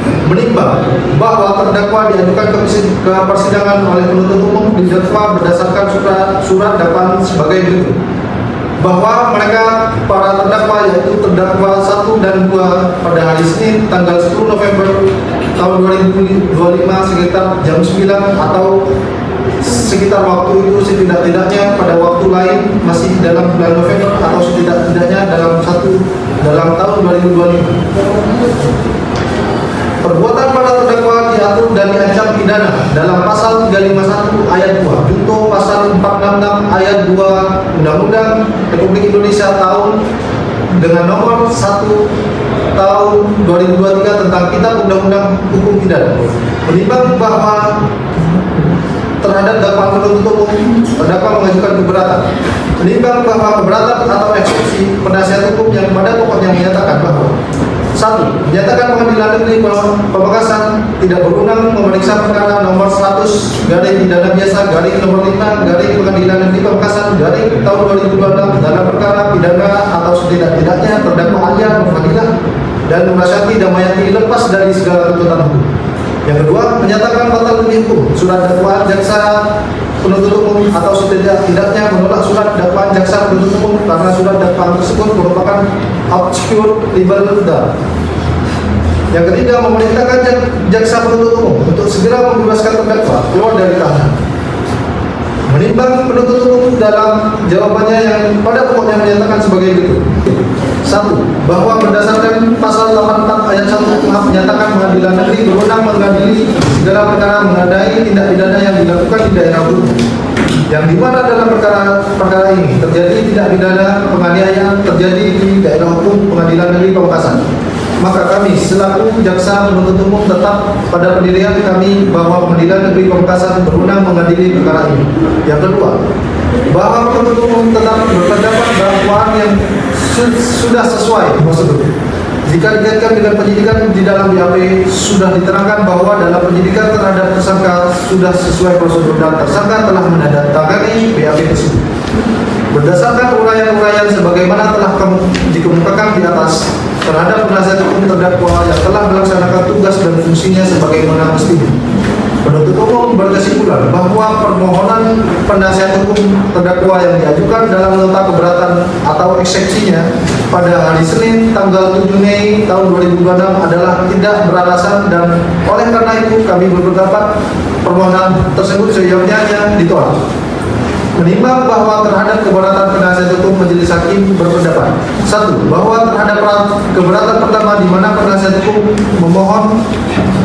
Menimbang bahwa terdakwa diajukan ke persidangan oleh penuntut umum didakwa berdasarkan surat dakwaan sebagai berikut. Bahwa mereka para terdakwa yaitu terdakwa 1 dan 2 pada hari Senin tanggal 10 November tahun 2025 sekitar jam 9 atau sekitar waktu itu setidak-tidaknya pada waktu lain masih dalam bulan November atau setidak-tidaknya dalam tahun 2025. Perbuatan para terdakwa diatur dan diancam pidana dalam pasal 351 ayat 2 junto pasal 466 ayat 2 Undang-Undang Republik Indonesia dengan nomor 1 tahun 2023 tentang Kitab Undang-Undang Hukum Pidana. Menimbang bahwa terhadap dakwaan penuntut umum terdakwa mengajukan keberatan. Menimbang bahwa keberatan atau eksepsi penasihat hukum yang pada pokoknya menyatakan bahwa 1. Menyatakan Pengadilan Negeri Pamekasan tidak berwenang memeriksa perkara nomor 100 garing pidana biasa garing nomor 5 garing Pengadilan Negeri Pamekasan garing tahun 2026 dalam perkara pidana atau setidak-tidaknya terdakwa Alia Nurfadilah dan Nurasyanti Damayati lepas dari segala tuntutan hukum. Yang kedua, menyatakan batal demi hukum surat dakwaan jaksa penuntut umum atau setidak-tidaknya menolak surat dakwaan jaksa penuntut umum karena surat dakwaan tersebut merupakan obscure libel legal. Yang ketiga, memerintahkan jaksa penuntut umum untuk segera membebaskan terdakwa keluar dari tahanan. Menimbang penuntut umum dalam jawabannya yang pada pokoknya menyatakan sebagai berikut. 1. Bahwa berdasarkan pasal 84 ayat 1 KUHP menyatakan Pengadilan Negeri berwenang mengadili segala perkara mengenai tindak pidana yang dilakukan di daerah hukum. Yang dimana dalam perkara ini terjadi tindak pidana penganiayaan terjadi di daerah hukum Pengadilan Negeri Pamekasan. Maka kami selaku jaksa penuntut umum tetap pada pendirian kami bahwa Pengadilan Negeri Pamekasan berwenang mengadili perkara ini. Yang kedua, bahwa penuntut umum tetap berpendapat dakwaan yang sudah sesuai prosedur. Jika dikaitkan dengan penyidikan di dalam BAP sudah diterangkan bahwa dalam penyidikan terhadap tersangka sudah sesuai prosedur dan tersangka telah menandatangani BAP tersebut. Berdasarkan uraian-uraian sebagaimana telah dikemukakan di atas terhadap penasihat hukum terdakwa yang telah melaksanakan tugas dan fungsinya sebagaimana mestinya. Penuntut umum berkesimpulan bahwa permohonan penasihat hukum terdakwa yang diajukan dalam nota keberatan atau eksepsinya pada hari Senin tanggal 7 Mei tahun 2026 adalah tidak beralasan dan oleh karena itu kami berpendapat permohonan tersebut seyogyanya ditolak. Menimbang bahwa terhadap keberatan penasihat hukum majelis hakim berpendapat 1. Bahwa terhadap keberatan pertama di mana penasihat hukum memohon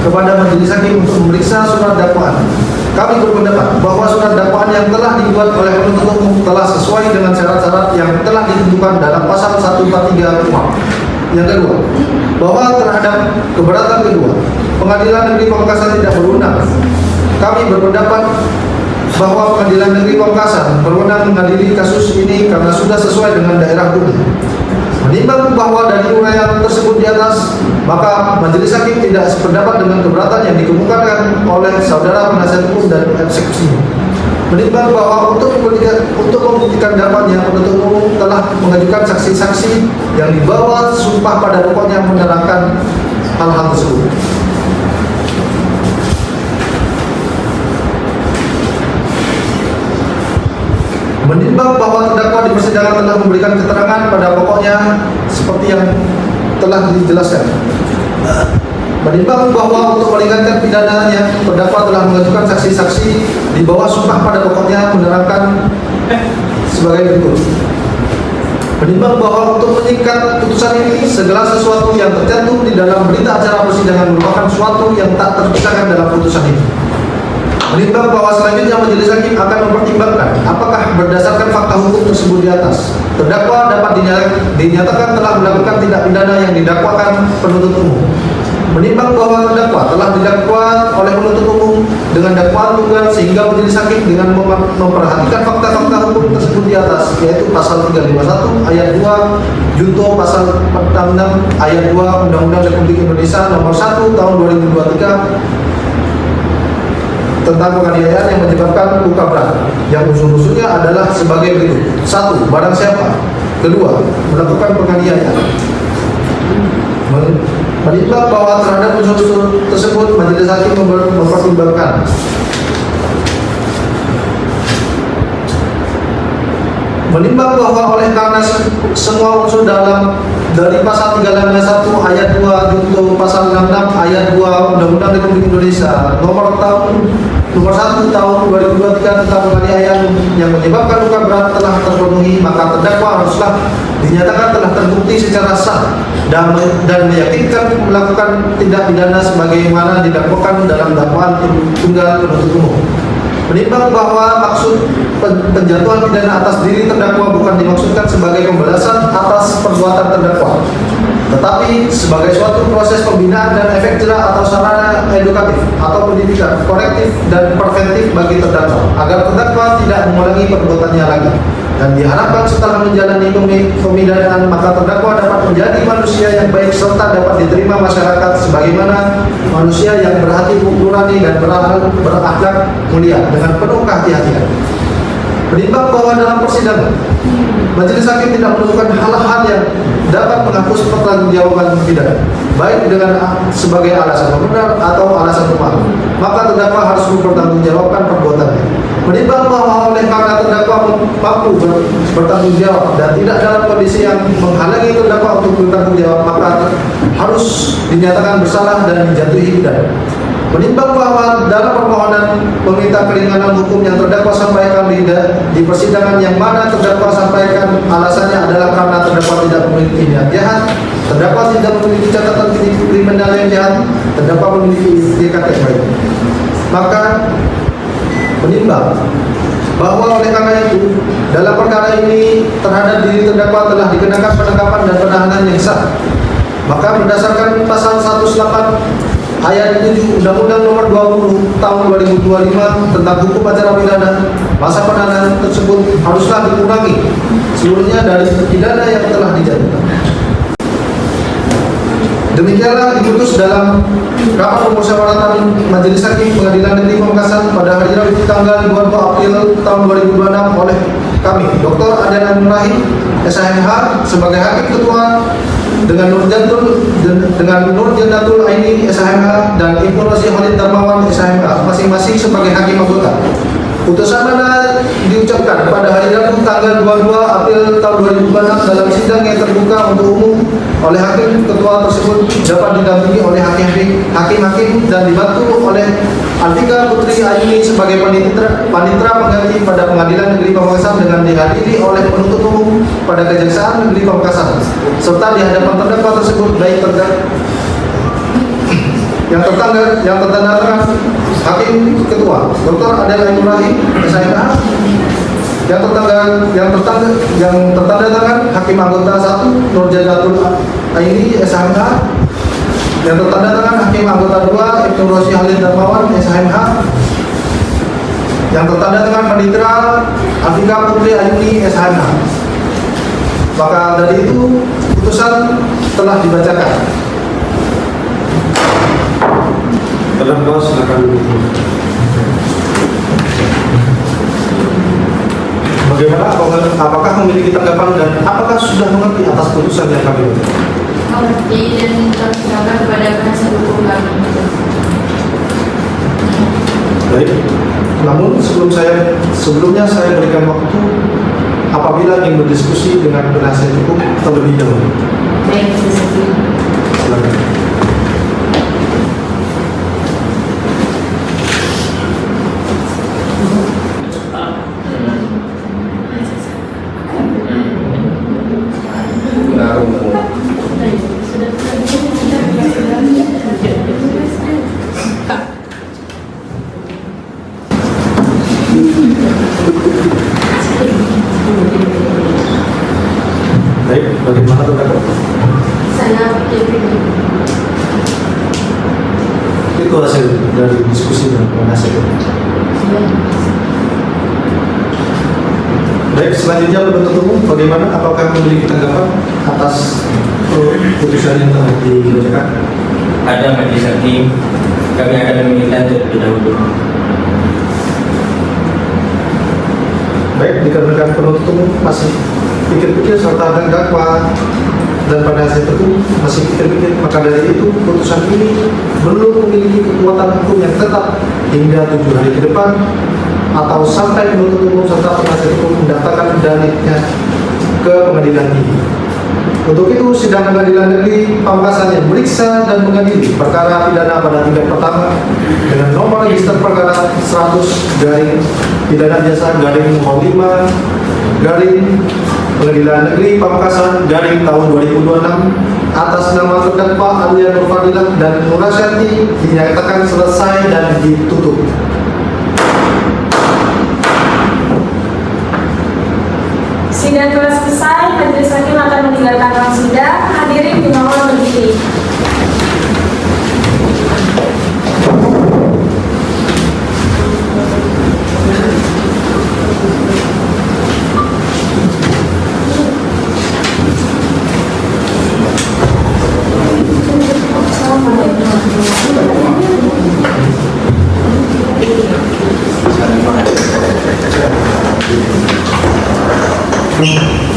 kepada majelis hakim untuk memeriksa surat dakwaan, kami berpendapat bahwa surat dakwaan yang telah dibuat oleh penuntut umum telah sesuai dengan syarat-syarat yang telah ditentukan dalam pasal 143 KUHP. Yang kedua, bahwa terhadap keberatan kedua, Pengadilan Negeri Pamekasan tidak berwenang. Kami berpendapat bahwa Pengadilan Negeri Pamekasan berwenang mengadili kasus ini karena sudah sesuai dengan daerah hukum. Menimbang bahwa dari uraian tersebut di atas, maka majelis hakim tidak sependapat dengan keberatan yang dikemukakan oleh saudara penasihat hukum dan eksepsi. Menimbang bahwa untuk membuktikan dakwanya, penuntut umum telah mengajukan saksi-saksi yang dibawa sumpah pada pokoknya menerangkan hal-hal tersebut. Menimbang bahwa terdakwa di persidangan telah memberikan keterangan pada pokoknya seperti yang telah dijelaskan. Menimbang bahwa untuk meringankan pidananya, terdakwa telah mengajukan saksi-saksi di bawah sumpah pada pokoknya menerangkan sebagai berikut. Menimbang bahwa untuk menyingkat putusan ini, segala sesuatu yang tercantum di dalam berita acara persidangan merupakan suatu yang tak terpisahkan dalam putusan ini. Menimbang bahwa selanjutnya majelis hakim akan mempertimbangkan apakah berdasarkan fakta hukum tersebut di atas, terdakwa dapat dinyatakan telah melakukan tindak pidana yang didakwakan penuntut umum. Menimbang bahwa terdakwa telah didakwa oleh penuntut umum dengan dakwaan tunggal sehingga majelis hakim dengan memperhatikan fakta-fakta hukum tersebut di atas, yaitu pasal 351 ayat 2 junto pasal 46 ayat 2 Undang-Undang Republik Indonesia nomor 1 tahun 2023 tentang penganiayaan yang menyebabkan luka berat, yang unsur-unsurnya adalah sebagai berikut. 1. Barang siapa. 2. Melakukan penganiayaan. Menimbang bahwa terhadap unsur-unsur tersebut majelis hakim mempertimbangkan menimbang bahwa oleh karena semua unsur dari pasal 351 ayat 2 junto pasal 66 ayat 2 Undang-Undang Republik Indonesia nomor tahun Nomor 1 tahun 2023 tentang penganiayaan yang menyebabkan luka berat telah terpenuhi, maka terdakwa haruslah dinyatakan telah terbukti secara sah dan meyakinkan melakukan tindak pidana sebagaimana didakwakan dalam dakwaan tunggal penuntut umum. Menimbang bahwa maksud penjatuhan pidana atas diri terdakwa bukan dimaksudkan sebagai pembalasan atas perbuatan terdakwa, tetapi sebagai suatu proses pembinaan dan efek jerah atau sarana edukatif atau pendidikan, korektif dan preventif bagi terdakwa agar terdakwa tidak mengulangi perbuatannya lagi. Dan diharapkan setelah menjalani pemidanaan maka terdakwa dapat menjadi manusia yang baik serta dapat diterima masyarakat sebagaimana manusia yang berhati nurani dan berakhlak mulia dengan penuh kehati-hatian. Menimbang bahwa dalam persidangan majelis hakim tidak menemukan hal-hal yang dapat menghapus pertanggungjawaban pidana, baik dengan sebagai alasan pembenar atau alasan pemaaf, maka terdakwa harus mempertanggungjawabkan perbuatannya. Menimbang bahwa oleh karena terdakwa mampu bertanggung jawab dan tidak dalam kondisi yang menghalangi terdakwa untuk bertanggung jawab, maka harus dinyatakan bersalah dan dijatuhi pidana. Menimbang bahwa dalam permohonan meminta keringanan hukum yang terdakwa sampaikan di persidangan yang mana terdakwa sampaikan alasannya adalah karena terdakwa tidak memiliki niat jahat, terdakwa tidak memiliki catatan kriminal yang jahat, terdakwa memiliki etikat yang baik. Maka menimbang bahwa oleh karena itu dalam perkara ini terhadap diri terdakwa telah dikenakan penangkapan dan penahanan yang sah, maka berdasarkan pasal 108 ayat 7 Undang-Undang Nomor 20 Tahun 2025 tentang hukum acara pidana, masa penahanan tersebut haruslah dikurangi seluruhnya dari pidana yang telah dijatuhkan. Demikianlah diputus dalam rapat permusyawaratan Majelis Hakim Pengadilan Negeri Pamekasan pada hari Rabu tanggal 22 April tahun 2026 oleh kami, Dr. Aden Anurahim, SHMH sebagai Hakim Ketua, dengan Nur Jannatul Aini SHMH dan Ibnu Rosi Khalid Darmawan SHMH masing-masing sebagai hakim anggota. Putusan mana diucapkan pada hari Rabu tanggal 22 April tahun 2026 dalam sidang yang terbuka untuk umum oleh hakim ketua tersebut dapat didampingi oleh hakim-hakim dan dibantu oleh Alfika Putri Ayuni sebagai panitera pengganti pada Pengadilan Negeri Pamekasan dengan dihadiri oleh penuntut umum pada Kejaksaan Negeri Pamekasan serta di hadapan terdakwa tersebut baik yang tertanda tangan Hakim Ketua Dr. Adel Ibrahim SHMH, yang tertanda tangan Hakim Anggota 1 Nur Jannatul Aini SHMH, yang tertanda tangan Hakim Anggota 2 Ibnu Rosi Khalid Darmawan SHMH, yang tertanda tangan Panitera Alfika Putri Ayuni SHMH. Maka dari itu putusan telah dibacakan. Terdakwa silakan. Bagaimana? Apakah memiliki tanggapan dan apakah sudah mengerti atas putusan yang kami bacakan? Mengerti dan terserahkan kepada penasihat hukum kami. Baik. Namun sebelumnya saya berikan waktu apabila ingin berdiskusi dengan penasihat hukum terlebih dahulu. Baik, silakan. Baik, bagaimana terdakwa? Saya Itu hasil dari diskusi dengan penasihat. Baik, selanjutnya penuntut umum bagaimana? Apakah memiliki tanggapan atas putusan yang telah dibacakan? Ada majelis hakim, kami akan meminta terlebih dahulu. Baik, dikarenakan penuntut umum masih pikir-pikir serta terdakwa dan penasihat hukum masih pikir-pikir, maka dari itu putusan ini belum memiliki kekuatan hukum yang tetap hingga 7 hari ke depan atau sampai penuntut umum serta penasihat hukum mendaftarkan dalilnya ke pengadilan tinggi. Untuk itu, sidang pengadilan negeri Pamekasan yang memeriksa dan mengadili perkara pidana pada tingkat pertama dengan nomor register perkara 100 garing pidana biasa garing 05 garing Pengadilan Negeri Pamekasan garing tahun 2026 atas nama terdakwa Alia Nurfadilah dan Nurasyati dinyatakan selesai dan ditutup. Sidang telah selesai, majelis hakim akan meninggalkan ruang sidang. Hadirin dimohon berdiri. Thank you.